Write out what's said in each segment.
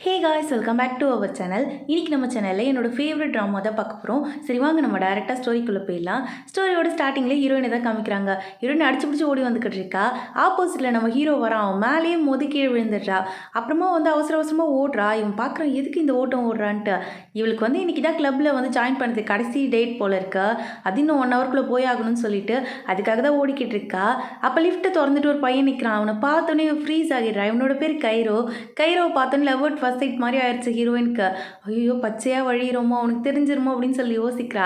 Hey guys, welcome back to our channel. இன்றைக்கி நம்ம சேனலில் என்னோட ஃபேவரட் ட்ராமா தான் பார்க்க போகிறோம். சரி வாங்க நம்ம டேரெக்டாக ஸ்டோரிக்குள்ளே போயிடலாம். ஸ்டோரியோட ஸ்டார்டிங்கில் ஹீரோயினை தான் காமிக்கிறாங்க. ஹீரோயின் அடிச்சு பிடிச்சி ஓடி வந்துக்கிட்டு இருக்கா. ஆப்போசிட்டில் நம்ம ஹீரோ வரான். அவன் மேலேயே மோதி கீழே விழுந்துடுறா. அப்புறமா அவசர அவசரமாக ஓடுறா. இவன் பார்க்குறான் எதுக்கு இந்த ஓட்டம் ஓடுறான்ட்டு. இவளுக்கு இன்றைக்கி தான் கிளப்பில் ஜாயின் பண்ணது கடைசி டேட் போல் இருக்கா. அது இன்னும் 1 ஹவருக்குள்ளே போய் ஆகணும்னு சொல்லிட்டு அதுக்காக தான் ஓடிக்கிட்டு இருக்கா. அப்போ லிஃப்ட்டை திறந்துட்டு ஒரு பையன் நிற்கிறான். அவனை பார்த்தோன்னே ஃப்ரீஸ் ஆகிடுறான். இவனோட பேர் கைரோவை பார்த்தோன்னே லவ் ஃபர்ஸ்ட் சைட் மாதிரி ஆயிடுச்சு ஹீரோயினுக்கு. ஐயோ பச்சையாக வழிகிறோமோ, அவனுக்கு தெரிஞ்சிருமோ அப்படின்னு சொல்லி யோசிக்கிறா.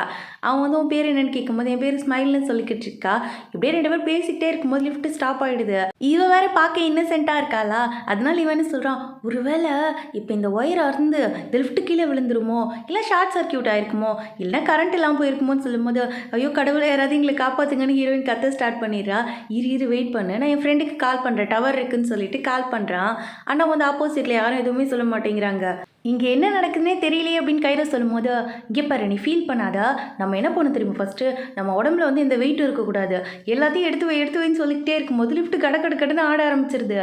அவன் உன் பேர் என்னன்னு கேட்கும்போது என் பேர் ஸ்மைல்னு சொல்லிக்கிட்டு இருக்கா. இப்படியே 2 பேர் பேசிக்கிட்டே இருக்கும்போது லிஃப்ட் ஸ்டாப் ஆகிடுது. இவன் வேற பார்க்க இன்னசென்ட்டாக இருக்காளா. அதனால இவன் சொல்கிறான், ஒருவேளை இப்போ இந்த ஒயர் அறுந்து இந்த லிஃப்ட் கீழே விழுந்துருமோ, இல்லை ஷார்ட் சர்க்கியூட் ஆயிருக்குமோ, இல்லைனா கரண்ட் இல்லாமல் போயிருக்குமோன்னு சொல்லும்போது ஐயோ கடவுளை யாராவது எங்களை காப்பாற்றுங்கன்னு ஹீரோயின் கத்த ஸ்டார்ட் பண்ணிடுறா. இரு வெயிட் பண்ணு, நான் என் ஃப்ரெண்டுக்கு கால் பண்ணுறேன், டவர் இருக்குன்னு சொல்லிட்டு கால் பண்ணுறான். ஆனால் ஆப்போசிட்டில் யாரும் எதுவுமே சொல்ல மாட்டேங்கிறாங்க. இங்கே என்ன நடக்குதுன்னே தெரியலையே அப்படின்னு கைரோ சொல்லும்போது, இங்கே பாரு நீ ஃபீல் பண்ணாதா, நம்ம என்ன பண்ண தெரியுமா, ஃபஸ்ட்டு நம்ம உடம்புல இந்த வெயிட் இருக்கக்கூடாது, எல்லாத்தையும் எடுத்து வைன்னு சொல்லிக்கிட்டே இருக்கும்போது லிஃப்ட் கடன்னு ஆட ஆரம்பிச்சிருது.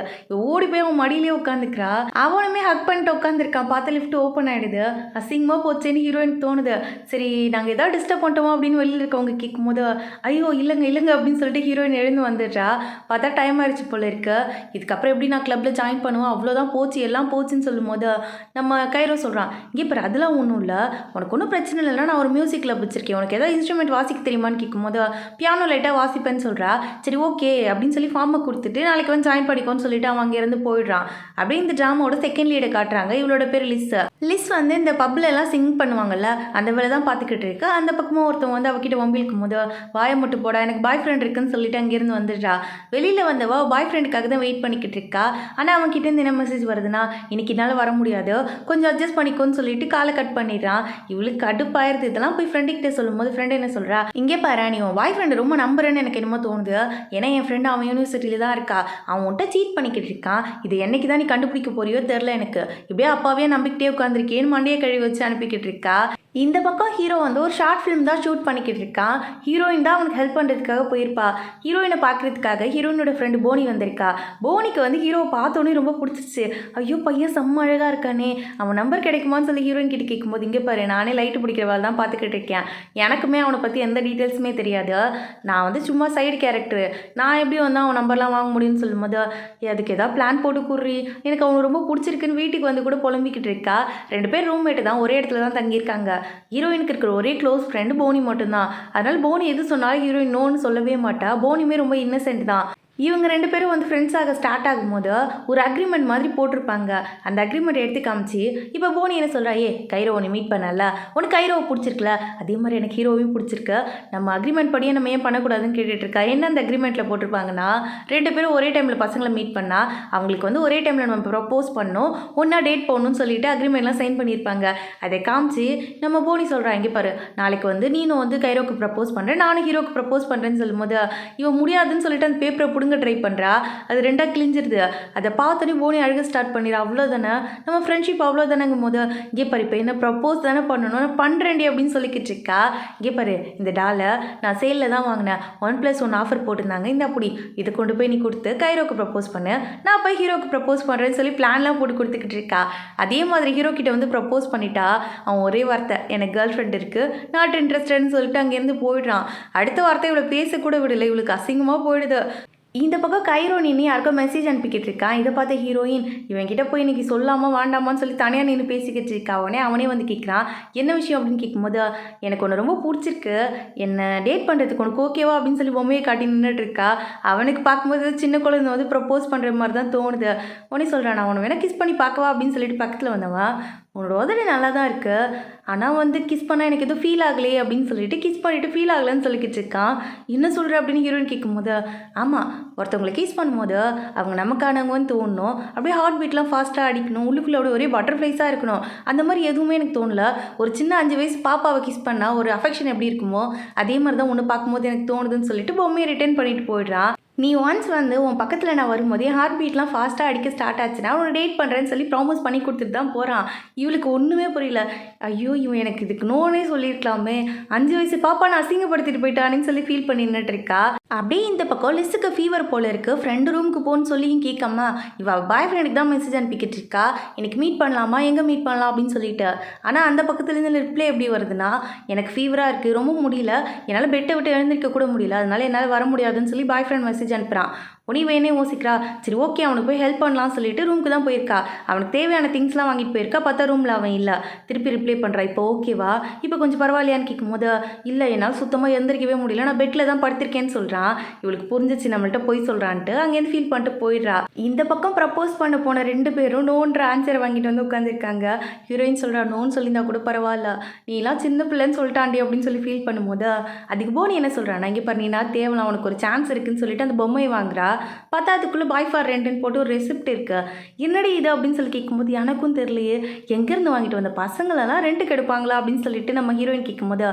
ஓடி போய் அவன் மடியிலே உட்காந்துக்கிறா. அவனுமே ஹக் பண்ணிட்டு உட்காந்துருக்கான். பார்த்தா லிஃப்ட் ஓப்பன் ஆகிடுது. அசிங்கமாக போச்சேன்னு ஹீரோயினுக்கு தோணுது. சரி நாங்கள் ஏதாவது டிஸ்டர்ப் பண்ணிட்டோமா அப்படின்னு வெளியில் இருக்கவங்க கேட்கும்போது, ஐயோ இல்லைங்க அப்படின்னு சொல்லிட்டு ஹீரோயின் எழுந்து வந்துடுறா. பார்த்தா டைம் ஆயிடுச்சு போல இருக்கு. இதுக்கப்புறம் எப்படி நான் கிளப்பில் ஜாயின் பண்ணுவேன், அவ்வளோதான் போச்சு எல்லாம் போச்சுன்னு சொல்லும்போது நம்ம கைரோ சொல்கிறான், இங்கே பாரு அதெல்லாம் ஒன்றும் இல்லை, உனக்கு ஒன்றும் பிரச்சனை இல்லைன்னா நான் ஒரு மியூசிக் கிளப் வச்சிருக்கேன், உனக்கு ஏதாவது இன்ஸ்ட்ருமெண்ட் வாசிக்க தெரியுமான்னு கேட்கும்போது பியானோ லைட்டாக வாசிப்பேன்னு சொல்கிறா. சரி ஓகே அப்படின்னு சொல்லி ஃபார்மை கொடுத்துட்டு நாளைக்கு ஜாயின் பண்ணிக்கோன்னு சொல்லிட்டு அவன் அங்கேருந்து போயிடுறான். அப்படியே இந்த ட்ராமாவோட செகண்ட் லீடை காட்டுறாங்க. இவளோட பேர் லிஸ் இந்த பப்ல எல்லாம் சிங் பண்ணுவாங்கல்ல, அந்த வேலை தான் பார்த்துக்கிட்டு இருக்கு. அந்த பக்கமும் ஒருத்தவங்க அவகிட்ட வம்பிழுக்கும் போது வாயை மட்டும் போட எனக்கு பாய் ஃப்ரெண்ட் இருக்குன்னு சொல்லிட்டு அங்கேருந்து வந்துடுறா. வெளியில் வந்தவா பாய் ஃப்ரெண்டுக்காக தான் வெயிட் பண்ணிக்கிட்டு இருக்கா. ஆனால் அவன்கிட்ட இருந்து என்ன மெசேஜ் வருதுன்னா, இன்னைக்கு என்னால் வர முடியாது, கொஞ்சம் அட்ஜஸ்ட் பண்ணிக்கோன்னு சொல்லிட்டு காலை கட் பண்ணிடுறான். இவளுக்கு கடுப்பாயிருது. இதெல்லாம் போய் ஃப்ரெண்டுக்கிட்ட சொல்லும்போது ஃப்ரெண்ட் என்ன சொல்கிறா, இங்கே பாரு நீ உன் பாய் ஃப்ரெண்டு ரொம்ப நம்புறேன்னு எனக்கு என்னமோ தோணுது. ஏன்னா என் ஃப்ரெண்டு அவன் யூனிவர்சிட்டியில் தான் இருக்கா, அவன் உன்ட்ட சீட் பண்ணிக்கிட்டு இருக்கான், இது என்னைக்கு தான் நீ கண்டுபிடிக்க போறியோ தெரில எனக்கு, இப்படியே அப்பாவே நம்பிக்கிட்டே உட்காந்துருக்கேன்னு மண்டையை கழுவி வச்சு அனுப்பிக்கிட்டு இருக்கா. இந்த பக்கம் ஹீரோ ஒரு ஷார்ட் ஃபிலிம் தான் ஷூட் பண்ணிக்கிட்டு இருக்கான். ஹீரோயின் தான் அவனுக்கு ஹெல்ப் பண்ணுறதுக்காக போயிருப்பா. ஹீரோயினை பார்க்குறதுக்காக ஹீரோயினோட ஃப்ரெண்டு போனி வந்திருக்கா. போனிக்கு ஹீரோவை பார்த்தோன்னே ரொம்ப பிடிச்சிச்சு. ஐயோ பையன் செம்ம அழகாக இருக்கானே, அவன் நம்பர் கிடைக்குமான்னு சொல்லி ஹீரோயின் கிட்ட கேட்கும்போது, இங்கே பாரு நானே லைட்டு பிடிக்கிறவாள் தான் பார்த்துக்கிட்டு இருக்கேன், எனக்குமே அவனை பற்றி எந்த டீட்டெயில்ஸுமே தெரியாது, நான் சும்மா சைடு கேரக்டரு, நான் எப்படி அவன் நம்பர்லாம் வாங்க முடியும்னு சொல்லும்போது, அதுக்கு ஏதாவது பிளான் போட்டு கூறி, எனக்கு அவனை ரொம்ப பிடிச்சிருக்குன்னு வீட்டுக்கு கூட புலம்பிக்கிட்டு இருக்கா. 2 பேர் ரூம்மேட்டு தான், ஒரே இடத்துல தான் தங்கியிருக்காங்க. ஹீரோயினுக்கு இருக்கிற ஒரே க்ளோஸ் ஃப்ரெண்டு போனி மட்டும்தான். அதனால் போனி எது சொன்னாலும் ஹீரோயின் நோன்னு சொல்லவே மாட்டா. போனியுமே ரொம்ப இன்னசென்ட் தான். இவங்க 2 பேரும் ஃப்ரெண்ட்ஸாக ஸ்டார்ட் ஆகும்போது ஒரு அக்ரிமெண்ட் மாதிரி போட்டிருப்பாங்க. அந்த அக்ரிமெண்ட் எடுத்து காமிச்சு இப்போ போனி என்ன சொல்கிறா, கைரோ உன்னை மீட் பண்ணல, உனக்கு கைரோவை பிடிச்சிருக்கல, அதே மாதிரி எனக்கு ஹீரோவையும் பிடிச்சிருக்கு, நம்ம அக்ரிமெண்ட் படியே நம்ம ஏன் பண்ணக்கூடாதுன்னு கேட்டுட்ருக்கா. என்ன அந்த அக்ரிமெண்ட்டில் போட்டிருப்பாங்கன்னா, 2 பேரும் ஒரே டைமில் பசங்களை மீட் பண்ணால் அவங்களுக்கு ஒரே டைமில் நம்ம ப்ரப்போஸ் பண்ணணும், ஒன்றா டேட் போகணும்னு சொல்லிட்டு அக்ரிமெண்ட்லாம் சைன் பண்ணியிருப்பாங்க. அதை காமிச்சு நம்ம போனி சொல்கிறா, இங்கே பாரு நாளைக்கு நீனும் கைரோக்கு ப்ரப்போஸ் பண்ணுறேன், நானும் ஹீரோக்கு ப்ரப்போஸ் பண்ணுறேன்னு சொல்லும்போது இவன் முடியாதுன்னு சொல்லிட்டு அந்த பேப்பரை ட்ரை பண்ணுறா. அது 2ஆக கிழிஞ்சிருது. அதை பார்த்தோன்னே போனி அழுக ஸ்டார்ட் பண்ணிடுறா. அவ்வளோதானே நம்ம ஃப்ரெண்ட்ஷிப், அவ்வளோதானேங்கும் போது இங்கே பாரு இப்போ என்ன ப்ரப்போஸ் தானே பண்ணணும், நான் பண்ணுறேன்டி அப்படின்னு சொல்லிக்கிட்டு இருக்கா. இங்கே பாரு இந்த டாலை நான் சேலில் தான் வாங்கினேன், 1+1 ஆஃபர் போட்டிருந்தாங்க, இந்த அப்படி இதை கொண்டு போய் நீ கொடுத்து கைரோக்கு ப்ரப்போஸ் பண்ணு, நான் போய் ஹீரோக்கு ப்ரப்போஸ் பண்ணுறேன்னு சொல்லி பிளான்லாம் போட்டு கொடுத்துக்கிட்டு இருக்கா. அதே மாதிரி ஹீரோ கிட்ட ப்ரப்போஸ் பண்ணிட்டா. அவன் ஒரே வார்த்தை எனக்கு கேர்ள் ஃப்ரெண்ட் இருக்குது, நாட் இன்ட்ரெஸ்டட்னு சொல்லிட்டு அங்கேருந்து போயிடுறான். அடுத்த வார்த்தை இவளை பேசக்கூட விடலை. இவளுக்கு அசிங்கமாக போயிடுது. இந்த பக்கம் கைரோ நின்று யாருக்கோ மெசேஜ் அனுப்பிக்கிட்டு இருக்கான். இதை பார்த்த ஹீரோயின் இவன்கிட்ட போய் இன்னைக்கு சொல்லாமல் வாண்டாமான்னு சொல்லி தனியாக நின்று பேசிக்கிட்டு இருக்கா. அவனே கேட்குறான் என்ன விஷயம் அப்படின்னு கேட்கும்போது, எனக்கு ஒன்று ரொம்ப பிடிச்சிருக்கு, என்னை டேட் பண்ணுறதுக்கு உனக்கு ஓகேவா அப்படின்னு சொல்லி பொம்மையை காட்டி நின்றுட்டு இருக்கா. அவனுக்கு பார்க்கும்போது சின்ன குழந்தை ப்ரப்போஸ் பண்ணுற மாதிரி தான் தோணுது. உடனே சொல்கிறான், நான் உன்னை வேணா கிஸ் பண்ணி பார்க்கவா அப்படின்னு சொல்லிட்டு பக்கத்தில் வந்தவன், உன்னோட உதவி நல்லா தான் இருக்குது, ஆனால் கிஸ் பண்ணால் எனக்கு எதுவும் ஃபீல் ஆகலையே அப்படின்னு சொல்லிட்டு கிஸ் பண்ணிவிட்டு ஃபீல் ஆகலைன்னு சொல்லிக்கிட்டு இருக்கான். என்ன சொல்கிற அப்படின்னு ஹீரோயின் கேட்கும்போது, ஆமாம் ஒருத்தவங்களை கிஸ் பண்ணும்போது அவங்க நமக்கானவங்கன்னு தோணணும், அப்படியே ஹார்ட் பீட்லாம் ஃபாஸ்ட்டாக அடிக்கணும், உள்ளுக்குள்ளே அப்படியே ஒரே பட்டர்ஃப்ளைஸாக இருக்கணும், அந்த மாதிரி எதுவுமே எனக்கு தோணலை. ஒரு சின்ன 5 வயசு பாப்பாவை கிஸ் பண்ணால் ஒரு அஃபெக்ஷன் எப்படி இருக்குமோ அதே மாதிரி தான் ஒன்று பார்க்கும்போது எனக்கு தோணுதுன்னு சொல்லிட்டு பொம்மையை ரிட்டர்ன் பண்ணிட்டு போயிடுறான். நீ ஒன்ஸ் உன் பக்கத்தில் நான் வரும்போதே ஹார்ட் பீட்லாம் ஃபாஸ்ட்டாக அடிக்க ஸ்டார்ட் ஆச்சுன்னா உன்னை டேட் பண்ணுறேன்னு சொல்லி ப்ராமிஸ் பண்ணி கொடுத்துட்டு தான் போகிறான். இவளுக்கு ஒன்றுமே புரியல. ஐயோ இவன் எனக்கு இதுக்கு நோனே சொல்லியிருக்கலாமே, 5 வயசு பாப்பா நான் அசிங்கப்படுத்திட்டு போயிட்டானேன்னு சொல்லி ஃபீல் பண்ணி நின்றுட்டு இருக்கா. அப்படியே இந்த பக்கம் லிஸ்ஸுக்கு ஃபீவர் போல இருக்கு. ஃப்ரெண்டு ரூமுக்கு போன்னு சொல்லியும் கேட்காம, இவ பாய் ஃப்ரெண்டுக்கு தான் மெசேஜ் அனுப்பிக்கிட்டு இருக்கா. இன்னைக்கு மீட் பண்ணலாமா? எங்கே மீட் பண்ணலாம்? அப்படின்னு சொல்லிட்டு. ஆனால் அந்த பக்கத்துலேருந்து ரிப்ளை எப்படி வருதுன்னா, எனக்கு ஃபீவராக இருக்குது, ரொம்ப முடியல, என்னால் பெட்டை விட்டு எழுந்திருக்க கூட முடியல, அதனால என்னால் வர முடியாதுன்னு சொல்லி பாய் ஃப்ரெண்ட் மெசேஜ் அனுப்புகிறான். உனி வேணே யோசிக்கிறா. சரி ஓகே, அவனுக்கு போய் ஹெல்ப் பண்ணலாம்னு சொல்லிட்டு ரூமுக்கு தான் போயிருக்கா. அவனுக்கு தேவையான திங்ஸ்லாம் வாங்கிட்டு போயிருக்கா. பார்த்தா ரூமில் அவன் இல்லை. திருப்பி ரிப்ளை பண்ணுறா. இப்போ ஓகேவா? இப்போ கொஞ்சம் பரவாயில்லையான்னு கேட்கும்போது, இல்லை என்னால் சுத்தமாக எழுந்திரிக்கவே முடியல, நான் பெட்டில் தான் படுத்திருக்கேன்னு சொல்கிறான். இவளுக்கு புரிஞ்சிச்சு நம்மள்ட்ட போய் சொல்கிறான்ட்டு அங்கேருந்து ஃபீல் பண்ணிட்டு போயிடுறா. இந்த பக்கம் ப்ரப்போஸ் பண்ண போன 2 பேரும் நோன்ற ஆன்சரை வாங்கிட்டு வந்து உட்காந்துருக்காங்க. ஹீரோயின் சொல்கிறா, நோன்னு சொல்லியிருந்தா கூட பரவாயில்ல, நீலாம் சின்ன பிள்ளைன்னு சொல்லிட்டாண்டி அப்படின்னு சொல்லி ஃபீல் பண்ணும்போது, அதுக்கு போனி என்ன சொல்கிறா, நான் இங்கே பாரு, நீ நான் தேவலாம், உனக்கு ஒரு சான்ஸ் இருக்குன்னு சொல்லிட்டு அந்த பொம்மையை வாங்குறா. பார்த்தா அதுக்குள்ளே பாய் ஃபார் ரெண்ட்டுன்னு போட்டு ஒரு ரெசிப்ட் இருக்கு. என்னடி இது அப்படின்னு சொல்லி கேட்கும்போது, எனக்கும் தெரியலையே, எங்கேருந்து வாங்கிட்டு வந்த பசங்களெல்லாம் ரெண்ட்டுக்கு எடுப்பாங்களா அப்படின்னு சொல்லிட்டு நம்ம ஹீரோயின் கேட்கும்போது,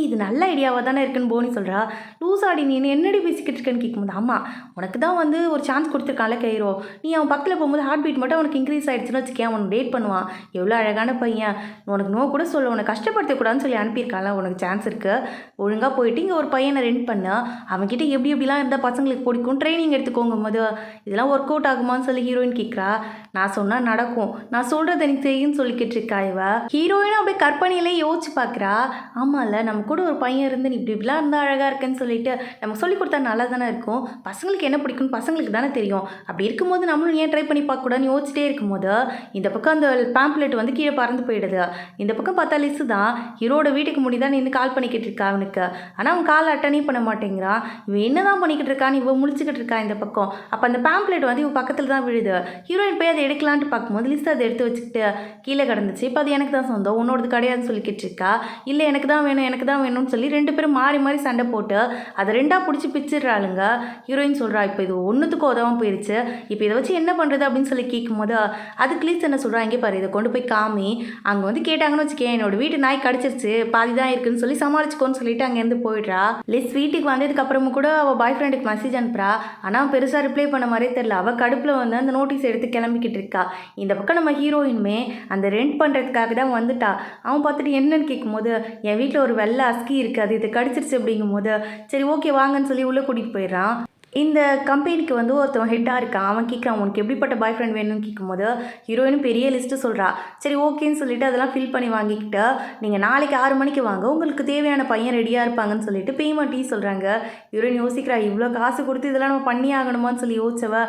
இது நல்ல ஐடியாவாக தானே இருக்குன்னு போனி சொல்கிறா. லூசாடி நீ என்னடி பேசிக்கிட்டு இருக்கேன்னு கேட்கும்போது, ஆமாம் உனக்கு தான் வந்து ஒரு சான்ஸ் கொடுத்துருக்கான்ல கைரோ, நீ அவன் பக்கத்தில் போகும்போது ஹார்ட் பீட் மட்டும் அவனுக்கு இன்க்ரீஸ் ஆகிடுச்சுன்னு வச்சுக்கேன், அவனுக்கு டேட் பண்ணுவான், எவ்வளோ அழகான பையன், உனக்கு நோ கூட சொல்ல, உனக்கு கஷ்டப்படுத்தக்கூடாதுன்னு சொல்லி அனுப்பியிருக்கான்ல, உனக்கு சான்ஸ் இருக்குது, ஒழுங்காக போயிட்டு இங்கே ஒரு பையனை ரெண்ட் பண்ண, அவன்கிட்ட எப்படி எப்படிலாம் இருந்தால் பசங்களுக்கு பிடிக்கும், ட்ரைனிங் எடுத்துக்கோங்க போது, இதெல்லாம் ஒர்க் அவுட் ஆகுமான்னு சொல்லி ஹீரோயின் கேட்குறா. நான் சொன்னால் நடக்கும், நான் சொல்கிறது எனக்கு தெரியும்னு சொல்லிக்கிட்டு இருக்கா இவ. ஹீரோயினும் அப்படியே கற்பனையிலே யோசிச்சு பார்க்குறா. ஆமாம்ல, நம்ம கூட ஒரு பையன் இருந்து நீ இப்படி இப்படிலாம் இருந்தால் அழகாக இருக்குன்னு சொல்லிட்டு நமக்கு சொல்லி கொடுத்தா நல்லா தானே இருக்கும், பசங்களுக்கு என்ன பிடிக்கும்னு பசங்களுக்கு தானே தெரியும், அப்படி இருக்கும்போது நம்மளும் ஏன் ட்ரை பண்ணி பார்க்கக்கூடாதுன்னு யோசிச்சிட்டே இருக்கும்போது இந்த பக்கம் அந்த பேம்ப்ளெட் வந்து கீழே பறந்து போயிடுது. இந்த பக்கம் பார்த்தா லிஸ்ஸு தான் ஹீரோட வீட்டுக்கு முன்னாடி தான் நின்று கால் பண்ணிக்கிட்டு இருக்கா அவனுக்கு. ஆனால் அவன் கால் அட்டனே பண்ண மாட்டேங்கிறான். இவன் என்ன தான் பண்ணிக்கிட்டு இருக்கான்னு இவன் முழிச்சுக்கிட்டு இருக்கா இந்த பக்கம். அப்போ அந்த பேம்ப்ளெட் வந்து இவன் பக்கத்தில் தான் விழுது. ஹீரோயின் போய் அதை எடுக்கலான்ட்டு பார்க்கும்போது லிஸ்ஸு அதை எடுத்து வச்சுக்கிட்டு கீழே கிடந்துச்சு. இப்போ அது எனக்கு தான் சொந்தம், உன்னோடது கிடையாதுன்னு சொல்லிக்கிட்டு இருக்கா. இல்லை எனக்கு தான் வேணும், எனக்கு தான் வேணும்னு சொல்லி 2 பேரும் மாறி மாறி சண்டை போட்டு அதை 2ஆக பிடிச்சி பிச்சிடுறாளுங்க. ஹீரோயின் சொல்கிறா, இப்போ இது ஒன்றுத்துக்கு உதவாமல் போயிடுச்சு, இப்போ இதை வச்சு என்ன பண்ணுறது அப்படின்னு சொல்லி கேட்கும்போது, அதுக்கு லிஸ் என்ன சொல்கிறா, இங்கே பாரு, இதை கொண்டு போய் காமி, அங்கே வந்து கேட்டாங்கன்னு வச்சுக்கேன், என்னோட வீட்டு நாய் கடிச்சிருச்சு, பாதி தான் இருக்குன்னு சொல்லி சமாளிச்சுக்கோன்னு சொல்லிட்டு அங்கேருந்து போயிடுறா. லிஸ் வீட்டுக்கு வந்ததுக்கு அப்புறமும் கூட அவள் பாய் ஃப்ரெண்டுக்கு மெசேஜ் அனுப்புறா. ஆனால் பெருசாக ரிப்ளை பண்ண மாதிரியே தெரியல. அவள் கடுப்பில் வந்து அந்த நோட்டீஸ் எடுத்து கிளம்பிக்கிட்டு இருக்கா. இந்த பக்கம் நம்ம ஹீரோயினுமே அந்த ரெண்ட் பண்ணுறதுக்காக தான் வந்துட்டா. அவன் பார்த்துட்டு என்னன்னு கேட்கும்போது, என் வீட்டில் ஒரு வெள்ளை அஸ்கி இருக்குது, இது கடிச்சிருச்சு அப்படிங்கும்போது, சரி ஓகே வாங்கன்னு சொல்லி உள்ளே கூட்டிகிட்டு போயிடுறான். இந்த கம்பெனிக்கு வந்து ஒருத்தவன் ஹெட்டாக இருக்கான். அவன் கேட்குறான், உனக்கு எப்படிப்பட்ட பாய் ஃப்ரெண்ட் வேணும்னு கேட்கும்போது ஹீரோயினும் பெரிய லிஸ்ட்டு சொல்கிறா. சரி ஓகேன்னு சொல்லிட்டு அதெல்லாம் ஃபில் பண்ணி வாங்கிக்கிட்டு, நீங்கள் நாளைக்கு 6 மணிக்கு வாங்க, உங்களுக்கு தேவையான பையன் ரெடியாக இருப்பாங்கன்னு சொல்லிட்டு பேமெண்ட்டையும் சொல்கிறாங்க. ஹீரோயின் யோசிக்கிறா, இவ்வளோ காசு கொடுத்து இதெல்லாம் நம்ம பண்ணி ஆகணுமான்னு சொல்லி யோசிச்சவ,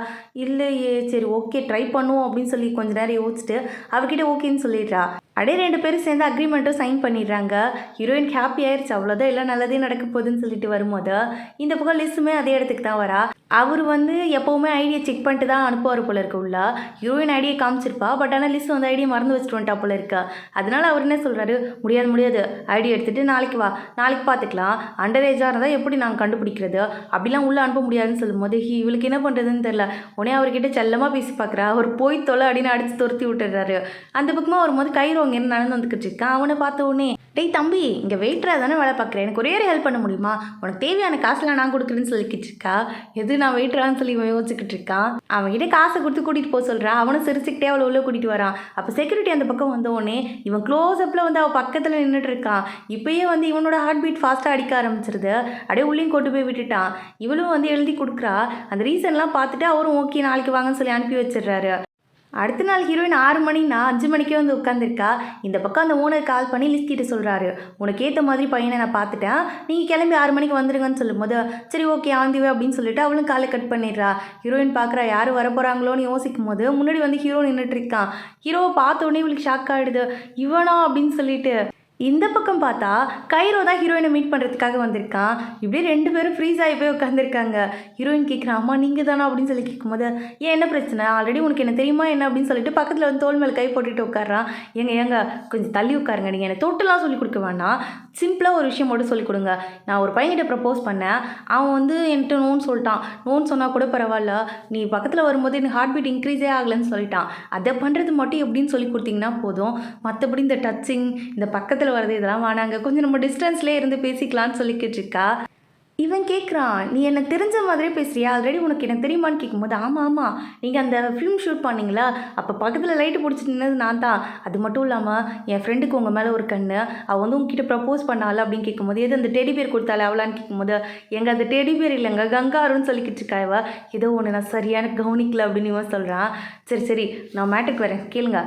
இல்லையே சரி ஓகே ட்ரை பண்ணுவோம் அப்படின்னு சொல்லி கொஞ்ச நேரம் யோசிச்சுட்டு அவகிட்ட ஓகேன்னு சொல்லிடுறா. அப்படியே 2 பேரும் சேர்ந்து அக்ரிமெண்ட்டும் சைன் பண்ணிடுறாங்க. ஹீரோயின் ஹாப்பி ஆயிடுச்சு, அவ்வளோதான் எல்லாம் நல்லதே நடக்க போகுதுன்னு சொல்லிட்டு வரும்போது இந்த பக்கம் லிஸ்ஸுமே அதே இடத்துக்கு தான் வரா. அவர் வந்து எப்போவுமே ஐடியை செக் பண்ணிட்டு தான் அனுப்புவார் போல இருக்கு உள்ள. ஹீரோயின் ஐடியை காமிச்சிருப்பா, பட் ஆனால் லிஸ்ட் வந்து ஐடியை மறந்து வச்சுட்டு வந்துட்டா போல இருக்கு. அதனால அவர் என்ன சொல்கிறாரு, முடியாது ஐடியா எடுத்துகிட்டு நாளைக்கு வா, நாளைக்கு பார்த்துக்கலாம், அண்டர் ஏஜாக இருந்தால் எப்படி நாங்கள் கண்டுபிடிக்கிறது, அப்படிலாம் உள்ளே அனுப்ப முடியாதுன்னு சொல்லும்போது இவளுக்கு என்ன பண்ணுறதுன்னு தெரில. உடனே அவர்கிட்ட செல்லமாக பேசி பார்க்குறா. அவர் போய் தொலை அப்படின்னு அடித்து துரத்தி விட்டுறாரு. அந்த பக்கமாக வரும்போது கைரோ அங்கேருந்து நடந்து வந்துக்கிட்டு இருக்கான். அவனை பார்த்த உடனே, டேய் தம்பி, இங்கே வெயிட்டராக தானே வேலை பார்க்குறேன், எனக்கு ஒரே ஹெல்ப் பண்ண முடியுமா, உனக்கு தேவையான காசுலாம் நான் கொடுக்குறேன்னு சொல்லிக்கிட்டு இருக்கா. எது நான் வெயிட்டரான்னு சொல்லி யோசிச்சுக்கிட்டு இருக்கான். அவன்கிட்ட காசை கொடுத்து கூட்டிகிட்டு போக சொல்கிறா. அவனும் சிரிச்சுக்கிட்டே அவளை உள்ளே கூட்டிகிட்டு வரான். அப்போ செக்யூரிட்டி அந்த பக்கம் வந்தோடனே இவன் க்ளோஸ்அப்பில் வந்து அவள் பக்கத்தில் நின்றுட்டு இருக்கான். இப்போயே வந்து இவனோட ஹார்ட் பீட் ஃபாஸ்ட்டாக அடிக்க ஆரம்பிச்சிருது. அப்படியே உள்ளேயும் கொண்டு போய் விட்டுட்டான். இவளும் வந்து எழுதி கொடுக்குறா. அந்த ரீசன்லாம் பார்த்துட்டு அவரும் ஓகே நாளைக்கு வாங்கன்னு சொல்லி அனுப்பி வச்சிடுறாரு. அடுத்த நாள் ஹீரோயின் 6 மணினா 5 மணிக்கே வந்து உட்காந்துருக்கா. இந்த பக்கம் அந்த ஓனர் கால் பண்ணி லிஸ்ட் கிட்ட சொல்கிறாரு, உனக்கு ஏற்ற மாதிரி பையனை நான் பார்த்துட்டேன், நீங்கள் கிளம்பி 6 மணிக்கு வந்துடுங்கன்னு சொல்லும்போது, சரி ஓகே ஆந்திவே அப்படின்னு சொல்லிட்டு அவளும் காலை கட் பண்ணிடுறா. ஹீரோயின் பார்க்குறா, யார் வர போகிறாங்களோன்னு யோசிக்கும் போது முன்னாடி வந்து ஹீரோ நின்றுட்டு இருக்கான். ஹீரோவை பார்த்த உடனே இவளுக்கு ஷாக் ஆகிடுது, இவனா அப்படின்னு சொல்லிட்டு. இந்த பக்கம் பார்த்தா கைரோ தான் ஹீரோயினை மீட் பண்ணுறதுக்காக வந்திருக்கான். இப்படியே 2 பேரும் ஃப்ரீஸ் ஆகி போய் உட்காந்துருக்காங்க. ஹீரோயின் கேட்குறான், அம்மா நீங்கள் தானா அப்படின்னு சொல்லி கேட்கும்போது, ஏன் என்ன பிரச்சனை, ஆல்ரெடி உனக்கு என்ன தெரியுமா என்ன அப்படின்னு சொல்லிட்டு பக்கத்தில் வந்து தோல் மேலே கை போட்டுட்டு உட்காரான். ஏங்க கொஞ்சம் தள்ளி உட்காருங்க, நீங்கள் எனக்கு தொட்டெல்லாம் சொல்லிக் கொடுக்க வேணாம், சிம்பிளாக ஒரு விஷயம் மட்டும் சொல்லிக் கொடுங்க. நான் ஒரு பையன்கிட்ட ப்ரப்போஸ் பண்ணேன், அவன் வந்து என்கிட்ட நோன்னு சொல்லிட்டான். நோன்னு சொன்னால் கூட பரவாயில்ல, நீ பக்கத்தில் வரும்போது எனக்கு ஹார்ட் பீட் இன்க்ரீஸே ஆகலைன்னு சொல்லிட்டான். அதை பண்ணுறது மட்டும் எப்படின்னு சொல்லி கொடுத்தீங்கன்னா போதும், மற்றபடி இந்த டச்சிங், இந்த பக்கத்தில் வரது இதெல்லாம் வேணாங்க, கொஞ்சம் நம்ம டிஸ்டன்ஸ்லேயே இருந்து பேசிக்கலான்னு சொல்லிக்கிட்டு இருக்கா. இவன் கேட்குறான், "நீ எனக்கு தெரிஞ்ச மாதிரியே பேசுறியா? ஆல்ரெடி உனக்கு எனக்கு தெரியுமான்னு?" கேட்கும்போது, "ஆமா, ஆமா. நீங்க அந்த ஃபிலிம் ஷூட் பண்ணீங்களா? அப்போ பக்கத்துல லைட்டு புடிச்சிட்டு நின்னது நான் தான். அது மட்டும் இல்லாம, என் ஃப்ரெண்டுக்கு உங்க மேல ஒரு கண்ணு. அவ வந்து உன்கிட்ட ப்ரப்போஸ் பண்ணாளா?" அப்படின்னு கேட்கும்போது, "எது அந்த டெடி பியர் குடுத்தாளே அவளான்னு?" கேட்கும்போது, "ஏங்க அது டெடி பியர் இல்லங்க. கங்காருன்னு சொல்லிக்கிட்டு இருக்கா இவ. ஏதோ ஒண்ணு நான் சரியான கவனிக்கல" அப்படின்னு இவன் சொல்றான். "சரி, சரி. நான் மேட்டருக்கு வரேன். கேளுங்க.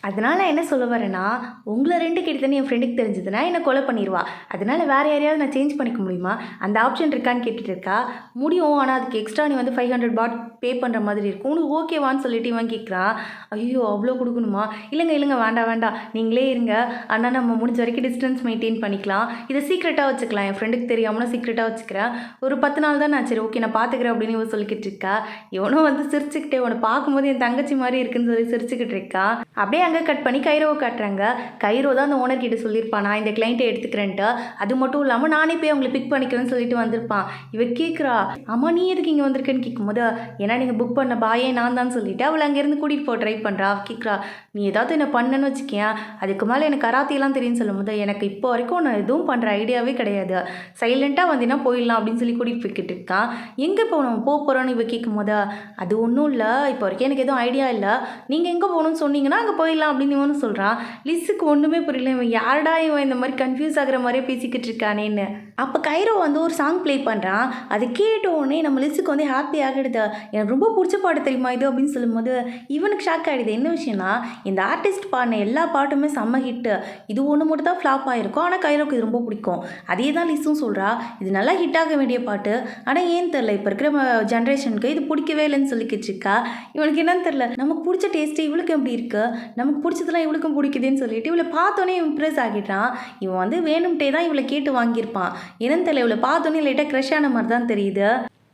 அதனால நான் என்ன சொல்ல வரேன்னா, உங்கள 2 கெடுத்தேன்னு என் ஃப்ரெண்டுக்கு தெரிஞ்சதுன்னா, என்ன கொலை பண்ணிருவா. அதனால வேற யாரையாவது நான் சேஞ்ச் பண்ணிக்க முடியுமா? அந்த ஆப்ஷன் இருக்கான்னு கேட்டுட்டு இருக்கா. முடியும். ஆனா அதுக்கு எக்ஸ்ட்ரா நீ வந்து 500 பாட் பே பண்ற மாதிரி இருக்கும். உனக்கு ஓகேவான்னு சொல்லிட்டு இவன் கேட்குறான். ஐயய்யோ! அவ்ளோ குடுக்கணுமா? இல்லங்க, இல்லங்க. வேண்டாம், வேண்டாம். நீங்களே இருங்க. ஆனா நம்ம முடிஞ்ச வரைக்கும் டிஸ்டன்ஸ் மெயின்டெயின் பண்ணிக்கலாம். இத சீக்ரெட்டா வச்சுக்கலாம். என் ஃப்ரெண்டுக்கு தெரியாம நான் சீக்ரெட்டா வச்சுக்கிறேன். ஒரு 10 நாள் தானே ஆச்சு. சரி ஓகே நான் பார்த்துக்கிறேன் அப்படின்னு இவ சொல்லிக்கிட்டு இருக்கா. இவனும் வந்து சிரிச்சுக்கிட்டே உன்ன பார்க்கும்போது என் தங்கச்சி மாரி இருக்குன்னு சொல்லி சிரிச்சுக்கிட்டு இருக்கான். அப்படியே அங்கே கட் பண்ணி கைரோவை காட்டுறாங்க. கைரோ தான் அந்த ஓனர் கிட்ட சொல்லியிருப்பான், நான் இந்த கிளைண்ட்டை எடுத்துக்கிறேன்ட்டு. அது மட்டும் இல்லாமல் நானே போய் அவங்களை பிக் பண்ணிக்கிறேன்னு சொல்லிட்டு வந்திருப்பான். இவ கேட்குறா, அம்மா நீ எதுக்கு இங்கே வந்திருக்கேன்னு கேட்கும்போது, ஏன்னா நீங்கள் புக் பண்ண பாயே நான் தான் சொல்லிட்டு அவளை அங்கேருந்து கூட்டிகிட்டு போக ட்ரை பண்ணுறா. கேட்குறா, நீ ஏதாவது என்ன பண்ணன்னு வச்சுக்கேன், அதுக்கு மேலே எனக்கு கராத்தியெல்லாம் தெரியும்னு சொல்லும்போது, எனக்கு இப்போ வரைக்கும் நான் எதுவும் பண்ணுற ஐடியாவே கிடையாது. சைலண்ட்டாக வந்தீங்கன்னா போயிடலாம் அப்படின்னு சொல்லி கூட்டிகிட்டு போய்கிட்டு இருக்கான். எங்கே போகணும் போகிறோன்னு இவ கேட்கும்போது, அது ஒன்றும் இல்லை, இப்போ வரைக்கும் எனக்கு எதுவும் ஐடியா இல்லை. நீங்கள் எங்கே போகணும்னு சொன்னீங்கன்னா அங்கே போயிடலாம் அப்படின்னு இவனு சொல்கிறான். லிஸுக்கு ஒன்றுமே புரியல. இவன் யாரடா இவன் இந்த மாதிரி கன்ஃபியூஸ் ஆகிற மாதிரியே பேசிக்கிட்டு இருக்கானேன்னு. அப்போ கைரோ வந்து ஒரு சாங் ப்ளே பண்ணுறான். அதை கேட்ட உடனே நம்ம லிஸுக்கு வந்து ஹாப்பி ஆகிடுது. எனக்கு ரொம்ப பிடிச்ச பாட்டு தெரியுமா இது அப்படின்னு சொல்லும்போது இவனுக்கு ஷாக் ஆகிடுது. என்ன விஷயம்னா, இந்த ஆர்டிஸ்ட் பாடின எல்லா பாட்டுமே செம்ம ஹிட்டு. இது ஒன்று மட்டும் தான் ஃப்ளாப் ஆகிருக்கும். ஆனால் கைரோக்கு இது ரொம்ப பிடிக்கும். அதே தான் லிஸும் சொல்கிறா. இது நல்லா ஹிட் ஆக வேண்டிய பாட்டு. ஆனால் ஏன் தெரில இப்போ இருக்கிற ஜென்ரேஷனுக்கு இது பிடிக்கவே இல்லைன்னு சொல்லிக்கிட்டு இருக்கா. இவனுக்கு என்னன்னு தெரில, நமக்கு பிடிச்ச டேஸ்ட்டு இவளுக்கு எப்படி இருக்குது, நமக்கு பிடிச்சதெல்லாம் இவளுக்கும் பிடிக்குதுன்னு சொல்லிட்டு இவளை பார்த்தோன்னே இம்ப்ரெஸ் ஆகிட்டான். இவன் வந்து வேணும்ட்டே தான் இவளை கேட்டு வாங்கியிருப்பான். என்னன்னு தெரியல, இவளை பார்த்தோன்னே லைட்டாக க்ரஷ் ஆன மாதிரி தான் தெரியுது.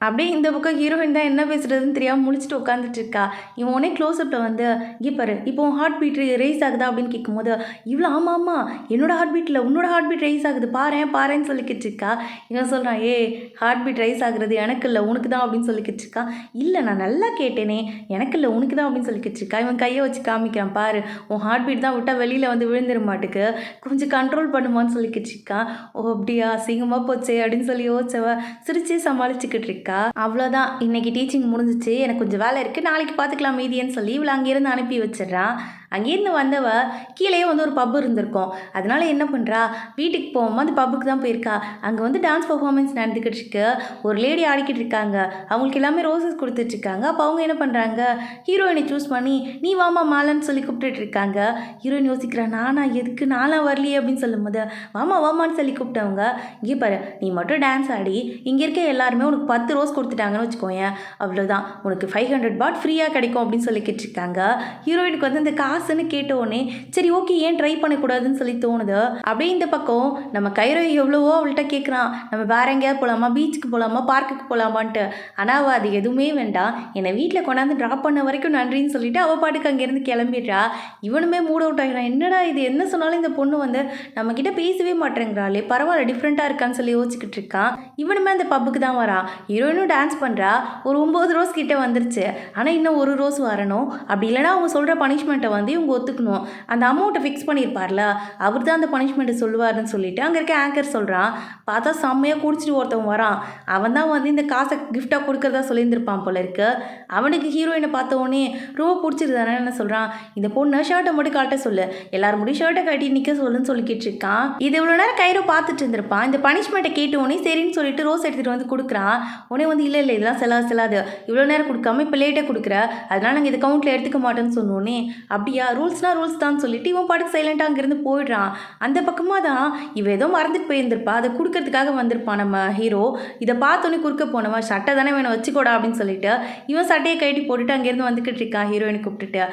அப்படியே இந்த பக்கம் ஹீரோயின் தான் என்ன பேசுறதுன்னு தெரியாமல் முழிச்சிட்டு உட்காந்துட்டு இருக்கா. இவன் உடனே க்ளோஸ்அப்பில் வந்து, இங்கே பாரு இப்போ உன் ஹார்ட் பீட் ரேஸ் ஆகுதா அப்படின்னு கேட்கும்போது, இவ்வளோ ஆமாம் ஆமாம் என்னோட ஹார்ட் பீட்டில் உன்னோட ஹார்ட் பீட் ரைஸ் ஆகுது பாரேன்னு சொல்லிக்கிட்டு இருக்கா. இவன் சொல்கிறான், ஹார்ட் பீட் ரைஸ் ஆகுறது எனக்கு இல்லை உனக்கு தான் அப்படின்னு சொல்லிக்கிட்டு இருக்கா. இல்லை நான் நல்லா கேட்டேனே, எனக்கு இல்லை உனக்கு தான் அப்படின்னு சொல்லிக்கிட்டு இருக்கா. இவன் கையை வச்சு காமிக்கிறான், பாரு உன் ஹார்ட் பீட் தான் விட்டால் வெளியில் வந்து விழுந்துட மாட்டுக்கு, கொஞ்சம் கண்ட்ரோல் பண்ணுமான்னு சொல்லிக்கிட்டு இருக்கான். ஓ அப்படியா, அசிங்கமாக போச்சே அப்படின்னு சொல்லி யோசிச்சவ சிரிச்சே சமாளிச்சுக்கிட்டு இருக்கா. அவ்வளோதான், இன்னைக்கு டீச்சிங் முடிஞ்சிச்சு, எனக்கு கொஞ்சம் வேலை இருக்குது, நாளைக்கு பார்த்துக்கலாம் மீதியன்னு சொல்லி இவளை அங்கேருந்து அனுப்பி வச்சிடுறான். அங்கேருந்து வந்தவ கீழே வந்து ஒரு பப் இருந்திருக்கும். அதனால என்ன பண்ணுறா, வீட்டுக்கு போகாமல் அந்த பப்புக்கு தான் போயிருக்கா. அங்கே வந்து டான்ஸ் பர்ஃபார்மன்ஸ் நடந்துக்கிட்டு இருக்கு. ஒரு லேடி ஆடிக்கிட்டு இருக்காங்க. அவங்களுக்கு எல்லாமே ரோசஸ் கொடுத்துட்ருக்காங்க. அப்போ அவங்க என்ன பண்ணுறாங்க, ஹீரோயினை சூஸ் பண்ணி நீ வாமா மாலன்னு சொல்லி கூப்பிட்டுட்டு இருக்காங்க. ஹீரோயின் யோசிக்கிறா, நானா எதுக்கு, நானா வரலையே அப்படின்னு சொல்லும்போது, வாமான்னு சொல்லி கூப்பிட்டவங்க, இங்கே பாரு நீ மட்டும் டான்ஸ் ஆடி இங்கே இருக்க எல்லாருமே உனக்கு 10 ரோஸ் கொடுத்துட்டாங்கன்னு வச்சுக்கோயேன், அவ்வளோதான் உனக்கு 500 பாட் ஃப்ரீயாக கிடைக்கும் அப்படின்னு சொல்லிக்கிட்டு இருக்காங்க. ஹீரோயினுக்கு வந்து இந்த காசுன்னு கேட்டோடனே சரி ஓகே ஏன் ட்ரை பண்ணக்கூடாதுன்னு சொல்லி தோணுது. அப்படியே இந்த பக்கம் நம்ம கைரோ எவ்வளவோ அவள்கிட்ட கேட்குறான், நம்ம வேற எங்கேயாவது போகலாமா, பீச்சுக்கு போகலாமா, பார்க்குக்கு போகலாமான்ட்டு. ஆனால் அவள் அது எதுவுமே வேண்டாம், என்னை வீட்டில் கொண்டாந்து ட்ராப் பண்ண வரைக்கும் நன்றின்னு சொல்லிட்டு அவள் பாட்டுக்கு அங்கேருந்து கிளம்பிடுறா. இவனுமே மூட் அவுட் ஆகிறான். என்னடா இது, என்ன சொன்னாலும் இந்த பொண்ணு வந்து நம்மக்கிட்ட பேசவே மாட்டேங்கிறாளே, பரவாயில்ல டிஃப்ரெண்ட்டாக இருக்கான்னு சொல்லி யோசிச்சுக்கிட்டு இருக்கான். இவனுமே அந்த பப்புக்கு தான் வரான். ஹீரோயினும் டான்ஸ் பண்ணுறா. ஒரு 9 ரோஸ் கிட்டே வந்துருச்சு. ஆனால் இன்னும் ஒரு ரோஸ் வரணும். அப்படி இல்லைனா அவங்க சொல்கிற பனிஷ்மெண்ட்டை வந்து இவங்க ஒத்துக்கணும். அந்த அமௌண்ட்டை ஃபிக்ஸ் பண்ணியிருப்பார்ல, அவர் தான் அந்த பனிஷ்மெண்ட்டை சொல்லுவாருன்னு சொல்லிட்டு அங்கே இருக்க ஆங்கர் சொல்கிறான். பார்த்தா செம்மையாக குடிச்சிட்டு ஒருத்தவன் வரான். அவன் தான் வந்து இந்த காசை கிஃப்டாக கொடுக்குறதா சொல்லியிருந்திருப்பான் போல இருக்கு. அவனுக்கு ஹீரோயினை பார்த்த உடனே ரொம்ப பிடிச்சிருந்தானே என்ன சொல்கிறான், இந்த பொண்ணை ஷர்ட்டை மட்டும் காட்ட சொல்லு, எல்லாரும் முடி ஷர்ட்டை கட்டி நிற்க சொல்லுன்னு சொல்லிக்கிட்டு இருக்கான். இது இவ்வளோ நேரம் கைரோ பார்த்துட்டு இருந்திருப்பான். இந்த பனிஷ்மெண்ட்டை கேட்ட உடனே சரின்னு சொல்லிட்டு ரோஸ் எடுத்துகிட்டு வந்து கொடுக்குறான். உடனே வந்து இல்லை இதெல்லாம் செல்லாது, இவ்வளோ நேரம் கொடுக்காம இப்போ லேட்டாக கொடுக்குற, அதனால நாங்கள் இது கவுண்ட்டில் எடுத்துக்க மாட்டோன்னு சொன்னோன்னே, அப்படியா ரூல்ஸ்னால் ரூல்ஸ் தான் சொல்லிட்டு இவன் பாட்டுக்கு சைலண்ட்டாக அங்கேருந்து போயிடுறான். அந்த பக்கமாக தான் இவன் ஏதோ மறந்துட்டு போயிருந்திருப்பா, அதை கொடுக்கறதுக்காக வந்திருப்பான் நம்ம ஹீரோ. இதை பார்த்தோன்னே குறுக்க போனவன், சட்டை தானே வேணும் வச்சுக்கோடா அப்படின்னு சொல்லிட்டு இவன் சட்டையை கட்டி போட்டுட்டு அங்கேருந்து வந்துக்கிட்டு இருக்கான் ஹீரோயினை கூப்பிட்டுட்டு.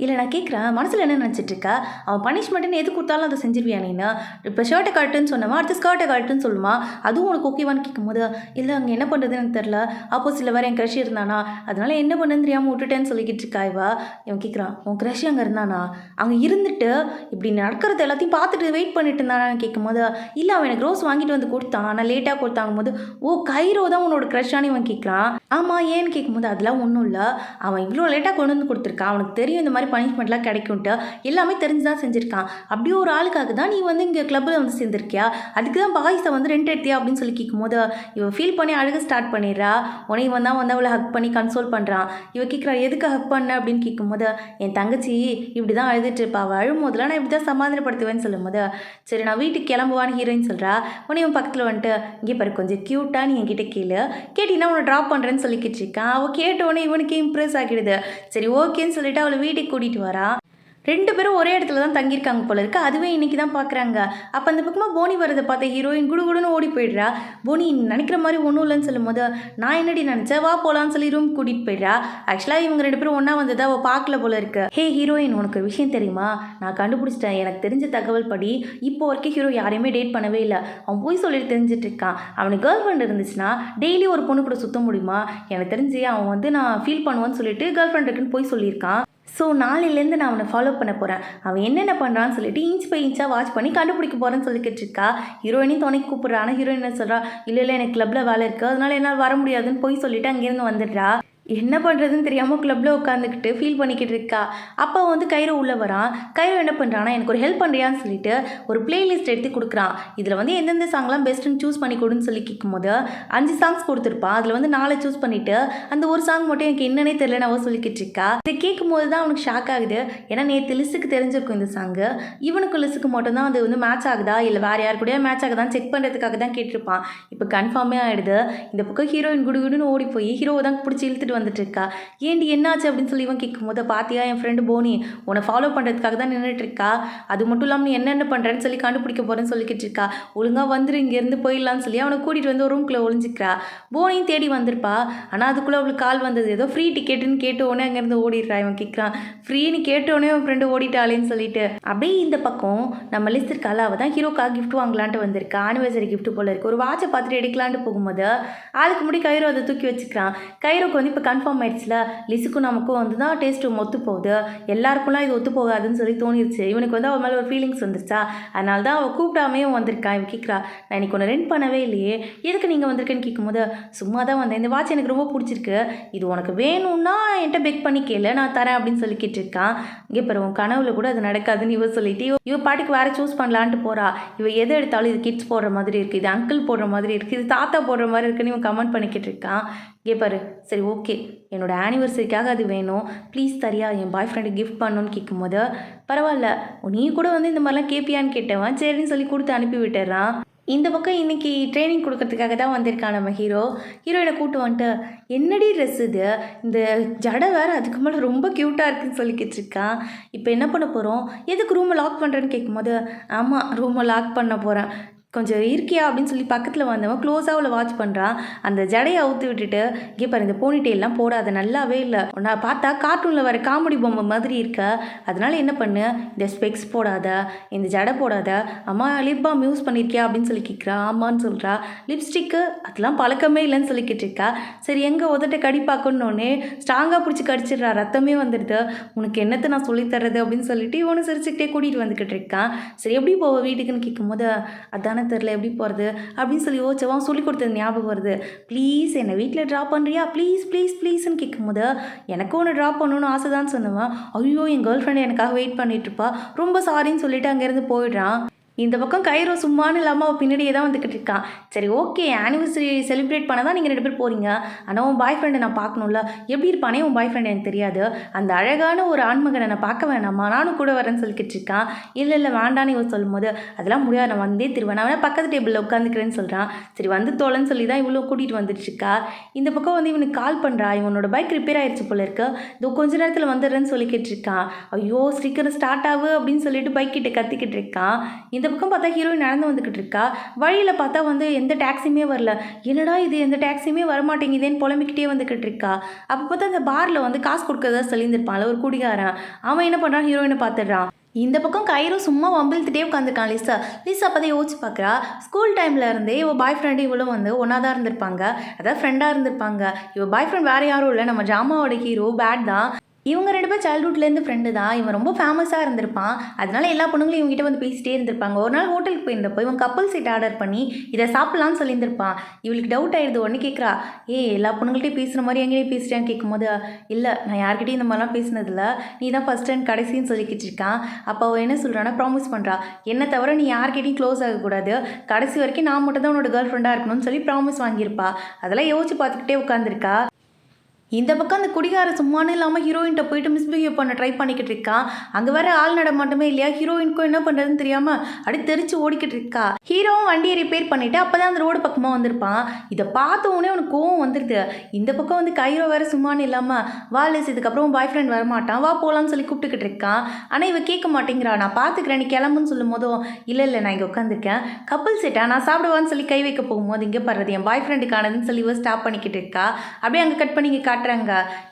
இல்லை நான் கேட்குறேன் மனசில் என்ன நினச்சிட்டு இருக்கா, அவன் பனிஷ்மெண்ட்டுன்னு எது கொடுத்தாலும் அதை செஞ்சிருவியா நீன்னு, இப்போ ஷர்ட்டை கட்டுன்னு சொன்னவன் அடுத்து ஸ்கர்ட்டை கட்டுன்னு சொல்லுமா, அதுவும் உனக்கு ஓகேவான்னு கேட்கும்போது, இல்லை அங்கே என்ன பண்ணுறதுன்னு எனக்கு தெரில, ஆப்போசிட்டில் வேறு என் க்ரஷ் இருந்தானா, அதனால என்ன பண்ணுன்னு தெரியாமல் விட்டுட்டேன்னு சொல்லிக்கிட்டு இருக்கா இவன் கேட்குறான், உன் க்ரஷ் அங்கே இருந்தால் இருந்தானா? அங்கே இருந்துட்டு இப்படி நடக்கிறது எல்லாத்தையும் பார்த்துட்டு வெயிட் பண்ணிட்டு இருந்தானான்னு கேட்கும்போது, இல்லை அவன் எனக்கு ரோஸ் வாங்கிட்டு வந்து கொடுத்தான். நான் லேட்டாக கொடுத்தாங்கும்போது, ஓ கைரோ தான் உன்னோட க்ரஷ்ஷானு இவன் கேட்குறான். ஆமாம் ஏன்னு கேட்கும்போது, அதெல்லாம் ஒன்றும் இல்லை, அவன் இவ்வளோ லேட்டாக கொண்டு வந்து கொடுத்துருக்கான், அவனுக்கு தெரியும் இந்த மாதிரி பனிஷ்மெண்ட்லாம் கிடைக்கும்ட்டு, எல்லாமே தெரிஞ்சு தான் செஞ்சுருக்கான். அப்படியே ஒரு ஆளுக்காக தான் நீ வந்து இங்கே கிளப்பில் வந்து சேர்ந்துருக்கியா? அதுக்கு தான் பாய்ஸை வந்து ரெண்ட் எடுத்தியா அப்படின்னு சொல்லி கேட்கும்போது, இவன் ஃபீல் பண்ணி அழுக ஸ்டார்ட் பண்ணிடுறா. உடனே இவன் தான் வந்து அவளை ஹக் பண்ணி கன்சோல் பண்ணுறான். இவ கேட்குறா, எதுக்கு ஹக் பண்ண அப்படின்னு கேட்கும்போது, என் தங்கச்சி இப்படி தான் அழுதுட்டு இருப்பா, அவள் அழும்போதெல்லாம் நான் இப்படி தான் சமாதானப்படுத்துவேன்னு சொல்லும்போது, சரி நான் வீட்டுக்கு கிளம்புவான்னு ஹீரோயின் சொல்கிறா. உடனே இவன் பக்கத்தில் வந்துட்டு, இங்கே பாரு கொஞ்சம் க்யூட்டாக நீ என்கிட்ட கேட்டிங்கன்னா உன்னை ட்ராப் பண்ணுறேன்னு சொல்லிக்கிட்டு இருக்கான். அவள் கேட்டோடனே இவனுக்கு இம்ப்ரெஸ் ஆகிடுது. சரி ஓகேன்னு சொல்லிட்டு அவளை வீட்டுக்கு கூட்டிகிட்டு வரா. 2 பேரும் ஒரே இடத்துல தான் தங்கியிருக்காங்க போல இருக்கு. அதுவே இன்னைக்கு தான் பார்க்குறாங்க. அப்போ அந்த பக்கமாக போனி வரதை பார்த்த ஹீரோயின் குடுகுடுன்னு ஓடி போயிடுறா. போனி நினைக்கிற மாதிரி ஒன்றும் இல்லைன்னு சொல்லும்போது, நான் என்னடி நினச்சேன், வா போகலான்னு சொல்லி ரூம் கூட்டிகிட்டு போயிடுறா. ஆக்சுவலாக இவங்க 2 பேரும் ஒன்றா வந்ததை அவள் பார்க்கல போல இருக்கு. ஹே ஹீரோயின், உனக்கு ஒரு விஷயம் தெரியுமா? நான் கண்டுபிடிச்சிட்டேன். எனக்கு தெரிஞ்ச தகவல் படி இப்போ வரைக்கும் ஹீரோ யாரையுமே டேட் பண்ணவே இல்லை. அவன் போய் சொல்லிட்டு தெரிஞ்சிட்டு இருக்கான். அவனுக்கு கேர்ள் ஃப்ரெண்ட் இருந்துச்சுன்னா டெய்லி ஒரு பொண்ணு கூட சுத்த முடியுமா? எனக்கு தெரிஞ்சு அவன் வந்து நான் ஃபீல் பண்ணுவேன்னு சொல்லிட்டு கேர்ள் ஃப்ரெண்ட் இருக்குன்னு போய் சொல்லியிருக்கான். ஸோ நாளையிலேருந்து நான் அவனை ஃபாலோ பண்ண போகிறேன். அவன் என்னென்ன பண்ணுறான்னு சொல்லிட்டு இன்ச் பை இன்ச்சாக வாட்ச் பண்ணி கண்டுபிடிக்க போகிறேன்னு சொல்லிக்கிட்டு இருக்கா. ஹீரோயினையும் துணைக்கு கூப்பிட்றா. ஆனால் ஹீரோயின் என்ன சொல்கிறா, இல்லை எனக்கு கிளப்பில் வேலை இருக்குது, அதனால என்னால் வர முடியாதுன்னு போய் சொல்லிவிட்டு அங்கேருந்து வந்துடுறா. என்ன பண்ணுறதுன்னு தெரியாமல் கிளப்பில் உட்காந்துக்கிட்டு ஃபீல் பண்ணிக்கிட்டு இருக்கா. அப்போ வந்து கைரோ உள்ளே வரான். கைரோ என்ன பண்ணுறான்னா, எனக்கு ஒரு ஹெல்ப் பண்ணுறியான்னு சொல்லிட்டு ஒரு பிளேலிஸ்ட் எடுத்து கொடுக்குறான். இதில் வந்து எந்தெந்த சாங்லாம் பெஸ்ட்டுன்னு சூஸ் பண்ணி கொடுன்னு சொல்லி கேட்கும்போது 5 சாங்ஸ் கொடுத்துருப்பான். அதில் வந்து 4 சூஸ் பண்ணிவிட்டு அந்த ஒரு சாங் மட்டும் எனக்கு என்னன்னே தெரியலன்னு அவள் சொல்லிக்கிட்டு இருக்கா. இதை கேட்கும்போது தான் அவனுக்கு ஷாக் ஆகுது. ஏன்னா நேற்று லிஸ்ட்டுக்கு தெரிஞ்சிருக்கும் இந்த சாங்கு, இவனுக்கு லிஸ்ட்டுக்கு மட்டும்தான் அது வந்து மேட்ச் ஆகுதா இல்லை வேறு யார் கூடயா மேட்ச் ஆகுதான்னு செக் பண்ணுறதுக்காக தான் கேட்டிருப்பான். இப்போ கன்ஃபார்மே ஆகிடுது. இந்த பக்கம் ஹீரோயின் குடுகுடுன்னு ஓடி போய் ஹீரோவை தான் பிடிச்சி இழுத்துட்டு வந்துட்டு இருக்கா. ஏண்டி என்னாச்சு அப்படின்னு சொல்லி இவன் கேட்கும்போது, பாத்தியா என் ஃப்ரெண்டு போனி உன்னை ஃபாலோ பண்ணுறதுக்காக தான் நின்றுட்டு இருக்கா. அது மட்டும் இல்லாமல் நீ என்னென்ன பண்ணுறேன்னு சொல்லி கண்டுபிடிக்க போகிறேன்னு சொல்லிக்கிட்டு இருக்கா. ஒழுங்காக வந்துரு, இங்கேருந்து போயிடலான்னு சொல்லி அவனை கூட்டிகிட்டு வந்து ஒரு ரூம்குள்ளே ஒளிஞ்சிக்கிறா. போனியும் தேடி வந்திருப்பா. ஆனால் அதுக்குள்ளே அவளுக்கு கால் வந்தது. ஏதோ ஃப்ரீ டிக்கெட்டுன்னு கேட்ட உடனே அங்கேருந்து ஓடிடுறா. இவன் கேட்குறான், ஃப்ரீன்னு கேட்டோடனே அவன் ஃப்ரெண்டு ஓடிட்டாளேன்னு சொல்லிட்டு. அப்படியே இந்த பக்கம் நம்ம லிஸ்ட் இருக்கால, அவள் தான் ஹீரோக்காக கிஃப்ட் வாங்கலான்ட்டு வந்திருக்கா. ஆனிவர்சரி கிஃப்ட் போல இருக்கு. ஒரு வாட்சை பார்த்துட்டு எடுக்கலான்ட்டு போகும்போது ஆளுக்கு முடி கைரோ அதை தூக்கி வச்சுக்கிறான். கைரோக்கு வந்து இப்போ கன்ஃபார்ம் ஆயிடுச்சுல, லிஸுக்கும் நமக்கும் வந்து தான் டேஸ்ட்டு ஒத்து போகுது, எல்லாருக்கும்லாம் இது ஒத்து போகாதுன்னு சொல்லி தோணிடுச்சு. இவனுக்கு வந்து அவன் மேலே ஒரு ஃபீலிங்ஸ் வந்துருச்சா, அதனால தான் அவள் கூப்பிடாமையும் வந்திருக்கான். இவன் கேட்குறா, நான் இன்னைக்கு ஒன்று ரெண்ட் பண்ணவே இல்லையே, எதுக்கு நீங்கள் வந்திருக்கேன்னு கேட்கும்போது, சும்மா தான் வந்தேன், இந்த வாட்ச் எனக்கு ரொம்ப பிடிச்சிருக்கு, இது உனக்கு வேணும்னா என்கிட்ட பெக் பண்ணி கேளு, நான் தரேன் அப்படின்னு சொல்லி கேட்டிருக்கான். இங்கே பாரு, உன் கனவுல கூட அது நடக்காதுன்னு இவ சொல்லிட்டு இவ பாட்டுக்கு வேறு சூஸ் பண்ணலான்ட்டு போகிறா. இவ எது எடுத்தாலும் இது கிட்ஸ் போடுற மாதிரி இருக்குது, இது அங்கிள் போடுற மாதிரி இருக்குது, இது தாத்தா போடுற மாதிரி இருக்குன்னு இவன் கமெண்ட் பண்ணிக்கிட்டு இருக்கான். இங்கே பாரு, சரி ஓகே, என்னோடய ஆனிவர்சரிக்காக அது வேணும், ப்ளீஸ் தரியா, என் பாய் ஃப்ரெண்டுக்கு கிஃப்ட் பண்ணணும்னு கேட்கும்போது, பரவாயில்ல நீ கூட வந்து இந்த மாதிரிலாம் கேட்பியான்னு கேட்டவன் சரின்னு சொல்லி கொடுத்து அனுப்பி விட்டுறான். இந்த பக்கம் இன்றைக்கி ட்ரைனிங் கொடுக்கறதுக்காக தான் வந்திருக்கான் நம்ம ஹீரோயினை கூப்பிட்டு வந்துட்டு, என்னடி ட்ரெஸ் இது, இந்த ஜடை வேறு அதுக்கு மேலே ரொம்ப க்யூட்டாக இருக்குதுன்னு சொல்லிக்கிட்டு இருக்கான். இப்போ என்ன பண்ண போகிறோம், எதுக்கு ரூமை லாக் பண்ணுறேன்னு கேட்கும்போது, ஆமாம் ரூமை லாக் பண்ண போகிறேன், கொஞ்சம் இருக்கியா அப்படின்னு சொல்லி பக்கத்தில் வந்தவன் க்ளோஸாக அவளை வாட்ச் பண்ணுறான். அந்த ஜடையை அவுத்து விட்டுட்டு, இங்கே பாரு இந்த போனிட்டெயிலாம் போடாத, நல்லாவே இல்லை, நான் பார்த்தா கார்ட்டூனில் வர காமெடி பொம்மை மாதிரி இருக்க, அதனால் என்ன பண்ணு, இந்த ஸ்பெக்ஸ் போடாத, இந்த ஜடை போடாத, அம்மா லிப் பாம் யூஸ் பண்ணியிருக்கியா அப்படின்னு சொல்லி கேட்குறா. ஆமான்னு சொல்கிறா. லிப்ஸ்டிக்கு அதெல்லாம் பழக்கமே இல்லைன்னு சொல்லிக்கிட்டு இருக்கா. சரி எங்கே உதட்ட கடி பார்க்கணுன்னே ஸ்ட்ராங்காக பிடிச்சி கடிச்சிடுறா, ரத்தமே வந்துடுது, உனக்கு என்னத்தை நான் சொல்லித்தர்றது அப்படின்னு சொல்லிட்டு இவனு சிரிச்சுக்கிட்டே கூட்டிகிட்டு வந்துக்கிட்டு இருக்கான். சரி எப்படி போவ வீட்டுக்குன்னு கேட்கும்போது, அதானே தெரில எப்படி போகிறது அப்படின்னு சொல்லி யோசிச்சவன் சொல்லி கொடுத்தது ஞாபகம் வருது. ப்ளீஸ் என்னை வீட்டில் ட்ராப் பண்ணுறியா, ப்ளீஸ் ப்ளீஸ் ப்ளீஸ்ன்னு கேட்கும்போது, எனக்கும் ஒன்று ட்ராப் பண்ணணும்னு ஆசை தான் சொன்னவன், ஐயோ என் கேர்ள் ஃப்ரெண்டு எனக்காக வெயிட் பண்ணிட்டுருப்பா, ரொம்ப சாரின்னு சொல்லிட்டு அங்கேருந்து போயிடுறான். இந்த பக்கம் கைரோ சும்மானு இல்லாமல் அவள் பின்னாடியே தான் வந்துக்கிட்டு இருக்கான். சரி ஓகே, ஆனிவர்சரி செலிப்ரேட் பண்ண தான் நீங்கள் 2 பேர் போகிறீங்க, ஆனால் உன் பாய் ஃப்ரெண்டை நான் பார்க்கணும்ல, எப்படி இருப்பானே உன் பாய் ஃப்ரெண்ட் எனக்கு தெரியாது, அந்த அழகான ஒரு ஆண்மகனை நான் பார்க்க வேணாமா, நானும் கூட வரேன்னு சொல்லிக்கிட்டு இருக்கான். இல்லை வேண்டான்னு இவன் சொல்லும்போது, அதெல்லாம் முடியாது, நான் வந்தே திருவேன், நான் வேணா பக்கத்து டேபிளில் உட்காந்துக்கிறேன்னு சொல்கிறான். சரி வந்து தோலன்னு சொல்லி தான் இவ்வளோ கூட்டிகிட்டு வந்துட்டு இருக்கா. இந்த பக்கம் வந்து இவனுக்கு கால் பண்ணுறா, இவனோட பைக் ரிப்பேர் ஆயிடுச்சு போல இருக்கு, இதோ கொஞ்ச நேரத்தில் வந்துடுறேன்னு சொல்லிக்கிட்டு இருக்கான். ஐயோ சீக்கிரம் ஸ்டார்ட் ஆகு அப்படின்னு சொல்லிட்டு பைக் கிட்ட கத்திக்கிட்டு இருக்கான். இந்த பக்கம் பார்த்தா ஹீரோயின் நடந்து வந்துக்கிட்டு இருக்கா. வழியில் பார்த்தா வந்து எந்த டாக்ஸியுமே வரல, என்னடா இது எந்த டாக்ஸியுமே வரமாட்டேங்குதேன்னு புலம்பிக்கிட்டே வந்துக்கிட்டு இருக்கா. அப்போ பார்த்தா அந்த பாரில் வந்து காசு கொடுக்கறதா சொல்லியிருந்திருப்பான்ல ஒரு குடிகாரன், அவன் என்ன பண்ணுறான், ஹீரோயினை பார்த்துடுறான். இந்த பக்கம் கைரோ சும்மா வம்பிழுத்துட்டே உட்காந்துருக்கான். லிசா அப்போ தான் யோசிச்சு பார்க்குறா, ஸ்கூல் டைமில் இருந்தே இவள் பாய் ஃப்ரெண்டு இவளும் வந்து ஒன்றா தான் இருந்திருப்பாங்க, அதாவது ஃப்ரெண்டாக இருந்திருப்பாங்க. இவள் பாய் ஃப்ரெண்ட் வேறு யாரும் இல்லை, நம்ம ட்ராமாவோட ஹீரோ பேட் தான். இவங்க 2 பேரும் சைல்ட்ஹுட்லேருந்து ஃப்ரெண்டு தான். இவன் ரொம்ப ஃபேமஸாக இருந்திருப்பான். அதனால எல்லா பொண்ணுங்களும் இவங்ககிட்ட வந்து பேசிட்டே இருந்திருப்பாங்க. ஒரு நாள் ஹோட்டலுக்கு போயிருந்தப்போ இவன் கப்பல் சீட் ஆர்டர் பண்ணி இதை சாப்பிட்லான்னு சொல்லியிருந்திருப்பான். இவளுக்கு டவுட் ஆயிடுது. உடனே கேட்குறா, எல்லா பொண்ணுங்கள்ட்டையும் பேசுகிற மாதிரி எங்கேயும் பேசுகிறேன்னு கேட்கும்போது, இல்லை நான் யார்கிட்டையும் இந்த மாதிரிலாம் பேசினதில்ல, நீ தான் ஃபஸ்ட் அண்ட் கடைசின்னு சொல்லிக்கிட்டு இருக்கான். அப்போ அவள் என்ன சொல்கிறான்னா ப்ராமிஸ் பண்ணுறா, என்னை தவிர நீ யார்கிட்டையும் க்ளோஸ் ஆகக்கூடாது, கடைசி வரைக்கும் நான் மட்டும் தான் உன்னோட கேர்ள் ஃப்ரெண்டாக இருக்கணும்னு சொல்லி ப்ராமிஸ் வாங்கியிருப்பா. அதெல்லாம் யோசிச்சு பார்த்துக்கிட்டே உட்காந்துருக்கா. இந்த பக்கம் அந்த குடிகார சும்மானு இல்லாமல் ஹீரோயின்ட்ட போயிட்டு மிஸ்பிஹேவ் பண்ண ட்ரை பண்ணிக்கிட்டு இருக்கான். அங்கே வேற ஆள் நடமாட்டமே இல்லையா, ஹீரோயினுக்கும் என்ன பண்ணுறதுன்னு தெரியாமல் அப்படி தெரிச்சு ஓடிக்கிட்டு இருக்கா. ஹீரோவும் வண்டியை ரிப்பேர் பண்ணிவிட்டு அப்போ தான் அந்த ரோடு பக்கமாக வந்திருப்பான். இதை பார்த்த உடனே அவனுக்கு கோவம் வந்துடுது. இந்த பக்கம் வந்து கைரோ வேற சும்மானு இல்லாமல் வா லிஸ், இதுக்கப்புறம் பாய் ஃப்ரெண்ட் வரமாட்டான், வா போகலான்னு சொல்லி கூப்பிட்டுக்கிட்டு இருக்கான். ஆனால் இவ கேட்க மாட்டேங்கிறா. நான் பார்த்துக்கிறேன் நீ கிளம்புன்னு சொல்லும் போதும், இல்லை நான் இங்கே உட்காந்துருக்கேன், கப்பல் செட்டா நான் சாப்பிடுவான்னு சொல்லி கை வைக்க போகும்போது, இங்கே படுறது என் பாய் ஃப்ரெண்டுக்கானதுன்னு சொல்லி இவ ஸ்டாப் பண்ணிக்கிட்டு இருக்கா. அப்படியே அங்கே கட் பண்ணி இங்கே காட்டுறாங்க.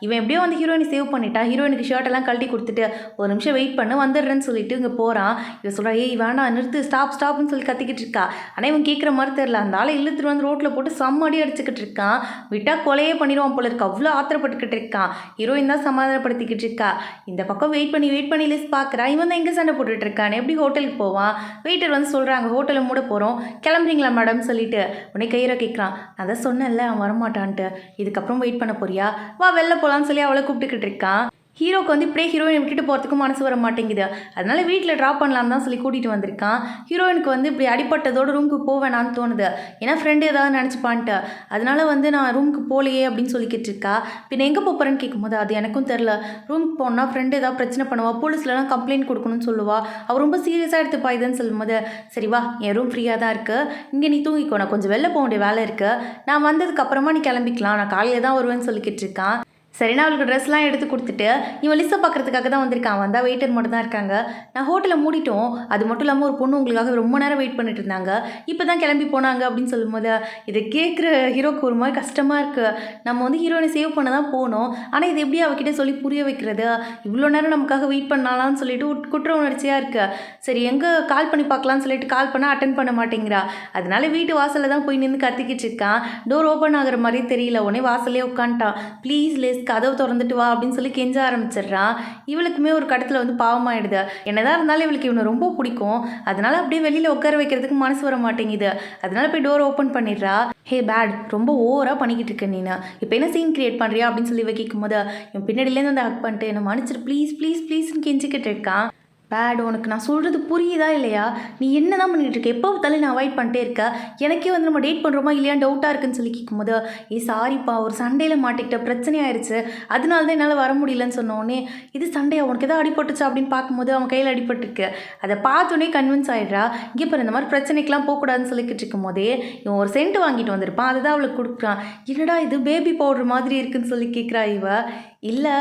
இவன் எப்படியோ வந்து ஹீரோயினை சேவ் பண்ணிட்டா. ஹீரோயினுக்கு ஷர்ட் எல்லாம் கழட்டி கொடுத்துட்டு ஒரு நிமிஷம் வெயிட் பண்ணு வந்துடுறேன்னு சொல்லிட்டு இங்கே போகிறான். இவன் சொல்கிறா, வேணாம் நிறுத்து, ஸ்டாப்னு சொல்லி கத்திக்கிட்டு இருக்கா. ஆனால் இவன் கேட்குற மாதிரி தெரில. அந்த ஆளை இழுத்துட்டு வந்து ரோட்டில் போட்டு செம்மடி அடிச்சுக்கிட்டு இருக்கான். விட்டா கொலையே பண்ணிடுவான் போல இருக்கு, அவ்வளோ ஆத்திரப்பட்டுக்கிட்டு இருக்கான். ஹீரோயின் தான் சமாதானப்படுத்திக்கிட்டு இருக்கா. இந்த பக்கம் வெயிட் பண்ணி லிஸ்ட் பார்க்குறா. இவன் தான் எங்கே சண்டை போட்டுட்டு இருக்கான், எப்படி ஹோட்டலுக்கு போவான். வெயிட்டர் வந்து சொல்கிறாங்க ஹோட்டலை மூட போகிறோம், கிளம்புறீங்களா மேடம் சொல்லிட்டு. உடனே கைரோ கேட்குறான், நான் தான் சொன்னேன்ல அவன் வரமாட்டான்ட்டு, இதுக்கப்புறம் வெயிட் பண்ண போறியா, வா வெளில போகலான்னு சொல்லி அவளை கூப்பிட்டுக்கிட்டு இருக்கான். ஹீரோக்கு வந்து இப்படியே ஹீரோயினை விட்டுட்டு போகிறதுக்கும் மனசு வர மாட்டேங்குது. அதனால வீட்டில் ட்ராப் பண்ணலாம் தான் சொல்லி கூட்டிகிட்டு வந்திருக்கான். ஹீரோயினுக்கு வந்து இப்படி அடிப்பட்டதோட ரூமுக்கு போவேணான்னு தோணுது. ஏன்னா ஃப்ரெண்டு ஏதாவது நினச்சிப்பான்ட்டு. அதனால வந்து நான் ரூமுக்கு போகலையே அப்படின்னு சொல்லிக்கிட்டு இருக்கா. பின்ன எங்கே போகிறேன்னு கேட்கும்போது, அது எனக்கும் தெரில, ரூமுக்கு போனால் ஃப்ரெண்டு ஏதாவது பிரச்சனை பண்ணுவா, போலீஸ்லலாம் கம்ப்ளைண்ட் கொடுக்கணும்னு சொல்லுவா, அவள் ரொம்ப சீரியஸாக எடுத்துப்பா இதுன்னு சொல்லும்போது, சரி வா என் ரூம் ஃப்ரீயாக தான் இருக்குது, இங்கே நீ தூங்கிக்கோ, நான் கொஞ்சம் வெளில போக வேண்டிய வேலை இருக்குது, நான் வந்ததுக்கப்புறமா நீ கிளம்பிக்கலாம், நான் காலையில் தான் வருவேன்னு சொல்லிக்கிட்டு இருக்கான். சரினா அவளுக்கு ட்ரெஸ்லாம் எடுத்து கொடுத்துட்டு இவன் லிஸ்ட்டை பார்க்குறதுக்காக தான் வந்திருக்கான். வந்தால் வெயிட்டர் மட்டும் தான் இருக்காங்க. நான் ஹோட்டலை மூடிட்டோம், அது மட்டும் இல்லாமல் ஒரு பொண்ணு உங்களுக்காக ரொம்ப நேரம் வெயிட் பண்ணிட்டு இருந்தாங்க, இப்போ தான் கிளம்பி போனாங்க அப்படின்னு சொல்லும்போது, இதை கேட்குற ஹீரோக்கு ஒரு மாதிரி கஷ்டமாக இருக்குது. நம்ம வந்து ஹீரோயினை சேவ் பண்ண தான் போனோம், ஆனால் இது எப்படி அவகிட்ட சொல்லி புரிய வைக்கிறது, இவ்வளோ நேரம் நமக்காக வெயிட் பண்ணலாம்னு சொல்லிட்டு குற்ற உணர்ச்சியாக இருக்குது. சரி எங்கே கால் பண்ணி பார்க்கலான்னு சொல்லிட்டு கால் பண்ணால் அட்டன் பண்ண மாட்டேங்கிறா. அதனால வீட்டு வாசலில் தான் போய் நின்று கத்திக்கிட்டு இருக்கான். டோர் ஓப்பன் ஆகிற மாதிரியே தெரியல. உடனே வாசலே உட்காந்துட்டான். ப்ளீஸ் லிஸ் கதவு திறந்துட்டு வா அப்படின்னு சொல்லி கெஞ்ச ஆரம்பிச்சிடுறான். இவளுக்குமே ஒரு கடத்தில் வந்து பாவமாயிடுது. என்னதான் இருந்தாலும் இவளுக்கு இவனை ரொம்ப பிடிக்கும். அதனால அப்படியே வெளியில் உட்கார வைக்கிறதுக்கு மனசு வர மாட்டேங்குது. அதனால போய் டோர் ஓப்பன் பண்ணிடுறா. ஹே பேட், ரொம்ப ஓவராக பண்ணிக்கிட்டு இருக்க நீனு, இப்போ என்ன சீன் கிரியேட் பண்ணுறியா அப்படின்னு சொல்லி இவ கேட்கும்போது, இவன் பின்னாடியிலேருந்து வந்து ஹக் பண்ணிட்டு என்னை மன்னிச்சிட்டு ப்ளீஸ்ன்னு கெஞ்சிக்கிட்டு இருக்கான். பேட், உனக்கு நான் சொல்கிறது புரியுதா இல்லையா, நீ என்ன தான் பண்ணிகிட்டு இருக்க, எப்போ பார்த்தாலும் நான் அவாய்ட் பண்ணிட்டே இருக்க, எனக்கே வந்து நம்ம டேட் பண்ணுறோமா இல்லையா டவுட்டாக இருக்குன்னு சொல்லி கேட்கும்போது, சாரிப்பா ஒரு சண்டையில் மாட்டிக்கிட்ட பிரச்சனை ஆயிடுச்சு, அதனால தான் என்னால் வர முடியலன்னு சொன்னோடனே, இது சண்டையா உனக்கு எதாவது அடிபட்டுச்சு அப்படின்னு பார்க்கும்போது அவன் கையில் அடிபட்டுருக்கு. அதை பார்த்தோன்னே கன்வின்ஸ் ஆகிடுறா. இங்கே பாரு இந்த மாதிரி பிரச்சனைக்கெலாம் போகக்கூடாதுன்னு சொல்லிக்கிட்டு இருக்கும் போதே இவன் ஒரு சென்ட் வாங்கிட்டு வந்திருப்பான். அதுதான் அவளுக்கு கொடுக்குறான். என்னடா இது பேபி பவுடர் மாதிரி இருக்குன்னு சொல்லி கேட்குறா இவ. இல்லை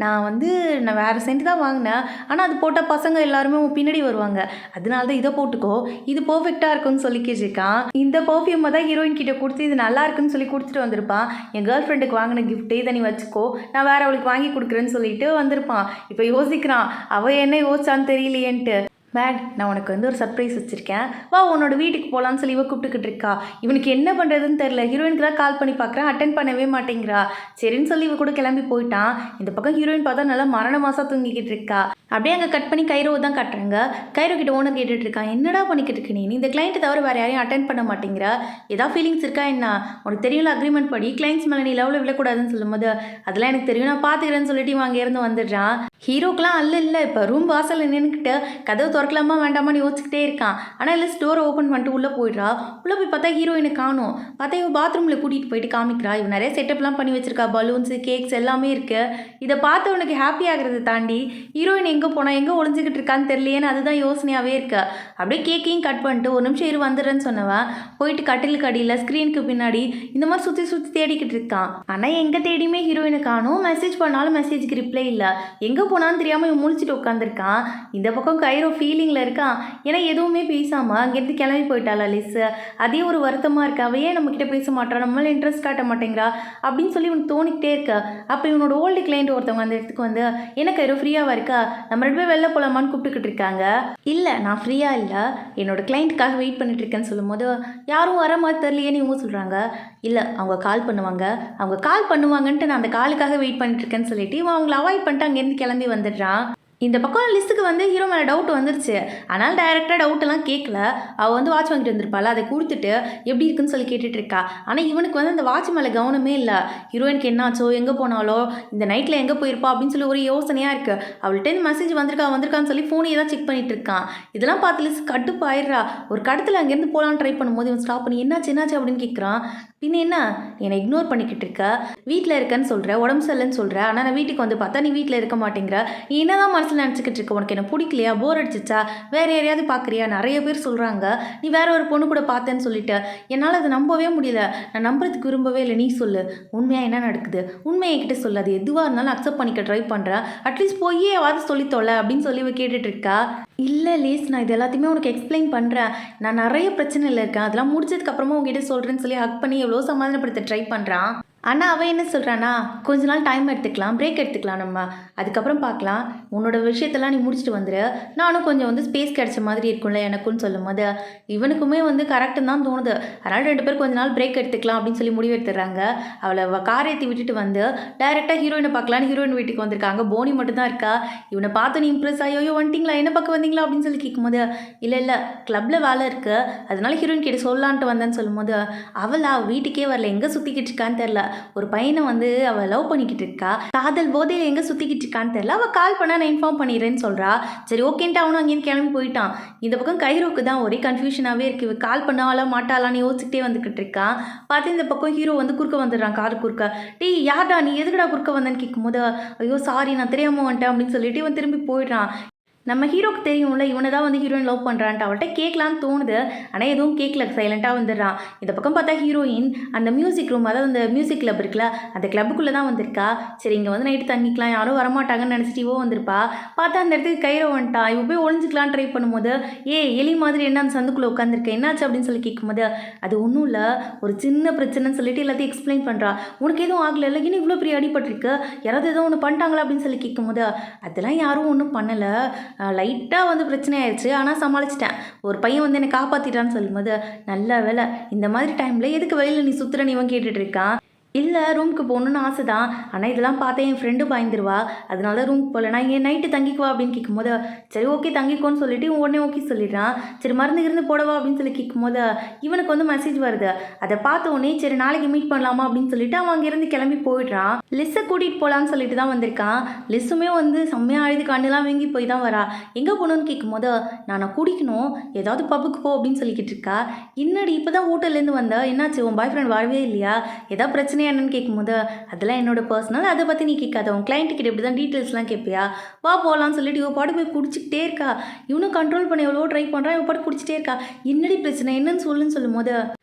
நான் வேறு சென்ட் தான் வாங்கினேன், ஆனால் அது போட்ட பசங்க எல்லாருமே உன் பின்னாடி வருவாங்க, அதனால தான் இதை போட்டுக்கோ, இது பர்ஃபெக்டாக இருக்குன்னு சொல்லிக்கிட்டு இருக்கான். இந்த பர்ஃப்யூமை தான் ஹீரோயின் கிட்ட கொடுத்து இது நல்லா இருக்குன்னு சொல்லி கொடுத்துட்டு வந்திருப்பான். என் கேர்ள் ஃப்ரெண்டுக்கு வாங்கின கிஃப்ட்டே இதை நீ வச்சுக்கோ, நான் வேறு அவளுக்கு வாங்கி கொடுக்குறேன்னு சொல்லிட்டு வந்திருப்பான். இப்போ யோசிக்கிறான், அவள் என்ன யோசிச்சான்னு தெரியலையேன்ட்டு. பேட், நான் உனக்கு ஒரு சர்ப்ரைஸ் வச்சுருக்கேன், வா உன்னோட வீட்டுக்கு போகலான்னு சொல்லி இவ கூப்பிட்டுக்கிட்டு இருக்கா. இவனுக்கு என்ன பண்ணுறதுன்னு தெரில. ஹீரோயினுக்கு தான் கால் பண்ணி பார்க்குறான், அட்டன் பண்ணவே மாட்டேங்கிறா. சரின்னு சொல்லி இவ கூட கிளம்பி போயிட்டான். இந்த பக்கம் ஹீரோயின் பார்த்தா நல்லா மரண மாதம் தூங்கிக்கிட்டு இருக்கா. அப்படியே அங்கே கட் பண்ணி கைரோ தான் கட்டுறாங்க. கைரோ கிட்ட ஓனர் கேட்டுட்டு இருக்கான், என்னடா பண்ணிக்கிட்டு இருக்கு நீ இந்த கிளைண்ட்டை தவிர வேறு யாரையும் அட்டென்ட் பண்ண மாட்டேங்கிற, ஏதாவது ஃபீலிங்ஸ் இருக்கா என்ன, உனக்கு தெரியல அக்ரிமெண்ட் படி கிளைண்ட்ஸ் மேலே நீ லெவலில் விழக்கூடாதுன்னு சொல்லும்போது, அதெல்லாம் எனக்கு தெரியும் நான் பார்த்துக்கிறேன்னு சொல்லிட்டு இவன் அங்கேருந்து வந்துடுறான். ஹீரோக்கெலாம் இல்லை இப்போ ரூம் வாசல் நின்றுக்கிட்டு கதவு திறக்கலாமா வேண்டாமான்னு யோசிச்சுக்கிட்டே இருக்கான். ஆனால் இல்லை டோரை ஓப்பன் பண்ணிட்டு உள்ளே போயிடுறா. உள்ளே போய் பார்த்தா ஹீரோயினை காணும். பார்த்தா இவன் பாத்ரூமில் கூட்டிகிட்டு போயிட்டு காமிக்கிறா. இவன் நிறைய செட்டப்லாம் பண்ணி வச்சிருக்கா, பலூன்ஸு கேக்ஸ் எல்லாமே இருக்குது. இதை பார்த்து அவனுக்கு ஹாப்பி ஆகிறத தாண்டி ஹீரோயின் எங்கே போனால் எங்கே ஒளிஞ்சிக்கிட்டு இருக்கான்னு தெரியலையேன்னு அதுதான் யோசனையாகவே இருக்கு. அப்படியே கேக்கையும் கட் பண்ணிட்டு ஒரு நிமிஷம் இரு வந்துடுறேன்னு சொன்னவன் போயிட்டு கட்டிலுக்கு அடியில் ஸ்க்ரீனுக்கு பின்னாடி இந்த மாதிரி சுற்றி தேடிக்கிட்டு இருக்கான். ஆனால் எங்கே தேடியுமே ஹீரோயினை காணும். மெசேஜ் பண்ணாலும் மெசேஜுக்கு ரிப்ளை இல்லை. எங்கே போனான்னு தெரியாமல் இவன் முழிச்சிட்டு உட்காந்துருக்கான். இந்த பக்கம் கைரோ ஃபீலிங்கில் இருக்கான். ஏன்னா எதுவுமே பேசாமல் அங்கேருந்து கிளம்பி போயிட்டாளா லிஸ். அதே ஒரு வருத்தமாக இருக்கா. அவள் ஏன் நம்மக்கிட்ட பேச மாட்டான், நம்மளால இன்ட்ரெஸ்ட் காட்ட மாட்டேங்கிறா அப்படின்னு சொல்லி இவனுக்கு தோணிக்கிட்டே இருக்கா. அப்போ இவனோட ஓல்டு கிளைண்ட் ஒருத்தவங்க அந்த இடத்துக்கு வந்து என்ன கைரோ ஃப்ரீயாவாக இருக்கா, நம்ம 2 பேரும் வெளில போகலாமான்னு கூப்பிட்டுக்கிட்டு இருக்காங்க. இல்லை நான் ஃப்ரீயாக இல்லை, என்னோட கிளைண்ட்டுக்காக வெயிட் பண்ணிட்டு இருக்கேன்னு சொல்லும்போது யாரும் வர மாதிரி தெரியலையேன்னு இவங்க சொல்கிறாங்க. இல்லை அவங்க கால் பண்ணுவாங்கன்ட்டு நான் அந்த காலுக்காக வெயிட் பண்ணிட்டு இருக்கேன்னு சொல்லிட்டு இவன் அவங்கள அவாய்ட் பண்ணிட்டு அங்கேருந்து கிளம்பி வந்துடுறான். இந்த பக்கம் லிஸ்ட்டுக்கு வந்து ஹீரோ மேலே டவுட் வந்துருச்சு. ஆனால் டைரெக்டாக டவுட்டெல்லாம் கேட்கல. அவள் வந்து வாட்ச் வாங்கிட்டு வந்திருப்பாள், அதை கொடுத்துட்டு எப்படி இருக்குன்னு சொல்லி கேட்டுட்டு இருக்கா. ஆனால் இவனுக்கு வந்து அந்த வாட்ச் மேலே கவனமே இல்லை. ஹீரோயினுக்கு என்னாச்சோ, எங்கே போனாலோ, இந்த நைட்டில் எங்கே போயிருப்பா அப்படின்னு சொல்லி ஒரு யோசனையாக இருக்குது. அவள்கிட்ட இந்த மெசேஜ் வந்திருக்கான்னு சொல்லி ஃபோனையே தான் செக் பண்ணிட்டு இருக்கான். இதெல்லாம் பார்த்து லிஸ்ட் கடுப்பாயிடுறா. ஒரு கடத்தில் அங்கேருந்து போகலான்னு ட்ரை பண்ணும்போது இவன் ஸ்டாப் பண்ணி என்னாச்சு அப்படின்னு கேட்குறான். பின்ன என்ன என்னை இக்னோர் பண்ணிக்கிட்டு இருக்க, வீட்டில் இருக்கேன்னு சொல்கிற, உடம்பு சரியில்லைன்னு சொல்கிற, ஆனால் நான் வீட்டுக்கு வந்து பார்த்தா நீ வீட்டில் இருக்க மாட்டேங்கிற, நீ என்ன தான் மனசில் நினச்சிக்கிட்டு இருக்க, உனக்கு என்ன பிடிக்கலையா, போர் அடிச்சிச்சா, வேறு யாரையாவது பார்க்குறியா, நிறைய பேர் சொல்கிறாங்க நீ வேற ஒரு பொண்ணு கூட பார்த்தேன்னு சொல்லிட்டு. என்னால் அதை நம்பவே முடியல, நான் நம்புறதுக்கு விரும்பவே இல்லை, நீ சொல்லு உண்மையாக என்ன நடக்குது, உண்மையை என்கிட்ட சொல்லு, அது எதுவாக இருந்தாலும் அக்செப்ட் பண்ணிக்க ட்ரை பண்ணுறேன், அட்லீஸ்ட் போயே ஆவாது சொல்லித்தோல அப்படின்னு சொல்லி இவ கேட்டுட்ருக்கா. இல்லை லீஸ், நான் இது எல்லாத்தையுமே உனக்கு எக்ஸ்பிளைன் பண்ணுறேன், நான் நிறைய பிரச்சனையில் இருக்கேன், அதெல்லாம் முடிச்சதுக்கப்புறமா உங்ககிட்ட சொல்கிறேன்னு சொல்லி ஹக் பண்ணி எவ்வளோ சமாதானப்படுத்த ட்ரை பண்ணுறான். ஆனால் அவன் என்ன சொல்கிறானா, கொஞ்ச நாள் டைம் எடுத்துக்கலாம், பிரேக் எடுத்துக்கலாம், நம்ம அதுக்கப்புறம் பார்க்கலாம், உன்னோட விஷயத்தெல்லாம் நீ முடிச்சுட்டு வந்துடு, நானும் கொஞ்சம் வந்து ஸ்பேஸ் கிடைச்ச மாதிரி இருக்கும்ல எனக்குன்னு சொல்லும் போது இவனுக்குமே வந்து கரெக்டுன்னு தான் தோணுது. அதனால் 2 பேரும் கொஞ்ச நாள் பிரேக் எடுத்துக்கலாம் அப்படின்னு சொல்லி முடிவு எடுத்துடுறாங்க. அவளை கார் ஏற்றி விட்டுட்டு வந்து டைரெக்டாக ஹீரோயினை பார்க்கலான்னு ஹீரோயின் வீட்டுக்கு வந்திருக்காங்க. போனி மட்டும் தான் இருக்கா. இவனை பார்த்து நீ இம்ப்ரெஸ் ஆகியோ வந்துட்டிங்களா, என்ன பக்கம் வந்தீங்களா அப்படின்னு சொல்லி கேட்கும்போது இல்லை கிளப்பில் வேலை இருக்குது, அதனால ஹீரோயின் கிட்ட சொல்லலான்ட்டு வந்தேன்னு சொல்லும்போது அவளா வீட்டுக்கே வரல, எங்கே சுற்றிக்கிட்டு இருக்கான்னு தெரில, ஒரு பையனை வந்து அவள் லவ் பண்ணிக்கிட்டு இருக்கா, காதல் போதையில் எங்கே சுற்றிக்கிட்டு இருக்கான்னு தெரியல, அவள் கால் பண்ணால் நான் இன்ஃபார்ம் பண்ணிடுறேன்னு சொல்கிறா. சரி ஓகேன்ட்டு அவனும் அங்கேருந்து கிளம்பி போயிட்டான். இந்த பக்கம் கைரோக்கு தான் ஒரே கன்ஃபியூஷனாகவே இருக்குது. இவள் கால் பண்ணாலா மாட்டாளான்னு யோசிச்சுட்டே வந்துக்கிட்டு இருக்கான். பார்த்து இந்த பக்கம் ஹீரோ வந்து குறுக்க வந்துடுறான், காரு குறுக்க. டீ யார்டா நீ, எதுக்குடா குறுக்க வந்தேன்னு கேட்கும்போது ஐயோ சாரி நான் தெரியாமல் வந்துட்டேன் அப்படின்னு சொல்லிட்டு இவன் திரும்பி போயிடுறான். நம்ம ஹீரோக்கு தெரியும்ல இவனை தான் வந்து ஹீரோயின் லவ் பண்ணுறான்ட்டு அவள்கிட்ட கேட்கலான்னு தோணுது. ஆனால் எதுவும் கேட்கல, சைலண்ட்டாக வந்துடுறான். இந்த பக்கம் பார்த்தா ஹீரோயின் அந்த மியூசிக் ரூம், அதாவது அந்த மியூசிக் கிளப் இருக்குல்ல, அந்த கிளப்புக்குள்ளே தான் வந்திருக்கா. சரி இங்கே வந்து நைட்டு தங்கிக்கலாம், யாரும் வரமாட்டாங்கன்னு நினச்சிட்டு இவோ வந்திருப்பா. பார்த்தா அந்த இடத்துக்கு கைரோ வந்துட்டா. இவ போய் ஒழிஞ்சிக்கலான்னு ட்ரை பண்ணும்போது எலி மாதிரி என்ன அந்த சந்துக்குள்ளே உட்காந்துருக்கேன், என்னாச்சு அப்படின்னு சொல்லி கேட்கும்போது அது ஒன்றும் இல்லை, ஒரு சின்ன பிரச்சனைன்னு சொல்லிட்டு எல்லாத்தையும் எக்ஸ்பிளைன் பண்ணுறா. உனக்கு எதுவும் ஆகலை இல்லை, இன்னும் இவ்வளோ பெரிய அடிபட்டிருக்கு, யாராவது எதுவும் ஒன்று பண்ணிட்டாங்களா அப்படின்னு சொல்லி கேட்கும்போது அதெல்லாம் யாரும் ஒன்றும் பண்ணலை, லைட்டாக வந்து பிரச்சனை ஆயிடுச்சு, ஆனால் சமாளிச்சிட்டேன், ஒரு பையன் வந்து என்னை காப்பாற்றிட்டான்னு சொல்லும்போது நல்ல வேலை, இந்த மாதிரி டைமில் எதுக்கு வெளியில் நீ சுற்றுறன்னு இவன் கேட்டுட்டு இருக்கான். இல்லை ரூமுக்கு போகணுன்னு ஆசை தான், ஆனால் இதெல்லாம் பார்த்தா என் ஃப்ரெண்டு பயந்துருவா, அதனால ரூமுக்கு போகல, நான் இங்கே நைட்டு தங்கிக்குவா அப்படின்னு கேட்கும்போது சரி ஓகே தங்கிக்கோன்னு சொல்லிட்டு உடனே ஓகே சொல்லிடுறான். சரி மருந்து இருந்து போடவா அப்படின்னு சொல்லி கேட்கும்போது இவனுக்கு வந்து மெசேஜ் வருது. அதை பார்த்த உடனே சரி நாளைக்கு மீட் பண்ணலாமா அப்படின்னு சொல்லிட்டு அவன் அங்கேருந்து கிளம்பி போயிடுறான். லிஸ்ஸை கூட்டிகிட்டு போகலான்னு சொல்லிட்டு தான் வந்திருக்கான். லிஸ்ஸுமே வந்து செம்மையாக அழுது கண்ணுலாம் வீங்கி போய் தான் வரா. எங்கே போகணுன்னு கேட்கும்போது நான் குடிக்கணும், ஏதாவது பப்புக்கு போ அப்படின்னு சொல்லிக்கிட்டு இருக்கா. இன்னடி இப்போ தான் ஹோட்டல்லேருந்து வந்தா, என்னாச்சு உன் பாய் ஃப்ரெண்ட் வரவே இல்லையா, ஏதாவது பிரச்சனை என்னன்னு கேட்கும்போது அதெல்லாம் என்னோட பர்சனல், அதை பற்றி நீ கேட்காத, உன் கிளைண்ட் கிட்ட இப்படி தான் டீட்டெயில்ஸ்லாம் கேட்பியா, வா போகலான்னு சொல்லிட்டு இவ பாட்டு போய் குடிச்சிக்கிட்டே இருக்கா. இவனும் கண்ட்ரோல் பண்ண எவ்வளோ ட்ரை பண்ணுறான், இவ பாட்டு குடிச்சிட்டே இருக்கா. என்னடி பிரச்சனை என்னன்னு சொல்லுன்னு போது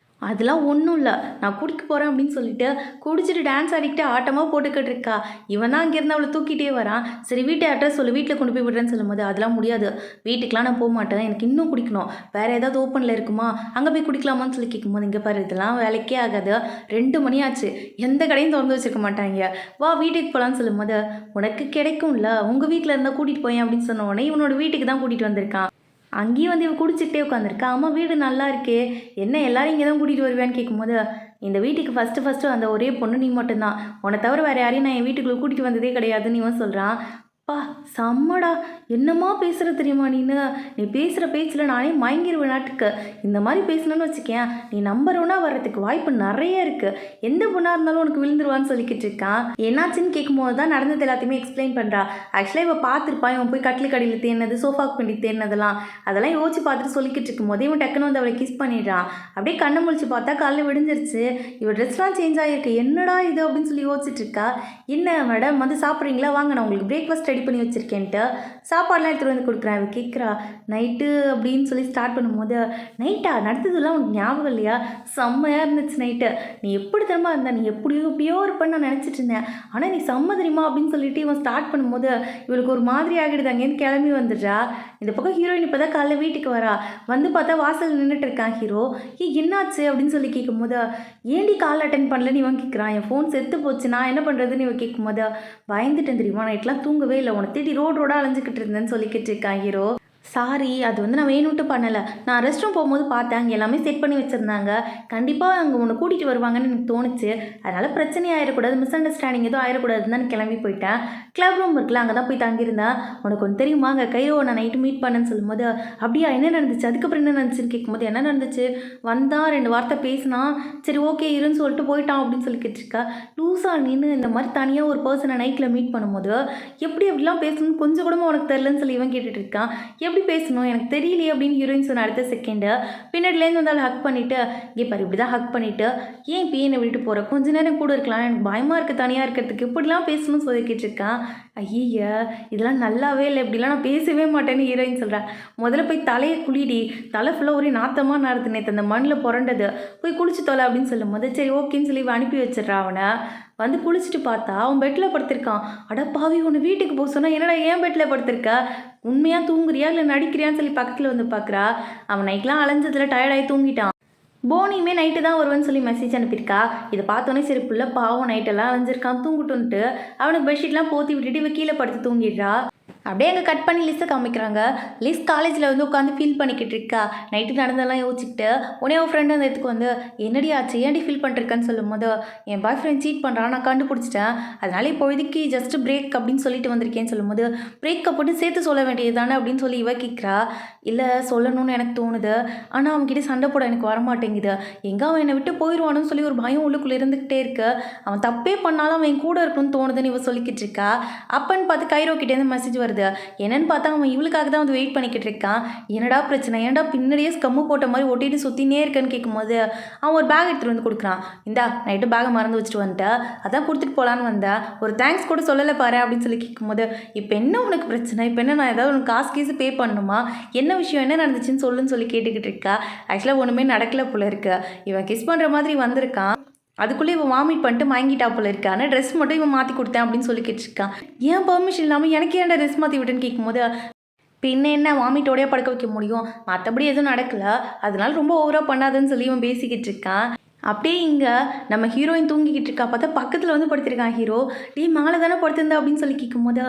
அதெல்லாம் ஒன்றும் இல்லை, நான் குடிக்க போகிறேன் அப்படின்னு சொல்லிட்டு குடிச்சிட்டு டான்ஸ் ஆடிக்கிட்டு ஆட்டமாக போட்டுக்கிட்டு இருக்கா. இவன் தான் அங்கேருந்து அவளை தூக்கிட்டே வரான். சரி வீட்டு அட்ரஸ் சொல்லு, வீட்டில் கொண்டு போய் விடுறேன்னு சொல்லும்போது அதெல்லாம் முடியாது, வீட்டுக்கெலாம் நான் போக மாட்டேன், எனக்கு இன்னும் குடிக்கணும், வேறு ஏதாவது ஓப்பனில் இருக்குமா அங்கே போய் குடிக்கலாமான்னு சொல்லி கேட்கும்போது இங்கே பாரு இதெல்லாம் வேலைக்கே ஆகாது, 2 மணி ஆச்சு, எந்த கடையும் திறந்து வச்சுருக்க மாட்டாங்க, வா வீட்டுக்கு போகலான்னு சொல்லும்போது உனக்கு கிடைக்கும்ல, உங்கள் வீட்டில் இருந்தால் கூட்டிகிட்டு போயேன் அப்படின்னு சொன்ன உடனே இவனோட வீட்டுக்கு தான் கூட்டிகிட்டு வந்திருக்கான். அங்கேயும் வந்து இவன் குடிச்சிட்டே உட்காந்துருக்கா. அம்மா வீடு நல்லா இருக்கே, என்ன எல்லாரும் இங்கே தான் கூட்டிகிட்டு வருவேன்னு கேட்கும்போது இந்த வீட்டுக்கு ஃபஸ்ட்டு அந்த ஒரே பொண்ணு நீ மட்டும்தான், உன்னை தவிர வேறு யாரையும் நான் என் வீட்டுக்குள்ளே கூட்டிகிட்டு வந்ததே கிடையாதுன்னு இவன் சொல்கிறான். பா செம்மடா, என்னம்மா பேசுகிற தெரியுமா நீ பேசுகிற பேச்சில் நானே மயங்கிடுவேன் நாட்டுக்கு, இந்த மாதிரி பேசணுன்னு வச்சுக்கேன் நீ நம்பர் 1 வர்றதுக்கு வாய்ப்பு நிறைய இருக்குது, எந்த பொண்ணாக இருந்தாலும் உனக்கு விழுந்துருவான்னு சொல்லிக்கிட்டு இருக்கான். என்னாச்சுன்னு கேட்கும்போது தான் நடந்தது எல்லாத்தையுமே எக்ஸ்பிளைன் பண்ணுறா. ஆக்சுவலாக இவன் பார்த்துருப்பான், இவன் போய் கட்டில் கடியில் தேடினது, சோஃபாக்கு பண்ணி தேடினதெல்லாம், அதெல்லாம் யோசிச்சு பார்த்துட்டு சொல்லிக்கிட்டு இருக்கும்போது இவன் டக்குன்னு வந்து அவளை கிஸ் பண்ணிடுறான். அப்படியே கண்ணை முழிச்சு பார்த்தா காலையில் விடிஞ்சிருச்சு. இவள் ட்ரெஸ்லாம் சேஞ்ச் ஆகிருக்கு, என்னடா இது அப்படின்னு சொல்லி யோசிச்சுட்டு இருக்கா. என்ன மேடம் வந்து சாப்பிட்றீங்களா, வாங்க நான் உங்களுக்கு பிரேக்ஃபாஸ்ட் ரெடி ரெடி பண்ணி வச்சுருக்கேன்ட்டு சாப்பாடெலாம் எடுத்துகிட்டு வந்து கொடுக்குறேன். அவள் கேட்குறா நைட்டு அப்படின்னு சொல்லி ஸ்டார்ட் பண்ணும்போது, நைட்டா நடந்ததுலாம் உனக்கு ஞாபகம் இல்லையா? செம்மையாக இருந்துச்சு நைட்டு. நீ எப்படி தெரியுமா இருந்த? நீ எப்படியோ எப்படியோ இருப்பேன்னு நான் நினச்சிட்டு இருந்தேன். ஆனால் நீ செம்ம தெரியுமா அப்படின்னு சொல்லிட்டு இவன் ஸ்டார்ட் பண்ணும்போது இவளுக்கு ஒரு மாதிரி ஆகிடுது. அங்கேருந்து கிளம்பி வந்துடுறா. இந்த பக்கம் ஹீரோயின் இப்போ தான் காலைல வீட்டுக்கு வரா. வந்து பார்த்தா வாசல் நின்றுட்டு இருக்கான் ஹீரோ. என்னாச்சு அப்படின்னு சொல்லி கேட்கும்போது, ஏன்டி கால் அட்டன் பண்ணலன்னு இவன் கேட்குறான். என் ஃபோன் செத்து போச்சு, நான் என்ன பண்ணுறதுன்னு இவன் கேட்கும்போது, பயந்துட்டேன் தெரியுமா, நைட்லாம் தூங்கவே இல்லை, உன்னை தேடி ரோடாக அலைஞ்சிக்கிட்டு இருந்தேன்னு சொல்லிக்கிட்டு இருக்கான் ஹீரோ. சாரி, அது வந்து நான் வேணும்ட்டு பண்ணலை. நான் ரெஸ்ட் ரூம் போகும்போது பார்த்தேன், அங்கே எல்லாமே செட் பண்ணி வச்சுருந்தாங்க. கண்டிப்பாக அங்கே உன்னை கூட்டிகிட்டு வருவாங்கன்னு எனக்கு தோணுச்சு. அதனால் பிரச்சனை ஆகிடக்கூடாது, மிஸ் அண்டர்ஸ்டாண்டிங் எதுவும் ஆகிடக்கூடாதுன்னு தான் கிளம்பி போயிட்டேன். கிளப் ரூம் இருக்குல்ல, அங்கே தான் போய் தங்கியிருந்தேன். உனக்கு ஒன்று தெரியுமா, அங்கே கைரோ நான் நைட்டு மீட் பண்ணேன்னு சொல்லும்போது, அப்படியா என்ன நடந்துச்சு, அதுக்கப்புறம் என்ன நடந்துச்சுன்னு கேட்கும்போது, என்ன நடந்துச்சு, வந்தான் 2 வார்த்தை பேசினான், சரி ஓகே இருன்னு சொல்லிட்டு போயிட்டான் அப்படின்னு சொல்லிக்கிட்டு இருக்கா. லூஸா நின்று இந்த மாதிரி தனியாக ஒரு பர்சனை நைட்டில் மீட் பண்ணும்போது எப்படி அப்படிலாம் பேசணும்னு கொஞ்சம் கூட உனக்கு தெரிலன்னு சொல்லி இவன் கேட்டுட்டு இருக்கான். எப்படி பேசணும் எனக்கு தெரியலையே அப்படின்னு ஹீரோயின் சொன்ன அடுத்த செகண்டு பின்னாடிலேருந்து வந்தாலும் ஹக் பண்ணிவிட்டு, இங்கே பாரு இப்படி தான் ஹக் பண்ணிவிட்டு, ஏன் இப்போ என்னை விட்டு போகிற, கொஞ்ச நேரம் கூட இருக்கலாம், எனக்கு பயமாக இருக்குது தனியாக இருக்கிறதுக்கு, இப்படிலாம் பேசணும்னு சொல்லிக்கிட்டு இருக்கான். ஐயா இதெல்லாம் நல்லாவே இல்லை, இப்படிலாம் நான் பேசவே மாட்டேன்னு ஹீரோயின் சொல்கிறேன். முதல்ல போய் தலையை குளிடி, தலை ஃபுல்லாக ஒரே நாத்தமாக நடத்து, நேற்று அந்த மண்ணில் புரண்டது, போய் குளிச்சு தொலை அப்படின்னு சொல்லும் போது சரி ஓகேன்னு சொல்லி அனுப்பி வச்சிட்றான். அவனை வந்து குளிச்சுட்டு பார்த்தா அவன் பெட்டில் படுத்திருக்கான். அட பாவி, ஒன்று வீட்டுக்கு போக சொன்னால் என்னடா ஏன் பெட்டில் படுத்திருக்க, உண்மையாக தூங்குறியா இல்லை நடிக்கிறியான்னு சொல்லி பக்கத்தில் வந்து பார்க்குறா. அவன் நைட்லாம் அலைஞ்சதில் டயர்டாகி தூங்கிட்டான். போனியுமே நைட்டு தான் வருவேன்னு சொல்லி மெசேஜ் அனுப்பியிருக்கா. இதை பார்த்தோன்னே சரி புள்ள பாவம் நைட்டெல்லாம் அலைஞ்சிருக்கான் தூங்கிட்டுன்ட்டு அவனுக்கு பெட்ஷீட்லாம் போற்றி விட்டுட்டு இவ கீழே படுத்து தூங்கிடுறா. அப்படியே அங்கே கட் பண்ணி லிஸ்ட்டை காமிக்கிறாங்க. லிஸ்ட் காலேஜில் வந்து உட்காந்து ஃபீல் பண்ணிக்கிட்டு இருக்கா. நைட்டு நடந்தெல்லாம் யோசிச்சுக்கிட்டு உடனே ஒரு ஃப்ரெண்டு அந்த இடத்துக்கு வந்து, என்னடி ஆச்சு, ஏன்டி ஃபீல் பண்ணிருக்கேன்னு சொல்லும் போது, என் பாய் ஃப்ரெண்ட் சீட் பண்ணுறான், நான் கண்டுபிடிச்சிட்டேன், அதனால இப்போதைக்கு ஜஸ்ட் பிரேக் அப்படின்னு சொல்லிட்டு வந்திருக்கேன்னு சொல்லும்போது, பிரேக்கப் போட்டு சேர்த்து சொல்ல வேண்டியது தானே அப்படின்னு சொல்லி இவ கேட்குறா. இல்லை சொல்லணும்னு எனக்கு தோணுது, ஆனால் அவன்கிட்ட சண்டை போட எனக்கு வரமாட்டேங்குது, எங்கே அவன் என்னை விட்டு போயிடுவானுன்னு சொல்லி ஒரு பயம் உள்ளுக்குள்ளே இருந்துக்கிட்டே இருக்கு, அவன் தப்பே பண்ணாலும் அவன் என் கூட இருக்கணும்னு தோணுதுன்னு இவ சொல்லிக்கிட்டு இருக்கா. அப்பன்னு பார்த்து கைரோ கிட்டேருந்து மெசேஜ் வருது. என்னன்னு பார்த்தா அவன் இவளுக்காக தான் வந்து வெயிட் பண்ணிக்கிட்டு இருக்கான். என்னடா பிரச்சனை, ஏன்டா பின்னாடியே ஸ்கம்மு போட்ட மாதிரி ஒட்டிட்டு சுற்றினே இருக்கேன்னு கேட்கும்போது அவன் ஒரு பேக் எடுத்துகிட்டு வந்து கொடுக்குறான். இந்தா நைட்டு பேகை மறந்து வச்சுட்டு வந்துட்டேன், அதான் கொடுத்துட்டு போகலான்னு வந்தேன், ஒரு தேங்க்ஸ் கூட சொல்லலை பாரு அப்படின்னு சொல்லி கேட்கும்போது, இப்போ என்ன உனக்கு பிரச்சனை, இப்போ என்ன நான் ஏதாவது உனக்கு காசு பே பண்ணணுமா, என்ன விஷயம், என்ன நடந்துச்சுன்னு சொல்லுன்னு சொல்லி கேட்டுக்கிட்டு இருக்கா. ஆக்சுவலாக ஒன்றுமே நடக்கலை போல இருக்கு. இவன் கிஸ் பண்ணுற மாதிரி வந்திருக்கான், அதுக்குள்ளே இவன் வாமிட் பண்ணிட்டு மயங்கிட்டா போல இருக்கா. ஆனால் ட்ரெஸ் மட்டும் இவன் மாற்றி கொடுத்தேன் அப்படின்னு சொல்லி கேட்டிருக்கான். ஏன் பெர்மிஷன் இல்லாமல் எனக்கு ஏன்டா ட்ரெஸ் மாற்றி விட்டுன்னு கேட்கும்போது, பின்ன என்ன வாமிட்டோடையே படுக்க வைக்க முடியும், மற்றபடி எதுவும் நடக்கலை, அதனால ரொம்ப ஓவராக பண்ணாதுன்னு சொல்லி இவன் பேசிக்கிட்டு இருக்கான். அப்படியே இங்கே நம்ம ஹீரோயின் தூங்கிக்கிட்டு இருக்கா. பார்த்தா பக்கத்தில் வந்து படுத்திருக்கான் ஹீரோ. டீ மேலே தானே படுத்திருந்தா அப்படின்னு சொல்லி கேட்கும்போது,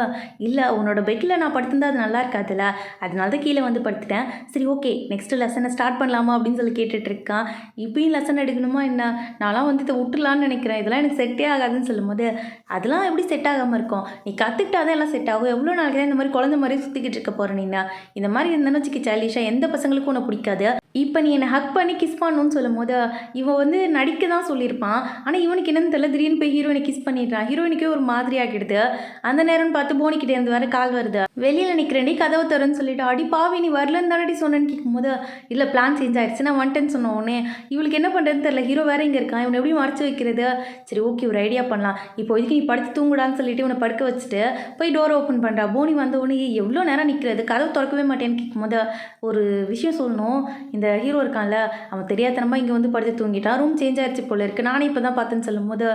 இல்லை உன்னோட பெட்டில் நான் படுத்திருந்தா அது நல்லா இருக்காதுல்ல, அதனால தான் கீழே வந்து படுத்துட்டேன், சரி ஓகே நெக்ஸ்ட்டு லெசனை ஸ்டார்ட் பண்ணலாமா அப்படின்னு சொல்லி கேட்டுட்ருக்கான். இப்பயும் லெசன் எடுக்கணுமா என்ன, நான்லாம் வந்து இதை விட்டுலான்னு நினைக்கிறேன், இதெல்லாம் எனக்கு செட்டே ஆகாதுன்னு சொல்லும்போது, அதெல்லாம் எப்படி செட் ஆகாமல் இருக்கும், நீ கற்றுக்கிட்டாதான் எல்லாம் செட் ஆகும், எவ்வளோ நாளைக்கு தான் இந்த மாதிரி குழந்தை மாதிரி சுற்றிக்கிட்டு இருக்க போகிற நீனா, இந்த மாதிரி இருந்தேன்னு வச்சுக்க சைல்டிஷா, எந்த பசங்களுக்கும் உன்னை பிடிக்காது. இப்போ நீ என்னை ஹக் பண்ணி கிஸ் பண்ணணும்னு சொல்லும் போது இவன் வந்து நடிக்க தான் சொல்லியிருப்பான், ஆனால் இவனுக்கு என்னன்னு தெரியல, திடீர்னு போய் ஹீரோயினை கிஸ் பண்ணிடுறான். ஹீரோயினுக்கே ஒரு மாதிரி ஆகிடுது. அந்த நேரம்னு பார்த்து போனிக்கிட்டே இருந்து வர கால் வருது. வெளியில் நிற்கிறேன்டி கதவை தரேன்னு சொல்லிட்டு, அடி பாவி நீ வரலன்னு தானடி சொன்னேன்னு கேட்கும்போது, இல்லை பிளான் சேஞ்ச் ஆகிடுச்சு, நான் வந்துட்டேன்னு சொன்ன உடனே இவளுக்கு என்ன பண்ணுறதுன்னு தெரியல. ஹீரோ வேறு இங்கே இருக்கான், இவனை எப்படி மறைச்சி வைக்கிறது, சரி ஓகே ஒரு ஐடியா பண்ணலாம், இப்போ இதுக்கு நீ படுத்து தூங்குடான்னு சொல்லிட்டு இவனை படுக்க வச்சுட்டு போய் டோரை ஓப்பன் பண்ணுறா. போனி வந்த உடனே எவ்வளோ நேரம் நிற்கிறது, கதவை திறக்கவே மாட்டேன்னு கேட்கும்போது, ஒரு விஷயம் சொல்லணும், இந்த ஹீரோ இருக்கான்ல அவன் தெரியாதனமாக இங்கே வந்து படுத்து தூங்கிட்டான், ரூம் சேஞ்ச் ஆகிடுச்சு போல இருக்குது, நானே இப்போ தான் பார்த்தேன்னு சொல்லும் போது,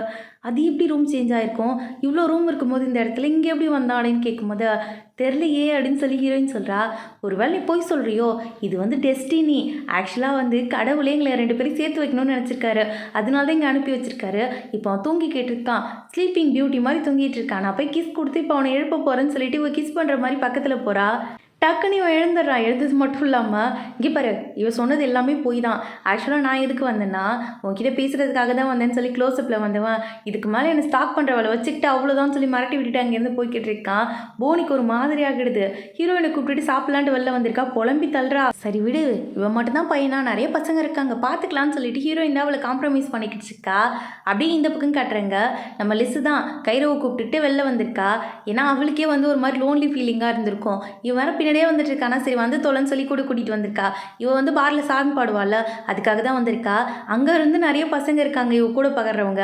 அது எப்படி ரூம் சேஞ்ச் ஆகிருக்கும், இவ்வளோ ரூம் இருக்கும்போது இந்த இடத்துல இங்கே எப்படி வந்தான் அப்படின்னு கேட்கும்போது, தெரிலையே அப்படின்னு சொல்லி ஹீரோயின் சொல்கிறா. ஒரு வேளை நீ போய் சொல்கிறியோ, இது வந்து டெஸ்டினி, ஆக்சுவலாக வந்து கடவுளே எங்களை 2 பேரும் சேர்த்து வைக்கணும்னு நினச்சிருக்காரு, அதனால தான் இங்கே அனுப்பி வச்சிருக்காரு. இப்போ அவன் தூங்கி கேட்டிருக்கான், ஸ்லீப்பிங் பியூட்டி மாதிரி தூங்கிட்டு இருக்கான், நான் போய் கிஸ் கொடுத்து இப்போ அவனை எழுப்ப போகிறேன்னு சொல்லிட்டு இவ கிஸ் பண்ணுற மாதிரி பக்கத்தில் போகிறா. டக்குன்னு இவன் எழுந்துடுறான். எழுந்தது மட்டும் இல்லாமல், இங்கே பாரு இவன் சொன்னது எல்லாமே போய் தான், ஆக்சுவலாக நான் எதுக்கு வந்தேன்னா உன்கிட்ட பேசுகிறதுக்காக தான் வந்தேன்னு சொல்லி க்ளோஸ்அப்பில் வந்தவன், இதுக்கு மேலே என்னை ஸ்டாக் பண்ணுறவளை வச்சுக்கிட்டு அவ்வளோதான் சொல்லி மிரட்டி விட்டுட்டு அங்கேருந்து போய்கிட்டு இருக்கான். போனிக்கு ஒரு மாதிரி ஆகிடுது. ஹீரோயினை கூப்பிட்டுட்டு சாப்பிட்லான்ட்டு வெளில வந்திருக்கா, புலம்பி தள்ளுறா. சரி விடு, இவன் மட்டும்தான் பையனா, நிறைய பசங்க இருக்காங்க பார்த்துக்கலான்னு சொல்லிட்டு ஹீரோயின் தான் அவளை காம்ப்ரமைஸ் பண்ணிக்கிட்டு இருக்கா. அப்படியே இந்த பக்கம் காட்டுறாங்க, நம்ம லிஸ்ஸு தான் கைரவை கூப்பிட்டுட்டு வெளில வந்திருக்கா. ஏன்னா அவளுக்கே வந்து ஒரு மாதிரி லோன்லி ஃபீலிங்காக இருந்திருக்கும். இவன் வேறு பின்னாடியே வந்துட்டு இருக்கானா, சரி வந்து தொலைன்னு சொல்லி கூட்டிகிட்டு வந்திருக்கா. இவ வந்து பாரில் சாங் பாடுவாள், அதுக்காக தான் வந்திருக்கா. அங்கே இருந்து நிறைய பசங்க இருக்காங்க இவ கூட பகர்றவங்க.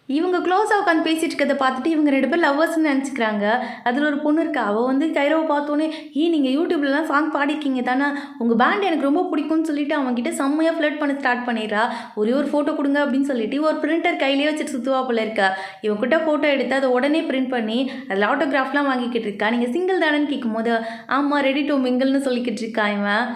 இவங்க க்ளோஸாக உட்காந்து பேசிட்டு இருக்கிறத பார்த்துட்டு இவங்க 2 பேர் லவ்வர்ஸ்ன்னு நினச்சிக்கிறாங்க. அதில் ஒரு பொண்ணு இருக்கா. அவள் வந்து கைரோவை பார்த்தோன்னே, நீங்கள் யூடியூப்லலாம் சாங் பாடியிருக்கீங்க தானே, உங்கள் பேண்ட் எனக்கு ரொம்ப பிடிக்கும்னு சொல்லிட்டு அவங்ககிட்ட செம்மையாக ஃப்ளர்ட் பண்ண ஸ்டார்ட் பண்ணிடுறா. ஒரே ஒரு ஃபோட்டோ கொடுங்க அப்படின்னு சொல்லிட்டு ஒரு பிரிண்டர் கையிலேயே வச்சுட்டு சுற்றுவா போல இருக்கா. இவங்ககிட்ட ஃபோட்டோ எடுத்து அதை உடனே பிரிண்ட் பண்ணி அதில் ஆட்டோகிராஃப்லாம் வாங்கிக்கிட்டு இருக்கா. நீங்கள் சிங்கிள் தானேன்னு கேட்கும்போது, ஆமாம் ரெடி டு மிங்கிள்னு சொல்லிக்கிட்டு இருக்கா இவன்.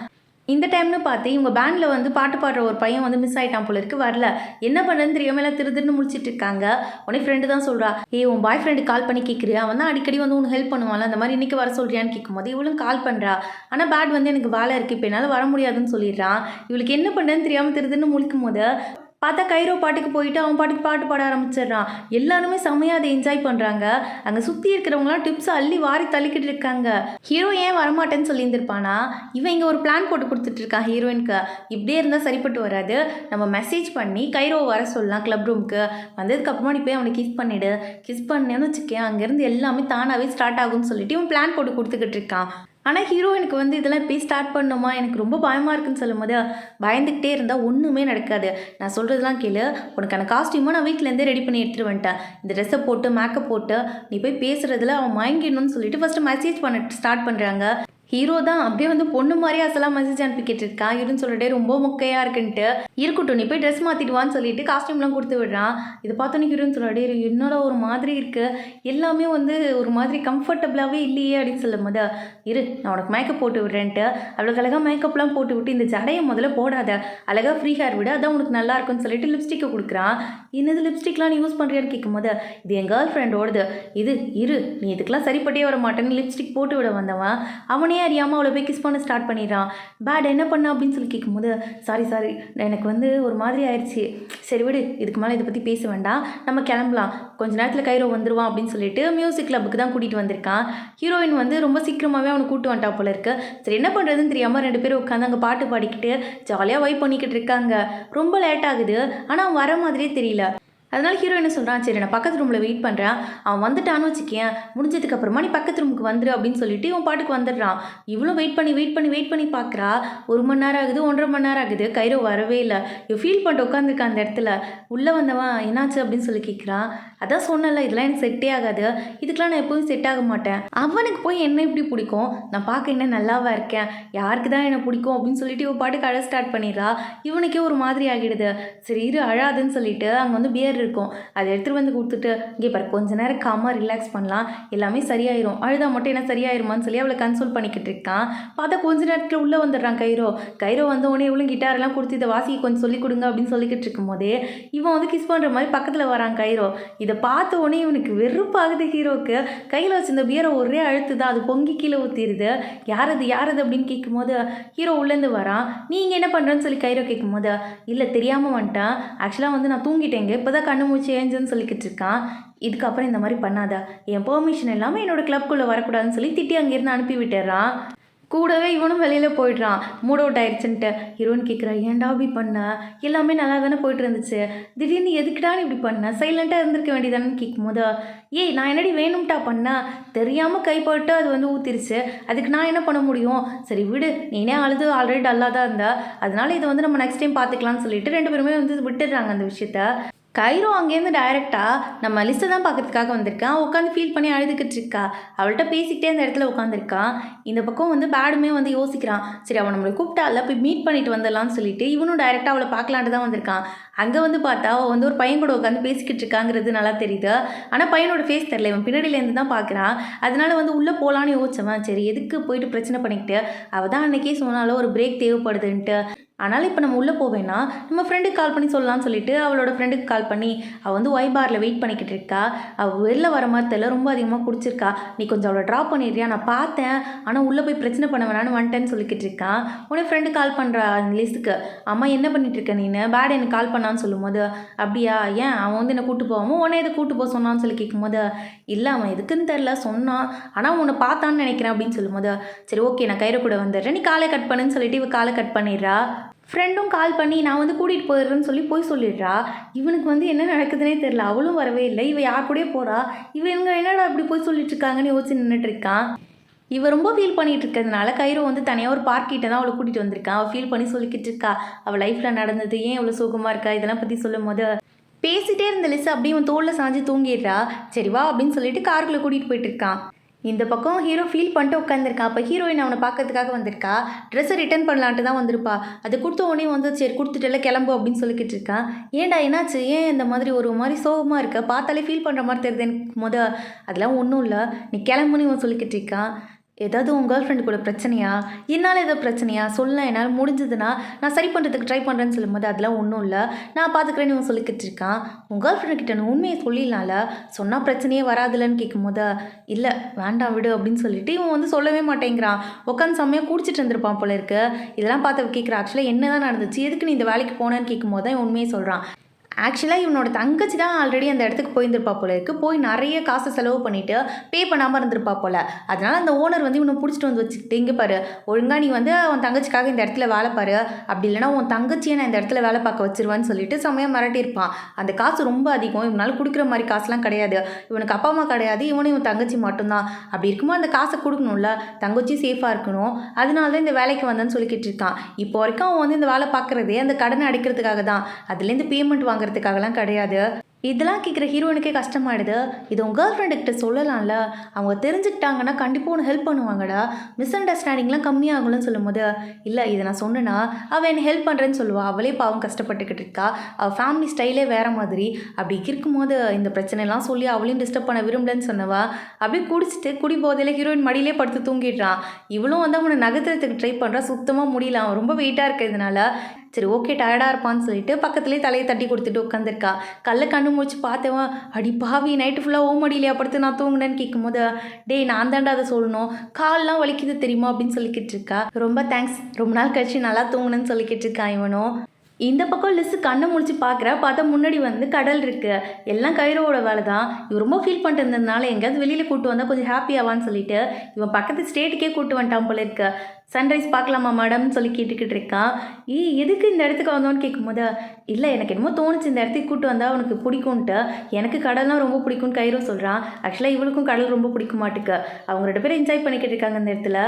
இந்த டைம்னு பார்த்து இவங்க பேண்டில் வந்து பாட்டு பாடுற ஒரு பையன் வந்து மிஸ் ஆகிட்டான் போல இருக்கு, வரல. என்ன பண்ணுறதுன்னு தெரியாமல் எல்லாம் திருன்னு முடிச்சிட்டு இருக்காங்க. உடனே ஃப்ரெண்டு தான் சொல்கிறா, உன் பாய் ஃப்ரெண்டு கால் பண்ணி கேட்குறியா, அவன் தான் அடிக்கடி வந்து உனக்கு ஹெல்ப் பண்ணுவான்ல, அந்த மாதிரி இன்றைக்கி வர சொல்கிறியான்னு கேட்கும்போது இவளும் கால் பண்ணுறா. ஆனால் பேட் வந்து எனக்கு வேலை இருக்குது, இப்போ என்னால் வர முடியாதுன்னு சொல்லிடுறான். இவளுக்கு என்ன பண்ணுறதுன்னு தெரியாமல் திருன்னு முழிக்கும் போது பார்த்தா கைரோ பாட்டுக்கு போயிட்டு அவன் பாட்டுக்கு பாட்டு பாட ஆரம்பிச்சிடுறான். எல்லாருமே செம்மையாக அதை என்ஜாய் பண்ணுறாங்க. அங்கே சுற்றி இருக்கிறவங்களாம் டிப்ஸை அள்ளி வாரி தள்ளிக்கிட்டு இருக்காங்க. ஹீரோ ஏன் வரமாட்டேன்னு சொல்லியிருந்திருப்பானா, இவன் இங்கே ஒரு பிளான் போட்டு கொடுத்துட்டு இருக்கான் ஹீரோயினுக்கு. இப்படியே இருந்தால் சரிப்பட்டு வராது, நம்ம மெசேஜ் பண்ணி கைரோவை வர சொல்லலாம் கிளப் ரூமுக்கு. வந்ததுக்கப்புறமா நீ போய் அவனை கிஸ் பண்ணிவிடு, கிஸ் பண்ணேன்னு வச்சுக்கேன் அங்கேருந்து எல்லாமே தானாகவே ஸ்டார்ட் ஆகும்னு சொல்லிட்டு இவன் பிளான் போட்டு கொடுத்துக்கிட்டு இருக்கான். ஆனால் ஹீரோயினுக்கு வந்து இதெல்லாம் போய் ஸ்டார்ட் பண்ணணுமா, எனக்கு ரொம்ப பயமாக இருக்குன்னு சொல்லும்போது, பயந்துக்கிட்டே இருந்தால் ஒன்றுமே நடக்காது. நான் சொல்கிறதுலாம் கேளு, உனக்கான காஸ்டியூமை நான் வீட்டிலேருந்தே ரெடி பண்ணி எடுத்துகிட்டு வந்துட்டேன். இந்த ட்ரெஸ்ஸை போட்டு மேக்கப் போட்டு நீ போய் பேசுகிறதுல அவன் மயங்கிடணும்னு சொல்லிட்டு ஃபஸ்ட்டு மெசேஜ் பண்ண ஸ்டார்ட் பண்ணுறாங்க. ஹீரோ தான் அப்படியே வந்து பொண்ணு மாதிரியே அசலாம் மெசேஜ் அனுப்பிக்கிட்டு இருக்கான். இருன்னு சொல்லிட்டு ரொம்ப மொக்கையாக இருக்குன்ட்டு, இருக்கட்டும் நீ போய் ட்ரெஸ் மாற்றிடுவான்னு சொல்லிட்டு காஸ்டியூம்லாம் கொடுத்து விடுறான். இதை பார்த்தோன்னே ஹீரோன்னு சொல்லிட்டு என்னோட ஒரு மாதிரி இருக்குது, எல்லாமே வந்து ஒரு மாதிரி கம்ஃபர்டபுளாகவே இல்லையே அப்படின்னு சொல்லும் போது, நான் உனக்கு மேக்கப் போட்டு விடுறேன்ட்டு அவளுக்கு அழகாக மேக்கப்லாம் போட்டு விட்டு, இந்த ஜடையை முதல்ல போடாத, அழகாக ஃப்ரீ ஹேர் விட அதான் உனக்கு நல்லா இருக்கும்னு சொல்லிட்டு லிப்ஸ்டிக்கை கொடுக்குறான். என்னது லிப்ஸ்டிக்லாம் நீ யூஸ் பண்ணுறியான்னு கேட்கும்போது, இது என் கேர்ள் ஃப்ரெண்டோடது, நீ இதுக்கெல்லாம் சரிப்பட்டே வர மாட்டேன்னு லிப்ஸ்டிக் போட்டு விட வந்தவன் அவனே அறியாமல் அவளை போய் கிஸ் பண்ண ஸ்டார்ட் பண்ணிடுறான். பேட் என்ன பண்ண அப்படின்னு சொல்லி கேட்கும்போது, சாரி எனக்கு வந்து ஒரு மாதிரி ஆயிடுச்சு, சரி விடு, இதுக்கு மேலே இதை பற்றி பேச வேண்டாம், நம்ம கிளம்பலாம், கொஞ்ச நேரத்தில் கைரோ வந்துடுவான் அப்படின்னு சொல்லிட்டு மியூசிக் கிளப்புக்கு தான் கூட்டிகிட்டு வந்திருக்கான். ஹீரோயின் வந்து ரொம்ப சீக்கிரமாகவே அவனை கூட்டு வந்துட்டா போல இருக்கு. சரி என்ன பண்ணுறதுன்னு தெரியாமல் 2 பேரும் உட்காந்து அங்கே பாட்டு பாடிக்கிட்டு ஜாலியாக வைப் பண்ணிக்கிட்டு இருக்காங்க. ரொம்ப லேட் ஆகுது, ஆனால் அவன் வர மாதிரியே தெரியல. அதனால் ஹீரோ என்ன சொல்கிறான், சரி நான் பக்கத்து ரூமில் வெயிட் பண்ணுறேன், அவன் வந்துட்டான்னு வச்சுக்கேன், முடிஞ்சதுக்கப்புறமா நீ பக்கத்து ரூமுக்கு வந்துடு அப்படின்னு சொல்லிட்டு இவன் பாட்டுக்கு வந்துடுறான். இவ்வளோ வெயிட் பண்ணி பார்க்குறா. 1 மணி நேரம் ஆகுது, 1.5 மணி நேரம் ஆகுது, கைரோ வரவே இல்லை. இவன் ஃபீல் பண்ணிட்டு உட்காந்துருக்கான் அந்த இடத்துல. உள்ளே வந்தவன் என்னாச்சு அப்படின்னு சொல்லி கேட்குறான். அதான் சொன்னல, இதெல்லாம் எனக்கு செட்டே ஆகாது, இதுக்கெலாம் நான் எப்போதும் செட் ஆக மாட்டேன். அவனுக்கு போய் என்ன இப்படி பிடிக்கும், நான் பார்க்க என்ன நல்லாவா இருக்கேன், யாருக்கு தான் என்ன பிடிக்கும் அப்படின்னு சொல்லிட்டு இவன் பாட்டுக்கு அழ ஸ்டார்ட் பண்ணிடுறா. இவனுக்கே ஒரு மாதிரி ஆகிடுது. சரி அழாதுன்னு சொல்லிட்டு அங்கே வந்து பியர் இருக்கும், அதை எடுத்துகிட்டு வந்து கொடுத்துட்டு, இங்கே பாரு கொஞ்ச நேரம் காமாக ரிலாக்ஸ் பண்ணலாம், எல்லாமே சரியாயிரும், அழுதா மட்டும் என்ன சரியாயிருமான்னு சொல்லி அவளை கன்சோல் பண்ணிக்கிட்டு இருக்கான். பார்த்தா கொஞ்ச நேரத்தில் உள்ளே வந்துடுறான் கைரோ வந்த உடனே இவளும் கிட்டாரெல்லாம் கொடுத்து இதை வாசிக்க கொஞ்சம் சொல்லிக் கொடுங்க அப்படின்னு சொல்லிக்கிட்டு இருக்கும் போதே இவன் வந்து கிஸ் பண்ணுற மாதிரி பக்கத்தில் வரான் கைரோ. இதை பார்த்த உடனே இவனுக்கு வெறுப்பாகுது ஹீரோக்கு. கையில் வச்சிருந்த பியரை ஒரே அழுத்து தான், அது பொங்கி கீழே ஊற்றிடுது. யாரது அப்படின்னு கேட்கும்போது ஹீரோ உள்ளேருந்து வரான். நீங்கள் என்ன பண்ணுறேன்னு சொல்லி கைரோ கேட்கும்போது, இல்லை தெரியாமல் வந்துட்டான், ஆக்சுவலாக வந்து நான் தூங்கிட்டேங்க, இப்போ தான் கண்ணு மூச்சு ஏஞ்சுன்னு சொல்லிக்கிட்டு இருக்கான். இதுக்கப்புறம் இந்த மாதிரி பண்ணாத, என் பெர்மிஷன் இல்லாமல் என்னோடய கிளப்குள்ளே வரக்கூடாதுன்னு சொல்லி திட்டி அங்கேருந்து அனுப்பி விட்டுறான். கூடவே இவனும் வெளியில் போயிடுறான், மூட் அவுட் ஆயிடுச்சுன்ட்டு. ஹீரோயின் கேட்குறா, ஏன்டா இப்படி பண்ண, எல்லாமே நல்லா தானே போயிட்டு இருந்துச்சு, திடீர்னு எதுக்குடான்னு இப்படி பண்ண, சைலண்ட்டாக இருந்திருக்க வேண்டியதானு கேட்கும்போது, நான் என்னடி வேணும்ட்டா பண்ணேன், தெரியாமல் கை போட்டு அது வந்து ஊற்றிருச்சு, அதுக்கு நான் என்ன பண்ண முடியும், சரி விடு, நீனே அழுது ஆல்ரெடி டல்லாக தான் இருந்தா, அதனால இதை வந்து நம்ம நெக்ஸ்ட் டைம் பார்த்துக்கலாம்னு சொல்லிட்டு 2 பேருமே வந்து விட்டுடுறாங்க அந்த விஷயத்த. கைரோ அங்கேருந்து டைரெக்டாக நம்ம லிஸ்ட்டை தான் பார்க்கறதுக்காக வந்திருக்கான். உட்காந்து ஃபீல் பண்ணி அழுதுகிட்டு இருக்கா. அவள்கிட்ட பேசிக்கிட்டே அந்த இடத்துல உட்காந்துருக்கான். இந்த பக்கம் வந்து பேடுமே வந்து யோசிக்கிறான், சரி அவன் நம்மளை கூப்பிட்டால போய் மீட் பண்ணிட்டு வந்துடலாம்னு சொல்லிட்டு இவனும் டைரெக்டாக அவளை பார்க்கலான்ட்டு தான் வந்திருக்கான். அங்கே வந்து பார்த்தா அவள் வந்து ஒரு பையன் கூட உட்காந்து பேசிக்கிட்டு இருக்காங்கிறது நல்லா தெரியுது. ஆனால் பையனோட ஃபேஸ் தெரியல, இவன் பின்னாடியிலேருந்து தான் பார்க்குறான். அதனால வந்து உள்ளே போகலான்னு யோசிச்சவன், சரி எதுக்கு போயிட்டு பிரச்சனை பண்ணிக்கிட்டு, அவள் தான் அன்றைக்கே சொன்னாலும் ஒரு பிரேக் தேவைப்படுதுன்ட்டு. ஆனால் இப்போ நம்ம உள்ளே போவேன்னா நம்ம ஃப்ரெண்டுக்கு கால் பண்ணி சொல்லலாம்னு சொல்லிட்டு அவளோட ஃப்ரெண்டுக்கு கால் பண்ணி, அவள் வந்து ஒய் பாரில் வெயிட் பண்ணிக்கிட்டு இருக்கா, அவள் வெளில வர மாதிரி தெரியல, ரொம்ப அதிகமாக குடிச்சிருக்கா, நீ கொஞ்சம் அவளை ட்ராப் பண்ணிடுறியா, நான் பார்த்தேன், ஆனால் உள்ளே போய் பிரச்சனை பண்ண வேணான்னு வந்துட்டேன்னு சொல்லிக்கிட்டு இருக்கான். உடனே ஃப்ரெண்டு கால் பண்ணுறா அந்த லிஸ்ட்டுக்கு, அம்மா என்ன பண்ணிட்டு இருக்க நீனு, பேட் எனக்கு கால் பண்ணான்னு சொல்லும்போது, அப்படியா ஏன் அவன் வந்து என்னை கூட்டு போகாமல் உடனே எதை கூட்டு போக சொன்னான்னு சொல்லி கேட்கும்போது, இல்லை அவன் எதுக்குன்னு தெரில சொன்னான், ஆனால் உன்னை பார்த்தான்னு நினைக்கிறேன் அப்படின்னு சொல்லும்போது, சரி ஓகே நான் கைரோ கூட வந்துடுறேன், நீ காலை கட் பண்ணுன்னு சொல்லிட்டு இவ காலை கட் பண்ணிடுறா. ஃப்ரெண்டும் கால் பண்ணி நான் வந்து கூட்டிகிட்டு போயிடுறேன்னு சொல்லி போய் சொல்லிடுறா. இவனுக்கு வந்து என்ன நடக்குதுன்னே தெரில, அவளும் வரவே இல்லை, இவ யார் கூடயே போகிறா, இவங்க என்னடா அப்படி போய் சொல்லிட்டு இருக்காங்கன்னு யோசிச்சு நின்றுட்டுருக்கான். இவ ரொம்ப ஃபீல் பண்ணிகிட்டு இருக்கிறதுனால கைரோ வந்து தனியாக ஒரு பார்க் கிட்ட தான் அவளை கூட்டிகிட்டு வந்திருக்கான். அவள் ஃபீல் பண்ணி சொல்லிக்கிட்டு இருக்கா, அவள் லைஃப்பில் நடந்தது, ஏன் இவ்வளோ சோகமாக இருக்கா, இதெல்லாம் பற்றி சொல்லும் போது, பேசிட்டே இருந்த லிஸ் அப்படியே இவன் தோளில் சாஞ்சு தூங்கிடுறா. சரி வா அப்படின்னு சொல்லிட்டு காருக்குள்ளே கூட்டிகிட்டு போயிட்டு இருக்கான். இந்த பக்கம் ஹீரோ ஃபீல் பண்ணிட்டு உட்காந்துருக்கா. அப்போ ஹீரோயின் அவனை பார்க்கறதுக்காக வந்திருக்கா. ட்ரெஸ்ஸை ரிட்டர்ன் பண்ணலான்ட்டு தான் வந்திருப்பா. அது கொடுத்த உடனே வந்து சரி கொடுத்துட்டல கிளம்பு அப்படின்னு சொல்லிக்கிட்டு இருக்கான். ஏன்டா என்னாச்சு, ஏன் இந்த மாதிரி ஒரு மாதிரி சோகமாக இருக்க, பார்த்தாலே ஃபீல் பண்ணுற மாதிரி தெரியுது எனக்கு அதெல்லாம் ஒன்றும் இல்லை, நீ கிளம்புன்னு இவன் சொல்லிக்கிட்டு இருக்கான். ஏதாவது உன் கேர்ள் ஃப்ரெண்டு கூட பிரச்சனையா, என்னால் ஏதாவது பிரச்சனையா சொல்ல, என்னால் முடிஞ்சதுன்னா நான் சரி பண்ணுறதுக்கு ட்ரை பண்ணுறேன்னு சொல்லும்போது அதெல்லாம் ஒன்றும் இல்லை, நான் பார்த்துக்கிறேன்னு இவன் சொல்லிக்கிட்டு இருக்கான். உன் கேர்ள் ஃப்ரெண்டு கிட்ட நான் உண்மையை சொல்லிடலாம்ல, சொன்னால் பிரச்சனையே வராதுலன்னு கேட்கும்போது இல்லை வேண்டாம் விடு அப்படின்னு சொல்லிட்டு இவன் வந்து சொல்லவே மாட்டேங்கிறான். உட்காந்து செம்மையாக குடிச்சிட்டு இருந்திருப்பான் போல இருக்கு. இதெல்லாம் பார்த்து கேட்குறான். ஆக்சுவலாக என்ன தான் நடந்துச்சு, எதுக்கு நீ இந்த வேலைக்கு போனேன்னு கேட்கும்போது தான் இவன் உண்மையை சொல்கிறான். ஆக்சுவலாக இவனோட தங்கச்சி தான் ஆல்ரெடி அந்த இடத்துக்கு போயிருந்திருப்பா போல இருக்குது. போய் நிறைய காசு செலவு பண்ணிவிட்டு பே பண்ணாமல் இருந்திருப்பா போல். அதனால் அந்த ஓனர் வந்து இவனை பிடிச்சிட்டு வந்து வச்சுக்கிட்டு, இங்கே பாரு ஒழுங்காக நீ வந்து உன் தங்கச்சிக்காக இந்த இடத்துல வேலை பாரு, அப்படி இல்லைனா உன் தங்கச்சியை நான் இந்த இடத்துல வேலை பார்க்க வச்சிருவான்னு சொல்லிட்டு செம்மையாக மிரட்டியிருப்பான். அந்த காசு ரொம்ப அதிகம், இவனால் கொடுக்குற மாதிரி காசுலாம் கிடையாது. இவனுக்கு அப்பா அம்மா கிடையாது, இவனும் இவன் தங்கச்சி மட்டும்தான். அப்படி இருக்கும்போது அந்த காசை கொடுக்கணும்ல, தங்கச்சி சேஃபாக இருக்கணும், அதனால தான் இந்த வேலைக்கு வந்தேன்னு சொல்லிக்கிட்டு இருக்கான். இப்போ வரைக்கும் அவன் வந்து இந்த வேலை பார்க்குறதே அந்த கடனை அடிக்கிறதுக்காக தான், அதுலேருந்து பேமெண்ட் வாங்குறதுக்காகலாம் கிடையாது. இதெல்லாம் கேட்குற ஹீரோனுக்கே கஷ்டமாயிடுது. இது உங்கள் கேர்ள் ஃப்ரெண்டுக்கிட்ட சொல்லலாம்ல, அவங்க தெரிஞ்சுக்கிட்டாங்கன்னா கண்டிப்பாக ஒன்று ஹெல்ப் பண்ணுவாங்கடா, மிஸ் அண்டர்ஸ்டாண்டிங்லாம் கம்மியாகலன்னு சொல்லும்போது இல்லை இதை நான் சொன்னேன்னா அவள் என்னை ஹெல்ப் பண்ணுறேன்னு சொல்லுவாள், அவளே பாவம் கஷ்டப்பட்டுக்கிட்டு இருக்கா, அவள் ஃபேமிலி ஸ்டைலே வேறு மாதிரி. அப்படி இருக்கும்போது இந்த பிரச்சனைலாம் சொல்லி அவளையும் டிஸ்டர்ப் பண்ண விரும்பலன்னு சொன்னவா அப்படியே குடிச்சிட்டு குடி போதையில் ஹீரோயின் மடியிலே படுத்து தூங்கிடுறான். இவளும் வந்து அவனை நகர்த்துறதுக்கு ட்ரை பண்ணுறா, சுத்தமாக முடியல, அவன் ரொம்ப வெயிட்டாக இருக்கிறதுனால. சரி ஓகே டயர்டாக இருப்பான்னு சொல்லிட்டு பக்கத்துலேயே தலையை தட்டி கொடுத்துட்டு உட்காந்துருக்கா. கல்லை கண்ணு முடிச்சு பார்த்தவன், அடி பாவி நைட்டு ஃபுல்லாக ஓமடியிலையா படுத்து நான் தூங்கினேன்னு கேட்கும்போது, டேய் நான் தாண்டா அதை சொல்லணும், கால்லாம் வலிக்குது தெரியுமா அப்படின்னு சொல்லிக்கிட்டு இருக்கா. ரொம்ப தேங்க்ஸ், ரொம்ப நாள் கழிச்சு நல்லா தூங்கினேன்னு சொல்லிக்கிட்டு இருக்கான் இவனும். இந்த பக்கம் லிஸ்ஸு கண்ணை முடிச்சு பார்த்தா முன்னாடி வந்து கடல் இருக்குது. எல்லாம் கைரோவோட வேலை தான். இவன் ரொம்ப ஃபீல் பண்ணிட்டு இருந்ததுனால எங்கேயாவது வெளியில் கூப்பிட்டு வந்தால் கொஞ்சம் ஹாப்பியாவான்னு சொல்லிட்டு இவன் பக்கத்து ஸ்டேட்டுக்கே கூப்பிட்டு வந்துட்டான் போல இருக்கு. சன்ரைஸ் பார்க்கலாமா மேடம்னு சொல்லி கேட்டுக்கிட்டு இருக்கான். எதுக்கு இந்த இடத்துக்கு வந்தோன்னு கேட்கும்போது இல்லை எனக்கு என்னமோ தோணுச்சு இந்த இடத்துக்கு கூப்பிட்டு வந்தால் அவனுக்கு பிடிக்கும்ன்ட்டு, எனக்கு கடல்லாம் ரொம்ப பிடிக்கும்னு கைரோ சொல்கிறான். ஆக்சுவலாக இவளுக்கும் கடல் ரொம்ப பிடிக்க மாட்டுக்கு. அவங்க 2 பேரும் என்ஜாய் பண்ணிக்கிட்டு இருக்காங்க இந்த இடத்துல.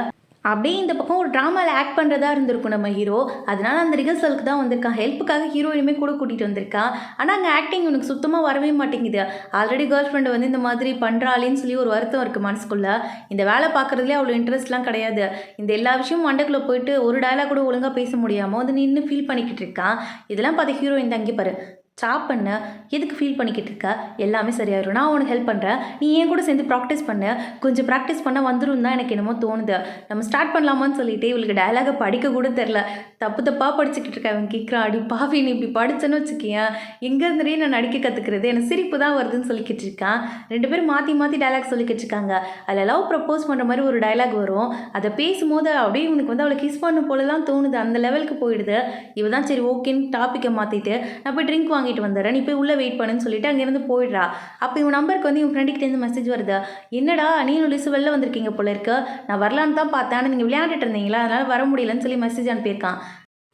அப்படியே இந்த பக்கம் ஒரு ட்ராமாவில் ஆக்ட் பண்ணுறதா இருந்திருக்கும் நம்ம ஹீரோ. அதனால் அந்த ரிஹர்சலுக்கு தான் வந்திருக்கான். ஹெல்ப்புக்காக ஹீரோயினுமே கூட கூட்டிகிட்டு வந்திருக்கான். ஆனால் அங்கே ஆக்டிங் உனக்கு சுத்தமாக வரவே மாட்டேங்குது. ஆல்ரெடி கேர்ள் ஃப்ரெண்டு வந்து இந்த மாதிரி பண்ணுறாளேன்னு சொல்லி ஒரு வருத்தம் இருக்குது மனசுக்குள்ளே. இந்த வேலை பார்க்குறதுலேயே அவ்வளோ இன்ட்ரெஸ்ட்லாம் கிடையாது. இந்த எல்லா விஷயமும் மண்டைக்குள்ளே போயிட்டு ஒரு டயலாக் கூட ஒழுங்காக பேச முடியாமல் வந்து நின்று ஃபீல் பண்ணிக்கிட்டு இருக்கான். இதெல்லாம் பார்த்து ஹீரோயின் தங்கி பாரு, ஸ்டாப் பண்ண, எதுக்கு ஃபீல் பண்ணிக்கிட்டு இருக்க, எல்லாமே சரியாயிடும், நான் உனக்கு ஹெல்ப் பண்ணுறேன், நீ ஏன் கூட சேர்ந்து ப்ராக்டிஸ் பண்ணு, கொஞ்சம் ப்ராக்டிஸ் பண்ணால் வந்துடும் தான் எனக்கு என்னமோ தோணுது, நம்ம ஸ்டார்ட் பண்ணலாமான்னு சொல்லிட்டு இவளுக்கு டயலாகை படிக்க கூட தெரில, தப்பாக படிச்சுக்கிட்டு இருக்கேன். அவன் கேட்குறான், அடி பாவி நீ இப்படி படித்தேன்னு வச்சுக்கேன், எங்கேருந்தே நான் நடிக்க கற்றுக்கிறது, எனக்கு சிரிப்பு தான் வருதுன்னு சொல்லிக்கிட்டு இருக்கான். 2 பேரும் மாற்றி டயலாக் சொல்லிக்கிட்டு இருக்காங்க. அதில் லவ் ப்ரப்போஸ் பண்ணுற மாதிரி ஒரு டயலாக் வரும். அதை பேசும்போது அப்படியே இவனுக்கு வந்து அவளை கிஸ் பண்ண போலலாம் தோணுது, அந்த லெவலுக்கு போயிடுது. இவ தான் சரி ஓகேன்னு டாப்பிக்கை மாற்றிட்டு நான் போய் ட்ரிங்க் வாங்கிட்டு வந்துடுறேன், நீ போய் உள்ளே வெயிட் பண்ணுன்னு சொல்லிட்டு அங்கேருந்து போயிடுறா. அப்போ இவன் நம்பருக்கு வந்து இவன் ஃப்ரெண்டுக்கிட்டேருந்து மெசேஜ் வருது, என்னடா நீனும் லிசு வெளில வந்திருக்கீங்க போல இருக்கு, நான் வரலான்னு தான் பார்த்தேன், ஆனால் நீங்கள் விளையாண்டுட்டு இருந்தீங்களா அதனால் வர முடியலன்னு சொல்லி மெசேஜ் அனுப்பியிருக்கான்.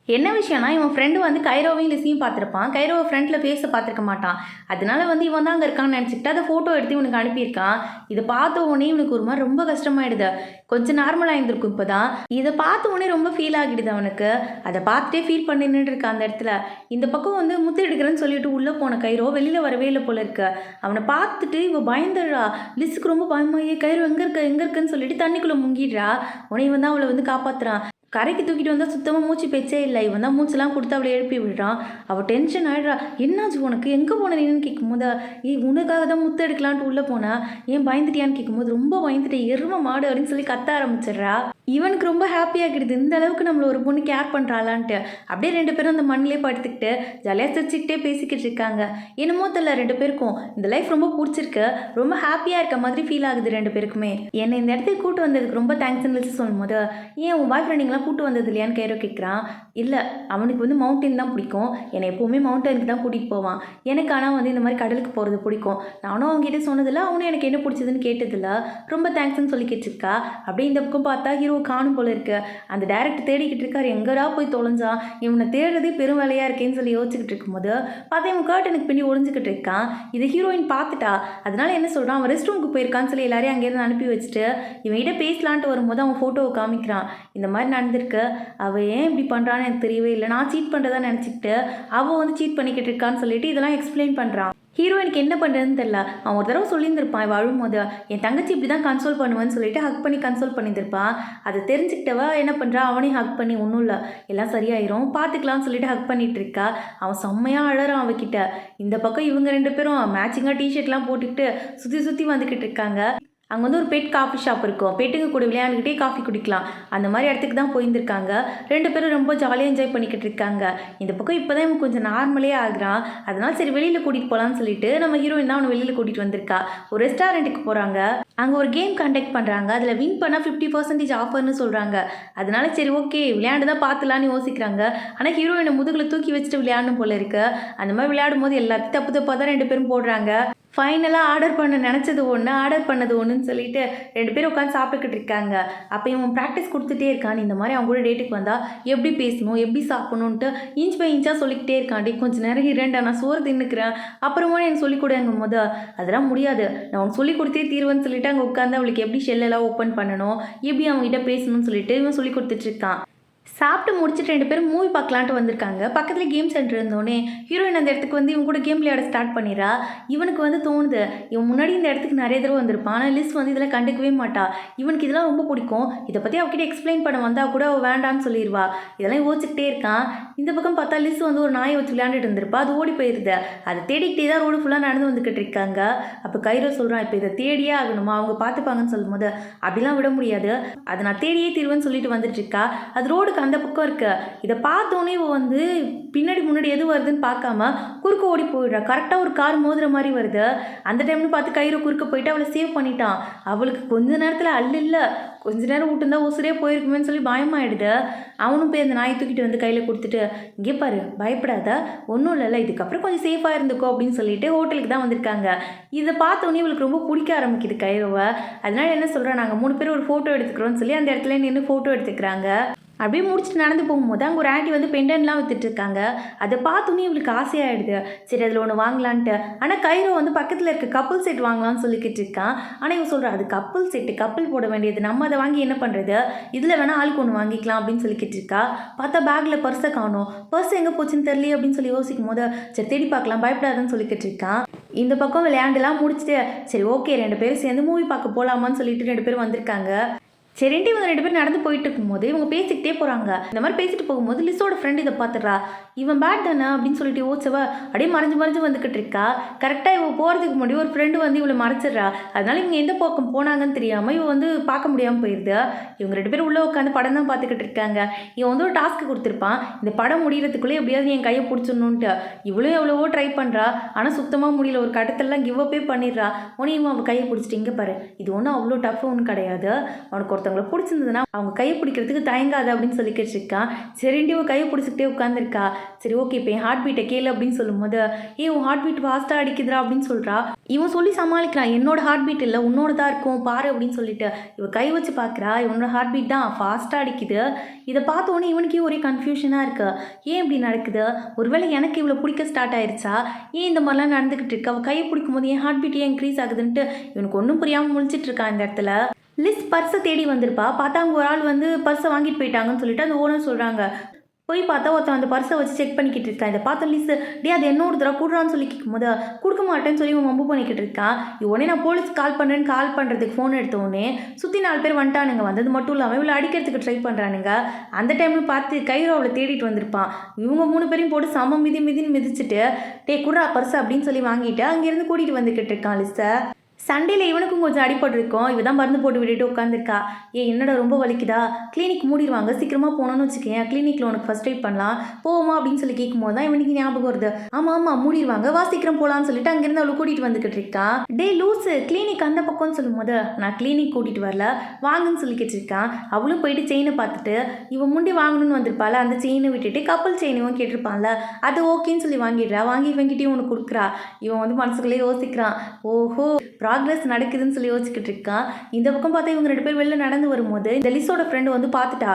என்ன விஷயம்னா இவன் ஃப்ரெண்டு வந்து கைரோவையும் லிஸையும் பார்த்துருப்பான், கைரோவை ஃப்ரெண்டில் ஃபேஸை பார்த்துருக்க மாட்டான். அதனால வந்து இவன் தான் அங்கே இருக்கான்னு நினச்சிக்கிட்டு அதை ஃபோட்டோ எடுத்து இவனுக்கு அனுப்பியிருக்கான். இதை பார்த்த உடனே இவனுக்கு ஒரு மாதிரி ரொம்ப கஷ்டமாயிடுது. கொஞ்சம் நார்மலாக இருந்திருக்கும் இப்போ தான். இதை பார்த்த உடனே ரொம்ப ஃபீல் ஆகிடுது அவனுக்கு. அதை பார்த்துட்டே ஃபீல் பண்ணிட்டு இருக்கான் அந்த இடத்துல. இந்த பக்கம் வந்து முத்து எடுக்கிறேன்னு சொல்லிட்டு உள்ளே போன கைரோ வெளியில் வரவே இல்லை போல இருக்கு. அவனை பார்த்துட்டு இவன் பயந்துடுறா. லிஸுக்கு ரொம்ப பயமாயே கைரோ எங்கே இருக்குன்னு சொல்லிட்டு தண்ணிக்குள்ளே முங்கிடுறா. உடனே இவன் தான் அவளை வந்து காப்பாற்றுறான். கரைக்கு தூக்கிட்டு வந்தால் சுத்தமாக மூச்சு பேச்சே இல்லை. இவன் தான் மூச்செல்லாம் கொடுத்து அவளை எழுப்பி விடுறான். அவள் டென்ஷன் ஆகிடுறா. என்னாச்சு உனக்கு, எங்கே போன நீன்னு கேட்கும்போது, உனக்காக தான் முத்து எடுக்கலான்ட்டு உள்ளே போனேன், ஏன் பயந்துட்டியான்னு கேட்கும்போது, ரொம்ப பயந்துட்டேன் எருமை மாடு அப்படின்னு சொல்லி கத்த ஆரம்பிச்சிடுறா. இவனுக்கு ரொம்ப ஹாப்பியாகிடுது, இந்த அளவுக்கு நம்மளை ஒரு பொண்ணு கேர் பண்ணுறாளான்ட்டு. அப்படியே 2 பேரும் அந்த மண்ணிலே படுத்துக்கிட்டு ஜாலியாக சிரிச்சுக்கிட்டே பேசிக்கிட்டு இருக்காங்க. என்னமோ தெரியல 2 பேருக்கும் இந்த லைஃப் ரொம்ப பிடிச்சிருக்கு, ரொம்ப ஹாப்பியாக இருக்க மாதிரி ஃபீல் ஆகுது 2 பேருக்குமே. என்னை இந்த இடத்துக்கு கூட்டு வந்ததுக்கு ரொம்ப தேங்க்ஸ்ன்னு வச்சு சொல்லும்போது, ஏன் உன் பாய் ஃப்ரெண்டிங்கெலாம் கூட்டு வந்தது இல்லையான்னு கைரோ கேட்குறான். இல்லை அவனுக்கு வந்து மவுண்டன் தான் பிடிக்கும், என்னை எப்போவுமே மவுண்டனுக்கு தான் கூட்டிகிட்டு போவான், எனக்கு ஆனால் வந்து இந்த மாதிரி கடலுக்கு போகிறது பிடிக்கும், நானும் அவங்ககிட்ட சொன்னதில்ல, அவனும் எனக்கு என்ன பிடிச்சதுன்னு கேட்டதில்ல, ரொம்ப தேங்க்ஸ்ன்னு சொல்லிக்கிட்டு இருக்கா. அப்படியே இந்த பக்கம் பார்த்தா ஹீரோ ஹீரோவை காணும் போல இருக்கு. அந்த டேரக்டர் தேடிக்கிட்டு இருக்காரு, எங்கடா போய் தொலைஞ்சான், இவனை தேடுறதே பெரும் வேலையாக இருக்கேன்னு சொல்லி யோசிச்சுக்கிட்டு இருக்கும்போது பார்த்தா இவன் கர்ட்டனுக்கு பின்னாடி ஒளிஞ்சுக்கிட்டு இருக்கான். இதை ஹீரோயின் பார்த்துட்டா. அதனால என்ன சொல்கிறான், அவன் ரெஸ்ட் ரூமுக்கு போயிருக்கான்னு சொல்லி எல்லாரையும் அங்கேருந்து அனுப்பி வச்சுட்டு இவன்கிட்ட பேசலான்ட்டு வரும்போது அவன் ஃபோட்டோவை காமிக்கிறான். இந்த மாதிரி நடந்திருக்கு, அவள் ஏன் இப்படி பண்ணுறான்னு எனக்கு தெரியவே இல்லை, நான் சீட் பண்ணுறதா நினச்சிக்கிட்டு அவள் வந்து சீட் பண்ணிக்கிட்டு இருக்கான்னு சொல்லிட்டு இதெல்லாம் எக்ஸ்பிளைன் பண்ணுறான். ஹீரோயினுக்கு என்ன பண்ணுறதுன்னு தெரில. அவன் ஒரு தடவை சொல்லியிருந்திருப்பான் இவள் அழும்போது, என் தங்கச்சி இப்படி தான் கன்சோல் பண்ணுவேன்னு சொல்லிட்டு ஹக் பண்ணி கன்சோல் பண்ணியிருந்திருப்பான். அதை தெரிஞ்சுக்கிட்டவ என்ன பண்ணுறா, அவனையும் ஹக் பண்ணி ஒன்றும் இல்லை எல்லாம் சரியாயிரும் பார்த்துக்கலாம்னு சொல்லிட்டு ஹக் பண்ணிகிட்டு இருக்கா. அவன் செம்மையாக அழறான் அவகிட்ட. இந்த பக்கம் இவங்க 2 பேரும் மேட்சிங்காக டிஷர்ட்லாம் போட்டுக்கிட்டு சுற்றி சுற்றி வந்துக்கிட்டு இருக்காங்க. அங்கே வந்து ஒரு பெட் காஃபி ஷாப் இருக்கும், பெட்டுங்க கூட விளையாண்டுக்கிட்டே காஃபி குடிக்கலாம், அந்த மாதிரி இடத்துக்கு தான் போயிருந்திருக்காங்க. 2 பேரும் ரொம்ப ஜாலியாக என்ஜாய் பண்ணிக்கிட்டு இருக்காங்க. இந்த பக்கம் இப்போ தான் இவன் கொஞ்சம் நார்மலே ஆகுறான். அதனால சரி வெளியில் கூட்டிகிட்டு போகலான்னு சொல்லிட்டு நம்ம ஹீரோயின் தான் அவனை வெளியில் கூட்டிகிட்டு வந்திருக்கா. ஒரு ரெஸ்டாரண்ட்டுக்கு போகிறாங்க. அங்கே ஒரு கேம் கண்டக்ட் பண்ணுறாங்க. அதில் வின் பண்ணால் 50% ஆஃபர்னு சொல்கிறாங்க. அதனால சரி ஓகே விளையாண்டு தான் பார்த்துலான்னு யோசிக்கிறாங்க. ஆனால் ஹீரோயினை முதுகில் தூக்கி வச்சுட்டு விளையாடணும் போல இருக்கு. அந்த மாதிரி விளையாடும் போது எல்லாத்தையும் தப்பு தப்பாக தான் 2 பேரும் போடுறாங்க. ஃபைனலாக ஆர்டர் பண்ண நினச்சது ஒன்று, ஆர்டர் பண்ணது ஒன்றுன்னு சொல்லிட்டு 2 பேரும் உட்காந்து சாப்பிட்டுக்கிட்டு இருக்காங்க. அப்போ இவன் ப்ராக்டிஸ் கொடுத்துட்டே இருக்கான். இந்த மாதிரி அவங்க கூட டேட்டுக்கு வந்தால் எப்படி பேசணும், எப்படி சாப்பிடணுன்ட்டு இன்ச் பை இன்ச்சாக சொல்லிக்கிட்டே இருக்காண்டி. கொஞ்சம் நேரம் இரண்டா நான் சோறு தின்னுக்கிறேன், அப்புறமா எனக்கு சொல்லிக் கொடுங்கும் போது அதெல்லாம் முடியாது, நான் உனக்கு சொல்லிக் கொடுத்தே தீர்வேன்னு சொல்லிட்டு அங்கே உட்காந்து அவளுக்கு எப்படி ஷெல்லெல்லாம் ஓப்பன் பண்ணணும், எப்படி அவங்ககிட்ட பேசணும்னு சொல்லிட்டு இவன் சொல்லி கொடுத்துட்ருக்கான். சாப்பிட்டு முடிச்சுட்டு 2 பேரும் மூவி பார்க்கலான்ட்டு வந்திருக்காங்க. பக்கத்தில் கேம் சென்டர் இருந்தோடனே ஹீரோயின் அந்த இடத்துக்கு வந்து இவன் கூட கேம் விளையாட ஸ்டார்ட் பண்ணிடுறா. இவனுக்கு வந்து தோணுது, இவன் முன்னாடி இந்த இடத்துக்கு நிறைய தடவை வந்திருப்பான், ஆனால் லிஸ் வந்து இதெல்லாம் கண்டுக்கவே மாட்டா. இவனுக்கு இதெல்லாம் ரொம்ப பிடிக்கும். இதை பற்றி அவகிட்ட எக்ஸ்பிளைன் பண்ண வந்தால் கூட அவள் வேண்டான்னு சொல்லிடுவா. இதெல்லாம் யோசிச்சுக்கிட்டே இருக்கான். இந்த பக்கம் பார்த்தா லிஸ் வந்து ஒரு நாயை வச்சு விளையாண்டுட்டு இருந்திருப்பா. அது ஓடி போயிருது. அதை தேடிக்கிட்டே தான் ரோடு ஃபுல்லாக நடந்து வந்துக்கிட்டு இருக்காங்க. அப்போ கைரோ சொல்கிறான், இப்போ இதை தேடியே ஆகணுமா, அவங்க பார்த்துப்பாங்கன்னு சொல்லும் போது அப்படிலாம் விட முடியாது, அதை நான் தேடியே தீர்வேன்னு சொல்லிட்டு வந்துட்டு இருக்கா. அது ரோடுக்கு அந்த பக்கம் இருக்கு. இதை பார்த்தோன்னே இவ வந்து பின்னாடி முன்னாடி எது வருதுன்னு பார்க்காம குறுக்க ஓடி போயிடுறா. கரெக்டாக ஒரு கார் மோதுற மாதிரி வருது. அந்த டைம்னு பார்த்து கைரோ குறுக்க போயிட்டு அவளை சேவ் பண்ணிட்டான். அவளுக்கு கொஞ்ச நேரத்தில் இல்லை கொஞ்ச நேரம் விட்டுருந்தா உசுரே போயிருக்குமேன்னு சொல்லி பயமாயிடுது. அவனும் போய் அந்த நாயை தூக்கிட்டு வந்து கையில் கொடுத்துட்டு, இங்கே பாரு பயப்படாத, ஒன்றும் இல்லைல்ல, இதுக்கப்புறம் கொஞ்சம் சேஃபாக இருந்துக்கோ அப்படின்னு சொல்லிட்டு ஹோட்டலுக்கு தான் வந்திருக்காங்க. இதை பார்த்தோன்னே இவளுக்கு ரொம்ப பிடிக்க ஆரம்பிக்குது கைரோவை. அதனால என்ன சொல்கிறேன், நாங்கள் 3 பேர் ஒரு ஃபோட்டோ எடுத்துக்கிறோன்னு சொல்லி அந்த இடத்துல நின்று ஃபோட்டோ எடுத்துக்கிறாங்க. அப்படியே முடிச்சுட்டு நடந்து போகும்போது அங்கே ஒரு ஆண்டி வந்து பெண்டன்ட்லாம் விற்றுட்ருக்காங்க. அதை பார்த்தோன்னே இவளுக்கு ஆசையாகிடுது. சரி அதில் ஒன்று வாங்கலான்ட்டு. ஆனால் கைரோ வந்து பக்கத்தில் இருக்க கப்புள் செட் வாங்கலாம்னு சொல்லிக்கிட்டு இருக்கான். ஆனால் இவன் சொல்கிறா, அது கப்புள் செட்டு, கப்புள் போட வேண்டியது, நம்ம அதை வாங்கி என்ன பண்ணுறது, இதில் வேணால் ஆளுக்கு ஒன்று வாங்கிக்கலாம் அப்படின்னு சொல்லிக்கிட்டு இருக்கா. பார்த்தா பேக்கில் பர்ஸை காணும். பர்ஸ் எங்கே போச்சுன்னு தெரியல அப்படின்னு சொல்லி யோசிக்கும் போது சரி தேடி பார்க்கலாம் பயப்படாதுன்னு சொல்லிக்கிட்டு இருக்கான். இந்த பக்கம் விளையாண்டுலாம் முடிச்சுட்டு சரி ஓகே 2 பேரும் சேர்ந்து மூவி பார்க்க போகலாமான்னு சொல்லிட்டு 2 பேரும் வந்திருக்காங்க. சரின்ட்டு இவங்க 2 பேரும் நடந்து போயிட்டு இருக்கும்போது இவங்க பேசிக்கிட்டே போகிறாங்க. இந்த மாதிரி பேசிட்டு போகும்போது லிஸோட ஃப்ரெண்ட் இதை பார்த்துட்றா. இவன் பேட் தானே அப்படின்னு சொல்லிட்டு யோசிச்சவ அப்படியே மறைஞ்சு வந்துக்கிட்டு இருக்கா. கரெக்டாக இவன் போகிறதுக்கு முன்னாடி ஒரு ஃப்ரெண்டு வந்து இவளை மறைச்சிட்றா. அதனால இவங்க எந்த பக்கம் போனாங்கன்னு தெரியாமல் இவன் வந்து பார்க்க முடியாமல் போயிடுது. இவங்க 2 பேரும் உள்ளே உட்காந்து படம் தான் பார்த்துக்கிட்டு இருக்காங்க. இவன் வந்து ஒரு டாஸ்க்கு கொடுத்துருப்பான், இந்த படம் முடிகிறதுக்குள்ளே எப்படியாவது என் கையை பிடிச்சிடணுன்ட்டு. இவ்வளோ எவ்வளவோ ட்ரை பண்ணுறா, ஆனால் சுத்தமாக முடியல. ஒரு கட்டத்திலலாம் கிவ் அப்பே பண்ணிடுறா. உடனே இவன் அவள் கையை பிடிச்சிட்டு, இங்கே பாரு இது ஒன்றும் அவ்வளோ டஃப் ஒன்றும் கிடையாது, அவனுக்கு ஒருத்தவங்களை பிடிச்சிருந்ததுன்னா அவங்க கையை பிடிக்கிறதுக்கு தயங்காது அப்படின்னு சொல்லிக்கிட்டு இருக்கான். சரின்ட்டு இவன் கையை பிடிச்சிக்கிட்டே உட்காந்துருக்கா. சரி ஓகே இப்போ என் ஹார்ட் பீட்டை கேளு அப்படின்னு சொல்லும்போது உன் ஹார்ட் பீட் ஃபாஸ்ட்டாக அடிக்குதுரா அப்படின்னு சொல்கிறா. இவன் சொல்லி சமாளிக்கிறான், என்னோட ஹார்ட் பீட் இல்லை உன்னோட தான் இருக்கும் பாரு அப்படின்னு சொல்லிட்டு. இவன் கை வச்சு பார்க்குறா, இவனோட ஹார்ட் பீட் தான் ஃபாஸ்ட்டாக அடிக்குது. இதை பார்த்தோன்னே இவனுக்கே ஒரே கன்ஃபியூஷனாக இருக்குது. ஏன் இப்படி நடக்குது, ஒருவேளை எனக்கு இவ்வளோ பிடிக்க ஸ்டார்ட் ஆயிடுச்சா, ஏன் இந்த மாதிரிலாம் நடந்துக்கிட்டு இருக்கு, அவள் கையை பிடிக்கும் போது என் ஹார்ட் பீட் ஏன் இன்க்ரீஸ் ஆகுதுன்ட்டு இவனுக்கு ஒன்றும் புரியாமல் முழிச்சிட்டு இருக்கான். இந்த இடத்துல லிஸ் பர்ஸை தேடி வந்திருப்பா. பார்த்தா அவங்க ஒரு ஆள் வந்து பர்ஸை வாங்கிட்டு போயிட்டாங்கன்னு சொல்லிட்டு அந்த ஓனர் சொல்கிறாங்க. போய் பார்த்தா ஒருத்தன் அந்த பர்ஸை வச்சு செக் பண்ணிக்கிட்டு இருக்கான். இதை பார்த்த லிஸ் அது என்னோட தடவை கூடுறான்னு சொல்லி கேட்கும் போது கொடுக்க மாட்டேன்னு சொல்லி இவன் மம்பு பண்ணிக்கிட்டு இருக்கான். உடனே நான் போலீஸ் கால் பண்ணுறதுக்கு ஃபோன் எடுத்தோடனே சுற்றி 4 பேர் வந்துட்டானுங்க. வந்தது மட்டும் இல்லாமல் இவ்வளோ அடிக்கிறதுக்கு ட்ரை பண்ணுறானுங்க. அந்த டைமில் பார்த்து கைரோ அவளை தேடிட்டு வந்திருப்பான். இவங்க 3 பேரையும் போட்டு சம மிதின்னு மிதிச்சுட்டு குடுறா பர்ஸை அப்படின்னு சொல்லி வாங்கிட்டு அங்கேருந்து கூட்டிகிட்டு வந்துக்கிட்டு இருக்கான் லிஸ்ஸை. சண்டேல இவனுக்கும் கொஞ்சம் அடிபட்டிருக்கோம். இவ தான் மருந்து போட்டு விட்டுட்டு உட்காந்துருக்கா. என்னடா ரொம்ப வலிக்குதா, கிளினிக் மூடிடுவாங்க, சீக்கிரமாக போனோன்னு வச்சுக்கேன், கிளினிக்கில் உனக்கு ஃபர்ஸ்ட் எய்ட் பண்ணலாம் போவோமா அப்படின்னு சொல்லி கேட்கும்போது தான் இவனுக்கு ஞாபகம் வருது. ஆமாம் மூடிடுவாங்க, வா சீக்கிரம் போகலான்னு சொல்லிட்டு அங்கேருந்து அவளை கூட்டிகிட்டு வந்துக்கிட்டு இருக்கான். லூஸு கிளினிக் அந்த பக்கம்னு சொல்லும்போது நான் கிளினிக் கூட்டிகிட்டு வரல வாங்குன்னு சொல்லிக்கிட்டு இருக்கான். அவளும் போயிட்டு செயினை பார்த்துட்டு இவன் முண்டி வாங்கணும்னு வந்திருப்பாள். அந்த செயினை விட்டுட்டு கப்பல் செயினும் கேட்டிருப்பான்ல, அது ஓகேன்னு சொல்லி வாங்கிடுறா. வாங்கி இவங்கிட்டையும் ஒன்று கொடுக்குறா. இவன் வந்து மனசுக்குள்ளே யோசிக்கிறான், ஓஹோ ப்ராக்ரஸ் நடக்குதுன்னு சொல்லி யோசிச்சுக்கிட்டு இருக்கான். இந்த பக்கம் பார்த்தா இவங்க 2 பேர் வெளில நடந்து வரும்போது இந்த லிஸோட ஃப்ரெண்டு வந்து பார்த்துட்டா.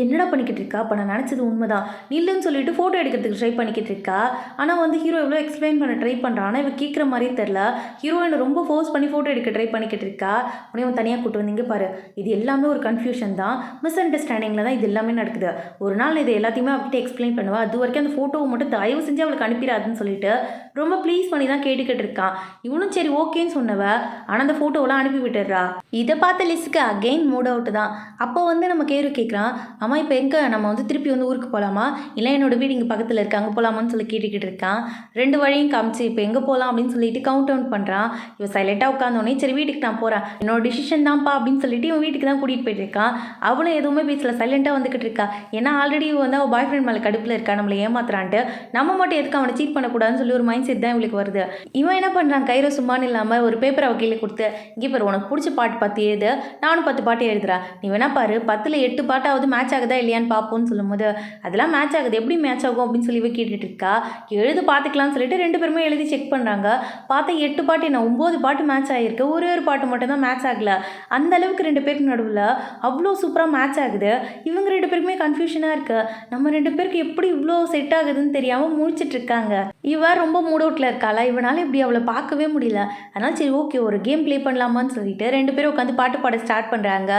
என்னடா பண்ணிக்கிட்டு இருக்கா? அப்போ நான் நினச்சது உண்மைதான், நில்லுன்னு சொல்லிட்டு ஃபோட்டோ எடுக்கிறதுக்கு ட்ரை பண்ணிக்கிட்டு இருக்கா. ஆனால் வந்து ஹீரோ எவ்வளோ எக்ஸ்பிளைன் பண்ண ட்ரை பண்ணுறான். ஆனால் இவ கேட்குற மாதிரியே தெரில. ஹீரோயினை ரொம்ப ஃபோர்ஸ் பண்ணி ஃபோட்டோ எடுக்க ட்ரை பண்ணிக்கிட்டு இருக்கா. உடனே அவன் தனியாக கூட்டு வந்து, இங்கே பாரு, இது எல்லாமே ஒரு கன்ஃபியூஷன் தான், மிஸ் அண்டர்ஸ்டாண்டிங்கில் தான் இது எல்லாமே நடக்குது. ஒரு நாள் இது எல்லாத்தையுமே அவகிட்ட எக்ஸ்பிளைன் பண்ணுவா. அது வரைக்கும் அந்த ஃபோட்டோவை மட்டும் தயவு செஞ்சு அவளுக்கு அனுப்பிடாதுன்னு சொல்லிட்டு ரொம்ப ப்ளீஸ் பண்ணி தான் கேட்டுக்கிட்டு இருக்கான். இவனும் சரி ஓகேன்னு சொன்னவ, ஆனால் அந்த ஃபோட்டோவெல்லாம் அனுப்பி விட்டுடுறா. இதை பார்த்த லிஸுக்கு அகெயின் மூட் அவுட் தான். அப்போ வந்து நம்ம கேரு கேட்குறான், அம்மா இப்போ எங்கே நம்ம வந்து திருப்பி வந்து ஊருக்கு போகலாமா, இல்லை என்னோட வீடு இங்கே பக்கத்தில் இருக்கு அங்கே போகலாமான்னு சொல்லி கேட்டுக்கிட்டு இருக்கான். 2 வழியும் காமிச்சு இப்போ எங்கே போகலாம் அப்படின்னு சொல்லிட்டு கவுண்ட் டவுன் பண்ணுறான். இவன் சைலண்ட்டாக உட்காந்தோடனே சரி வீட்டுக்கு நான் போகிறேன், என்னோட டிசிஷன் தான்ப்பா அப்படின்னு சொல்லிட்டு இவன் வீட்டுக்கு தான் கூட்டிகிட்டு போயிட்டு இருக்கான். அவளும் எதுவுமே பேசல, சைலண்ட்டாக வந்துக்கிட்டு இருக்கா. ஏன்னா ஆல்ரெடி வந்து அவள் பாய் ஃப்ரெண்ட் மேலே கடுப்பில் இருக்கா, நம்மளை ஏமாத்துறான்ட்டு. நம்ம மட்டும் எதுக்கு அவனை சீட் பண்ணக்கூடாதுன்னு சொல்லி ஒரு மைண்ட் செட் தான் இவளுக்கு வருது. இவன் என்ன பண்ணுறான், கைரோ சும்மானு இல்லாமல் ஒரு பேப்பர் அவ கையில் கொடுத்து, இங்கே பாரு உனக்கு பிடிச்ச பாட்டு 10 எழுது, நானும் 10 பாட்டு எழுதுறேன், நீ வேணா பாரு 10ல் 8 பாட்டாவது மேட்ச் ஆகுதா இல்லையான்னு பார்ப்போம்னு சொல்லும்போது, அதெல்லாம் மேட்ச் ஆகுது, எப்படி மேட்ச் ஆகும் அப்படின்னு சொல்லி இவ கேட்டுட்டு இருக்கா. எழுது பார்த்துக்கலாம்னு சொல்லிட்டு 2 பேருமே எழுதி செக் பண்ணுறாங்க. பார்த்தா 8 பாட்டு என்ன 9 பாட்டு மேட்ச் ஆகிருக்கு, ஒரு பாட்டு மட்டும் தான் மேட்ச் ஆகலை. அந்த அளவுக்கு 2 பேருக்கு நடுவில் அவ்வளோ சூப்பராக மேட்ச் ஆகுது. இவங்க 2 பேருக்குமே கன்ஃபியூஷனாக இருக்குது, நம்ம 2 பேருக்கு எப்படி இவ்வளோ செட் ஆகுதுன்னு தெரியாமல் முழிச்சிட்டு இருக்காங்க. இவ ரொம்ப மூட் அவுட்டில் இருக்காளா, இவனால் இப்படி அவளை பார்க்கவே முடியல. அதனால் சரி ஓகே ஒரு கேம் ப்ளே பண்ணலாமான்னு சொல்லிட்டு 2 பேரும் உட்காந்து பாட்டு பாட ஸ்டார்ட் பண்ணுறாங்க.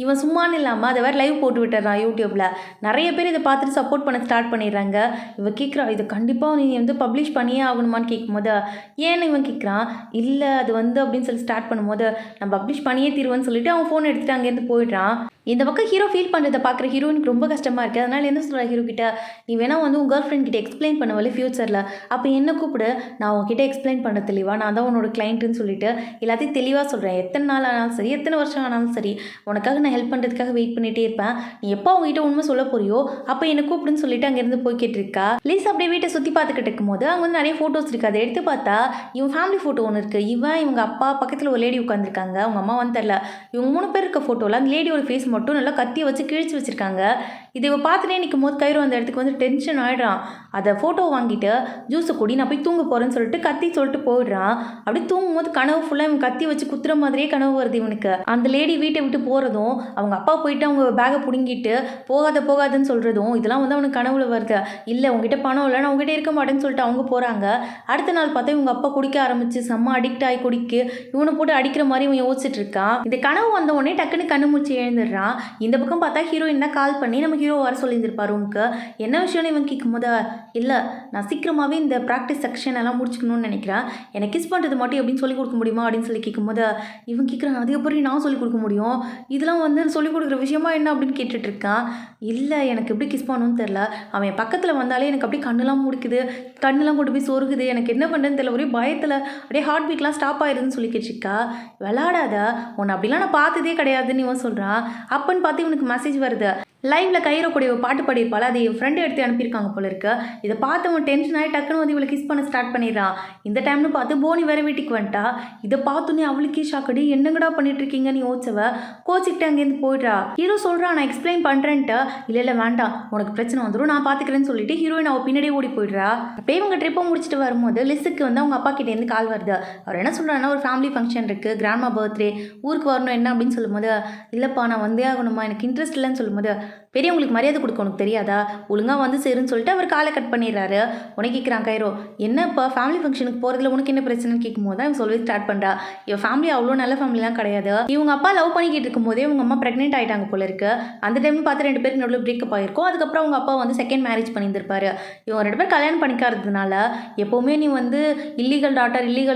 இவன் சும்மானு இல்லாமல் அதை வேறு லைவ் போட்டு விட்டுறான் யூடியூப்பில். நிறைய பேர் இதை பார்த்துட்டு சப்போர்ட் பண்ண ஸ்டார்ட் பண்ணிடுறாங்க. இவன் கேட்குறா, இது கண்டிப்பாக நீ வந்து பப்ளிஷ் பண்ணியே ஆகணுமான்னு கேட்கும்போது, ஏன்னு இவன் கேட்குறான். இல்லை அது வந்து அப்படின்னு சொல்லி ஸ்டார்ட் பண்ணும்போது, நான் பப்ளிஷ் பண்ணியே தீருவேன்னு சொல்லிட்டு அவன் ஃபோன் எடுத்துகிட்டு அங்கேருந்து போயிடுறான். இந்த பக்கம் ஹீரோ ஃபீல் பண்ணுறதை பார்க்குற ஹீரோயினுக்கு ரொம்ப கஷ்டமாக இருக்குது. அதனால் என்ன சொல்கிறா ஹீரோ கிட்ட, நீ வேணா வந்து உங்கள் கேர்ள் ஃப்ரெண்ட் கிட்ட எக்ஸ்பிளைன் பண்ணுவல ஃபியூச்சரில், அப்போ என்ன கூப்பிடு, நான் உங்ககிட்ட எக்ஸ்பிளைன் பண்ண தெளிவா, நான் தான் உன்னோட கிளைண்ட்டுன்னு சொல்லிட்டு எல்லாத்தையும் தெளிவாக சொல்கிறேன். எத்தனை நாள் ஆனாலும் சரி, எத்தனை வருஷம் ஆனாலும் சரி, உனக்காக நான் ஹெல்ப் பண்ணுறதுக்காக வெயிட் பண்ணிகிட்டே இருப்பேன். நீ எப்போ அவங்ககிட்ட உண்மை சொல்ல போறியோ அப்போ என்ன கூப்பிடுன்னு சொல்லிட்டு அங்கேருந்து போய்கிட்டு இருக்கா. லீஸ் அப்படியே வீட்டை சுற்றி பார்த்துக்கிட்டு இருக்கும்போது அங்கே வந்து நிறைய ஃபோட்டோஸ் இருக்குது. அதை எடுத்து பார்த்தா இவன் ஃபேமிலி ஃபோட்டோ ஒன்று இருக்குது. இவங்க அப்பா பக்கத்தில் ஒரு லேடி உட்காந்துருக்காங்க, அவங்க அம்மா வந்து தெரில. இவங்க 3 பேர் இருக்க ஃபோட்டோவில் அந்த லேடியோட ஃபேஸ் மட்டும் நல்லா கத்தியை வச்சு கிழிச்சு வச்சுருக்காங்க. இதை இவ பார்த்துட்டே நிற்கும் போது கைரோ அந்த இடத்துக்கு வந்து டென்ஷன் ஆகிடுறான். அதை ஃபோட்டோ வாங்கிட்டு ஜூஸை குடி, நான் போய் தூங்க போகிறேன்னு சொல்லிட்டு கத்தி சொல்லிட்டு போயிடுறான். அப்படி தூங்கும்போது கனவு ஃபுல்லாக இவன் கத்தி வச்சு குத்துற மாதிரியே கனவு வருது இவனுக்கு. அந்த லேடி வீட்டை விட்டு போகிறதும், அவங்க அப்பா போயிட்டு அவங்க பேகை பிடுங்கிட்டு போகாதுன்னு சொல்கிறதும், இதெல்லாம் வந்து அவனுக்கு கனவுல வருது. இல்லை உங்ககிட்ட பணம் இல்லை, நான் உங்ககிட்ட இருக்க மாட்டேன்னு சொல்லிட்டு அவங்க போகிறாங்க. அடுத்த நாள் பார்த்தா இவங்க அப்பா குடிக்க ஆரம்பிச்சு செம்ம அடிக்ட் ஆகி குடிக்க இவனை போட்டு அடிக்கிற மாதிரி இவன் யோசிச்சுட்டு இருக்கான். இந்த கனவு வந்த உடனே டக்குன்னு கண்ணு முடிச்சு எழுந்துடுறான். இந்த பக்கம் பார்த்தா ஹீரோயின் தான் கால் பண்ணி நம்ம ஹீரோ வர சொல்லியிருந்திருப்பா ரூமுக்கு. என்ன விஷயம்னு இவன் கேட்கும் போது, இல்லை நான் சீக்கிரமாகவே இந்த ப்ராக்டிஸ் செக்ஷன் எல்லாம் முடிச்சுக்கணும்னு நினைக்கிறேன், எனக்கு கிஸ் பண்ணுறது மட்டும் எப்படின்னு சொல்லிக் கொடுக்க முடியுமா அப்படின்னு சொல்லி கேட்கும்போது, இவன் கேட்குறான், அதுக்கப்புறம் நான் சொல்லிக் கொடுக்க முடியும், இதெல்லாம் வந்து சொல்லிக் கொடுக்குற விஷயமா என்ன அப்படின்னு கேட்டுட்டு இருக்கான். இல்லை எனக்கு எப்படி கிஸ் பண்ணணும்னு தெரில, அவன் பக்கத்தில் வந்தாலே எனக்கு அப்படியே கண்ணெல்லாம் முடிக்குது, கண்ணெல்லாம் கொண்டு போய் சொருகுது, எனக்கு என்ன பண்ணுறதுன்னு தெரியல, ஒரே பயத்தில் அப்படியே ஹார்ட் பீட்லாம் ஸ்டாப் ஆயிடுதுன்னு சொல்லி கேட்டுருக்கா. விளாடாத, உன்னை அப்படிலாம் நான் பார்த்ததே கிடையாதுன்னு இவன் சொல்கிறான். அப்பன்னு பார்த்து இவனுக்கு மெசேஜ் வருது, லைவில் கைரோ கூடிய பாட்டு பாடியிருப்பாள், அதை என் ஃப்ரெண்டு எடுத்து அனுப்பியிருக்காங்க போல இருக்கு. இதை பார்த்து அவன் டென்ஷன் ஆகி டக்குன்னு வந்து இவளை கிஸ் பண்ண ஸ்டார்ட் பண்ணிடுறான். இந்த டைம்னு பார்த்து போனி வேற வீட்டுக்கு வந்துட்டா. இதை பார்த்தோன்னே அவளுக்கே ஷாக்கடி, என்னங்கடா பண்ணிட்டு இருக்கீங்கன்னு யோசிச்சவ கோச்சிக்கிட்டு அங்கேருந்து போயிடுறா. ஹீரோ சொல்கிறான், நான் எக்ஸ்பிளைன் பண்ணுறேன்ட்டு. இல்லை வேண்டாம், உனக்கு பிரச்சனை வந்துடும், நான் பார்த்துக்கிறேன்னு சொல்லிட்டு ஹீரோயின் அவள் பின்னாடியே ஓடி போயிடுறா. அப்படியே இவங்க ட்ரிப்பை முடிச்சுட்டு வரும்போது லிஸுக்கு வந்து அவங்க அப்பா கிட்டேருந்து கால் வருது. அவர் என்ன சொல்கிறாருன்னா, ஒரு ஃபேமிலி ஃபங்க்ஷன் இருக்குது, கிராண்ட்மா பர்த்டே, ஊருக்கு வரணும் என்ன அப்படின்னு சொல்லும்போது, இல்லைப்பா நான் வந்தே ஆகணுமா, எனக்கு இன்ட்ரெஸ்ட் இல்லைன்னு சொல்லும்போது, பெரியவங்களுக்கு மரியாதை கொடுக்க உனக்கு தெரியாதா, ஒழுங்காக வந்து சேருன்னு சொல்லிட்டு அவர் காலை கட் பண்ணிடுறாரு. உனக்கு கேட்குறான் கைரோ, என்னப்பா ஃபேமிலி ஃபங்க்ஷனுக்கு போகிறதுல உனக்கு என்ன பிரச்சனைன்னு கேட்கும்போது தான் இவன் சொல்லி ஸ்டார்ட் பண்ணுறா. இவன் ஃபேமிலி அவ்வளோ நல்ல ஃபேமிலிலாம் கிடையாது. இவங்க அப்பா லவ் பண்ணிக்கிட்டு இருக்கும்போதே இவங்க அம்மா ப்ரெக்னென்ட் ஆகிட்டாங்க போல இருக்கு. அந்த டைம் பார்த்து 2 பேருக்கு நடுவில் பிரேக்கப் ஆகிருக்கும். அதுக்கப்புறம் அவங்க அப்பா வந்து செகண்ட் மேரேஜ் பண்ணியிருந்திருப்பாரு. இவங்க 2 பேர் கல்யாணம் பண்ணிக்காததுனால எப்போவுமே நீ வந்து இல்லீகல்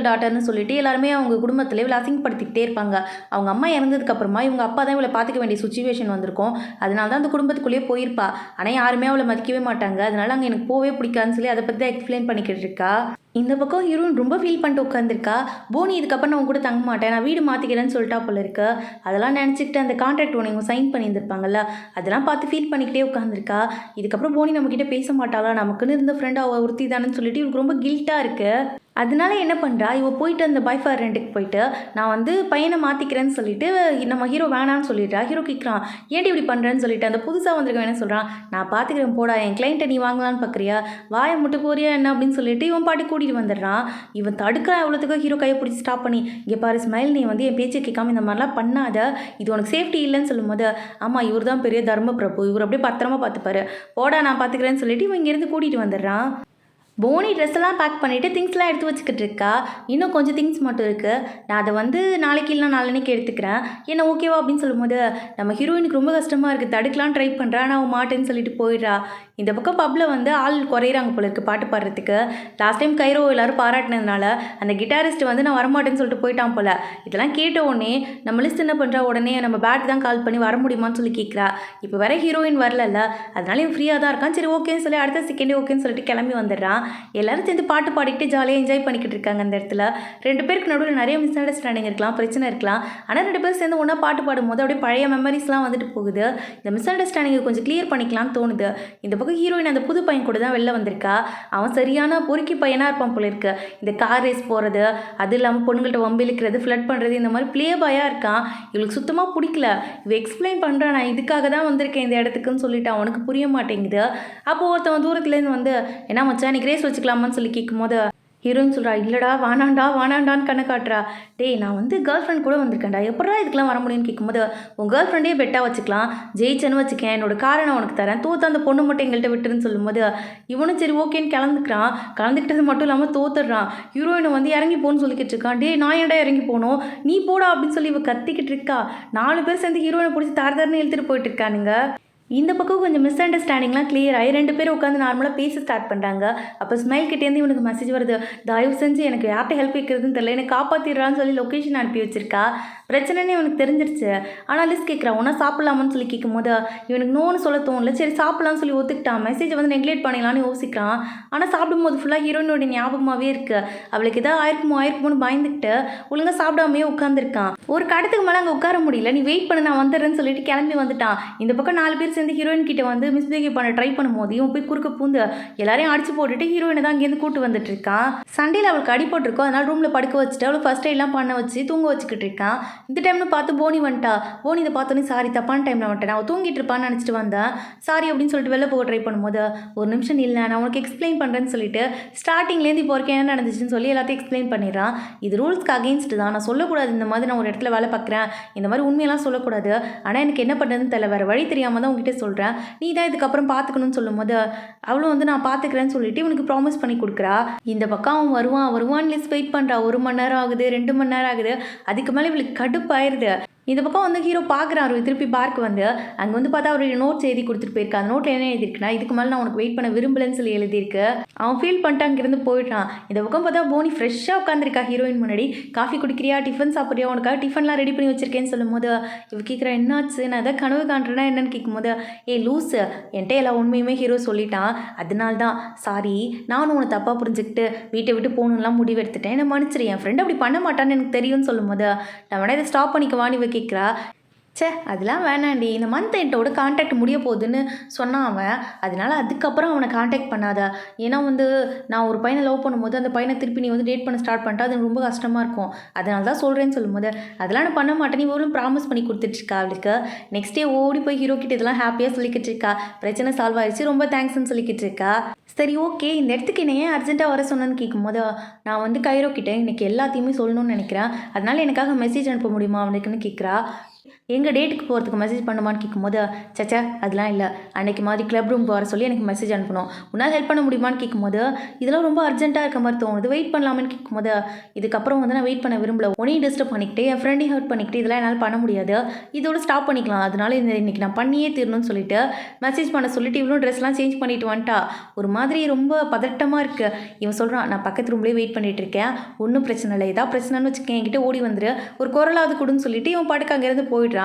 டாட்டர்னு சொல்லிட்டு எல்லாருமே அவங்க குடும்பத்தில் இவளை அசிங்கப்படுத்திக்கிட்டே இருப்பாங்க. அவங்க அம்மா இறந்ததுக்கப்புறமா இவங்க அப்பா தான் இவளை பார்த்துக்க வேண்டிய சுச்சுவேஷன் வந்திருக்கும். அதனால தான் அந்த குடும்பத்துக்குள்ளேயே போயிருப்பா. ஆனால் யாருமே அவளை மதிக்கவே மாட்டாங்க. அதனால அங்கே எனக்கு போவே பிடிக்காதுன்னு சொல்லி அதை பற்றி தான் எக்ஸ்பிளைன் பண்ணிக்கிட்டு இருக்கா. இந்த பக்கம் ஹீரோயின் ரொம்ப ஃபீல் பண்ணிட்டு உட்காந்துருக்கா. போனி இதுக்கப்புறம் நான் கூட தங்க மாட்டேன், நான் வீடு மாற்றிக்கிறேன்னு சொல்லிட்டா போல இருக்கு. அதெல்லாம் நினச்சிக்கிட்டு அந்த கான்ட்ராக்ட் ஒன்று இவங்க சைன் பண்ணியிருந்திருப்பாங்கல்ல, அதெல்லாம் பார்த்து ஃபீல் பண்ணிக்கிட்டே உட்காந்துருக்கா. இதுக்கப்புறம் போனி நம்மக்கிட்ட பேச மாட்டாளா, நமக்குன்னு இருந்த ஃப்ரெண்ட் அவள் ஒருத்தி தானேன்னு சொல்லிட்டு இவளுக்கு ரொம்ப கில்ட்டாக இருக்குது. அதனால என்ன பண்ணுறா, இவ போயிட்டு அந்த பாய் ஃபார் ரெண்டுக்கு போயிட்டு நான் வந்து பையனை மாற்றிக்கிறேன்னு சொல்லிட்டு நம்ம ஹீரோ வேணான்னு சொல்லிடுறா. ஹீரோ கேட்குறான், ஏன்டி இப்படி பண்ணுறேன்னு சொல்லிட்டு அந்த புதுசாக வந்திருக்கவன் என்ன சொல்கிறான், நான் பார்த்துக்கிறேன் போடா, என் கிளைண்ட்டை நீ வாங்கலான்னு பார்க்குறியா, வாயை முட்டு போறியா என்ன அப்படின்னு சொல்லிட்டு இவன் பாட்டி கூட்டிகிட்டு வந்துடுறான். இவன் தடுக்கிறான் எவ்வளோத்துக்கும் ஹீரோ கையை பிடிச்சி ஸ்டாப் பண்ணி, இங்கே பாரு ஸ்மைல், நீ வந்து என் பேச்சை கேட்காம இந்த மாதிரிலாம் பண்ணாத, இது உனக்கு சேஃப்டி இல்லைன்னு சொல்லும்போது, ஆமாம் இவர் தான் பெரிய தர்ம பிரபு, இவர் அப்படியே பத்திரமா பார்த்துப்பாரு, போடா நான் பார்த்துக்கிறேன்னு சொல்லிட்டு இவன் இங்கேருந்து கூட்டிகிட்டு வந்துடுறான். போனி ட்ரெஸ் எல்லாம் பேக் பண்ணிவிட்டு திங்ஸ்லாம் எடுத்து வச்சுக்கிட்டு இருக்கா. இன்னும் கொஞ்சம் திங்ஸ் மட்டும் இருக்குது, நான் அதை வந்து நாளைக்கு இல்லைனா நாளைக்கு எடுத்துக்கிறேன், என்ன ஓகேவா அப்படின்னு சொல்லும்போது நம்ம ஹீரோயினுக்கு ரொம்ப கஷ்டமாக இருக்குது. தடுக்கலாம் ட்ரை பண்ணுறா, நான் அவன் மாட்டேன்னு சொல்லிட்டு போயிடுறா. இந்த பக்கம் பப்பில் வந்து ஆள் குறையிறாங்க போல இருக்குது பாட்டு பாடுறதுக்கு. லாஸ்ட் டைம் கைரோ எல்லோரும் பாராட்டினதுனால அந்த கிட்டாரிஸ்ட் வந்து நான் வரமாட்டேன்னு சொல்லிட்டு போயிட்டான் போல். இதெல்லாம் கேட்ட உடனே நம்ம லிஸ்ட் என்ன பண்ணுறா, உடனே நம்ம பேட் தான் கால் பண்ணி வர முடியுமான்னு சொல்லி கேட்குறா. இப்போ வர ஹீரோயின் வரல, அதனால இவன் ஃப்ரீயாக தான் இருக்கான். சரி ஓகேன்னு சொல்லி அடுத்த செகண்டே ஓகேன்னு சொல்லிட்டு கிளம்பி வந்துடுறான். எல்லாரும் சேர்ந்து பாட்டு பாடிக்கிட்டு ஜாலியாக என்ஜாய் பண்ணிக்கிட்டு இருக்காங்க. அந்த இடத்துல 2 பேருக்கு நடுவில் நிறைய மிஸ் அண்டர்ஸ்டாண்டிங் இருக்கலாம், பிரச்சனை இருக்கலாம். ஆனால் 2 பேர் சேர்ந்து ஒன்றா பாட்டு பாடும்போது அப்படியே பழைய மெமரிஸ்லாம் வந்துட்டு போகுது. இந்த மிஸ் அண்டர்ஸ்டாண்டிங்கை கொஞ்சம் கிளியர் பண்ணிக்கலாம்னு தோணுது. இந்த பக்கம் ஹீரோயின் அந்த புது பையன் கூட தான் வெளில வந்திருக்கா. அவன் சரியான பொறுக்கி பையனாக இருப்பான் போல இருக்கு. இந்த கார் ரேஸ் போகிறது, அது இல்லாமல் பொண்ணுங்கள்ட்ட வம்பிழுக்கிறது, ஃப்ளட் பண்ணுறது, இந்த மாதிரி ப்ளே பாயாக இருக்கான். இவளுக்கு சுத்தமாக பிடிக்கல. இவ எக்ஸ்பிளைன் பண்ணுறான், நான் இதுக்காக தான் வந்திருக்கேன் இந்த இடத்துக்குன்னு சொல்லிட்டு அவனுக்கு புரிய மாட்டேங்குது. அப்போது ஒருத்தவன் தூரத்துலேருந்து வந்து, என்ன மச்சான் இன்னைக்கு ரேஸ் வச்சுக்கலாமான்னு சொல்லி கேட்கும்போது ஹீரோயின் சொல்கிறா, இல்லைடா வானாண்டான்னு கண்ணை காட்டுறா. டேய் நான் வந்து கேர்ள் ஃப்ரெண்ட் கூட வந்திருக்கேன்டா, எப்படா இதுக்கெலாம் வர முடியும்னு கேட்கும்போது, உன் கேர்ள் ஃப்ரெண்டே பெட்டாக வச்சுக்கலாம், ஜெயிச்சேன்னு வச்சுக்கேன், என்னோட காரை நான் உனக்கு தரேன், தோற்று அந்த பொண்ணு மட்டும் எங்கள்கிட்ட விட்டுருன்னு சொல்லும்போது இவனும் சரி ஓகேன்னு கலந்துக்கிட்டது மட்டும் இல்லாமல் தோத்துடுறான். ஹீரோயினை வந்து இறங்கி போகணும்னு சொல்லிக்கிட்டு இருக்கான். டே நான் ஏன்டா இறங்கி போகணும், நீ போடா அப்படின்னு சொல்லி இவ கத்திக்கிட்டு இருக்கா. 4 பேர் சேர்ந்து ஹீரோயினை பிடிச்சி தரன்னு இழுத்துட்டு போயிட்டு இருக்கானுங்க. இந்த பக்கம் கொஞ்சம் மிஸ் அண்டர்ஸ்டாண்டிங்லாம் கிளியர் ஆகி 2 பேரும் உட்காந்து நார்மலாக பேச ஸ்டார்ட் பண்ணுறாங்க. அப்போ ஸ்மைல் கிட்டேருந்து இவனுக்கு மெசேஜ் வருது, தயவு செஞ்சு எனக்கு யார்கிட்ட ஹெல்ப் கேட்குறதுன்னு தெரியல, எனக்கு காப்பாற்றிடுறான்னு சொல்லி லொக்கேஷன் அனுப்பி வச்சிருக்கா. பிரச்சனைன்னு இவனுக்கு தெரிஞ்சிருச்சு. ஆனால் லிஸ்ட் கேட்குறான், ஒன்றா சாப்பிட்லாமான்னு சொல்லி கேட்கும்போது இவனுக்கு நோன்னு சொல்ல தோணல. சரி சாப்பிட்லான்னு சொல்லி ஒத்துக்கிட்டான். மெசேஜை வந்து நெக்லெக்ட் பண்ணிடலான்னு யோசிக்கிறான். ஆனால் சாப்பிடும்போது ஃபுல்லாக ஹீரோயினோட ஞாபகமாகவே இருக்குது. அவளுக்கு எதாவது ஆயிருக்குமோன்னு பயந்துக்கிட்டு ஒழுங்காக சாப்பிடாமையே உட்காந்துருக்கான். ஒரு கடத்துக்கு மேலே அங்கே உட்கார முடியல, நீ வெயிட் பண்ண நான் வந்துடுறேன்னு சொல்லிட்டு கிளம்பி வந்துட்டான். இந்த பக்கம் 4 பேர் சேர்ந்து ஹீரோயின் கிட்ட வந்து மிஸ்பிஹேவ் பண்ண ட்ரை பண்ணும்போது இவன் போய் குறுக்க பூந்து எல்லாரையும் அடிச்சு போட்டுட்டு ஹீரோயினை தான் அங்கேருந்து கூட்டு வந்துட்டு இருக்கான். சண்டையில் அவளுக்கு அடி போட்டிருக்கோம், அதனால ரூமில் படுக்க வச்சுட்டு அவளுக்கு ஃபர்ஸ்ட் எய்ட்லாம் பண்ண வச்சு தூங்க வச்சுக்கிட்டு இருக்கான். இந்த டைம்னு பார்த்து போனி வந்துட்டா. போனி இதை பார்த்தோன்னே சாரி தப்பான டைமில் வந்துட்டேன், அவன் தூங்கிட்டு இருப்பான்னு நினச்சிட்டு வந்தேன், சாரி அப்படின்னு சொல்லிட்டு வெளில போக ட்ரை பண்ணும்போது ஒரு நிமிஷம் இல்லை நான் உனக்கு எக்ஸ்பிளைன் பண்ணுறேன்னு சொல்லிட்டு ஸ்டார்டிங்லேருந்து இப்போ வரைக்கும் என்ன நடந்துச்சுன்னு சொல்லி எல்லாத்தையும் எக்ஸ்பிளைன் பண்ணிடுறான். இது ரூல்ஸ்க்கு அகெயின்ஸ்ட் தான், நான் சொல்லக்கூடாது இந்த மாதிரி, நான் ஒரு இடத்துல வேலை பார்க்குறேன், இந்த மாதிரி உண்மையெல்லாம் சொல்லக்கூடாது, ஆனால் எனக்கு என்ன பண்ணுறதுன்னு தெரியல, வேறு வழி தெரியாமல் தான் உங்ககிட்ட சொல்கிறேன், நீ தான் இதுக்கப்புறம் பார்த்துக்கணும்னு சொல்லும்போது அவளும் வந்து நான் பார்த்துக்கிறேன்னு சொல்லிட்டு இவனுக்கு ப்ராமிஸ் பண்ணி கொடுக்குறா. இந்த பக்கம் அவன் வருவான் லிஸ்ட் வெயிட் பண்ணுறா. 1 மணி நேரம் ஆகுது, 2 மணி நேரம் ஆகுது, அதுக்கு மேலே இவளுக்கு கடுப்பாயிருது. இந்த பக்கம் வந்து ஹீரோ பார்க்குறாரு திருப்பி பார்க்க வந்து, அங்கே வந்து பார்த்தா அவருடைய நோட்ஸ் எழுதி கொடுத்துட்டு போயிருக்கா. அந்த நோட்டில் என்ன எழுதிருக்குன்னா, இதுக்கு மேலே நான் உனக்கு வெயிட் பண்ண விரும்பலன்னு சொல்லி எழுதியிருக்கு. அவன் ஃபீல் பண்ணிட்டு அங்கேருந்து போயிட்டான். இந்த பக்கம் பார்த்தா போனி ஃப்ரெஷ்ஷாக உட்காந்துருக்கா ஹீரோயின் முன்னாடி. காஃபி குடிக்கிறியா, டிஃபன் சாப்பிட்றியா, உனக்காக டிஃபன்லாம் ரெடி பண்ணி வச்சிருக்கேன்னு சொல்லும்போது இவ கேட்குறா, என்னாச்சு, நான் எதாவது கனவு காண்றேன்னா என்னன்னு கேட்கும்போது, லூஸு என்கிட்ட எல்லா உண்மையுமே ஹீரோ சொல்லிட்டான், அதனால தான் சாரி, நானும் உன்னை தப்பாக புரிஞ்சுக்கிட்டு வீட்டை விட்டு போகணும்லாம் முடிவு எடுத்துட்டேன், என்ன மன்னிச்சிரு, என் ஃப்ரெண்ட் அப்படி பண்ண மாட்டான்னு எனக்கு தெரியும்னு சொல்லும்போது நான் வேணா இதை ஸ்டாப் பண்ணிக்கவான்னு கேட்குறா. சே அதெல்லாம் வேணாண்டி, இந்த மந்த் என்ட்டோட கான்டாக்ட் முடிய போகுதுன்னு சொன்னான் அவன், அதனால அதுக்கப்புறம் அவனை கான்டாக்ட் பண்ணாத, ஏன்னா வந்து நான் ஒரு பையனை லவ் பண்ணும்போது அந்த பையனை திருப்பி நீ வந்து டேட் பண்ண ஸ்டார்ட் பண்ணிட்டா அது ரொம்ப கஷ்டமாக இருக்கும், அதனால தான் சொல்கிறேன்னு சொல்லும்போது அதெல்லாம் நான் பண்ண மாட்டேன், நீ ஒரு ப்ராமிஸ் பண்ணி கொடுத்துட்ருக்கா அவளுக்கு. நெக்ஸ்ட் டே ஓடி போய் ஹீரோ கிட்ட இதெல்லாம் ஹாப்பியாக சொல்லிக்கிட்டு இருக்கா, பிரச்சனை சால்வ் ஆயிடுச்சு, ரொம்ப தேங்க்ஸ்ன்னு சொல்லிக்கிட்டு இருக்கா. சரி ஓகே, இந்த இடத்துக்கு என்ன ஏன் அர்ஜென்ட்டாக வர சொன்னேன்னு கேட்கும்போது, நான் வந்து கைரோ கிட்டே இன்றைக்கி எல்லாத்தையுமே சொல்லணும்னு நினைக்கிறேன், அதனால் எனக்காக மெசேஜ் அனுப்ப முடியுமா அவனுக்குன்னு கேட்குறா. எங்கள் டேட்டுக்கு போகிறதுக்கு மெசேஜ் பண்ணுமான்னு கேட்கும்போது, சச்சா அதெல்லாம் இல்லை, அன்றைக்கி மாதிரி கிளப் ரூம் வர சொல்லி எனக்கு மெசேஜ் அனுப்பணும், உன்னால் ஹெல்ப் பண்ண முடியுமான்னு கேட்கும்போது இதெல்லாம் ரொம்ப அர்ஜென்ட்டாக இருக்க மாதிரி தோணுது, வெயிட் பண்ணலாமேன்னு கேட்கும்போது இதுக்கப்புறம் வந்து நான் வெயிட் பண்ண விரும்பல, உன்னையும் டிஸ்டர்ப் பண்ணிக்கிட்டு என் ஃப்ரெண்டையும் ஹர்ட் பண்ணிக்கிட்டு இதெல்லாம் என்னால் பண்ண முடியாது, இதோட ஸ்டாப் பண்ணிக்கலாம், அதனால இன்றைக்கி நான் பண்ணியே தீரணும்னு சொல்லிட்டு மெசேஜ் பண்ண சொல்லிட்டு இவ்வளோ ட்ரெஸ்லாம் சேஞ்ச் பண்ணிட்டு வந்துட்டா. ஒரு மாதிரி ரொம்ப பதட்டமாக இருக்குது. இவன் சொல்கிறான், நான் பக்கத்து ரூம்லேயே வெயிட் பண்ணிகிட்டு இருக்கேன், ஒன்றும் பிரச்சனை இல்லை, ஏதாவது பிரச்சனைன்னு வச்சுக்கேன் என்கிட்ட ஓடி வந்துரு, ஒரு குரலாவது கொடுன்னு சொல்லிட்டு இவன் பாட்டுக்கு அங்கேருந்து போயிடுறான்.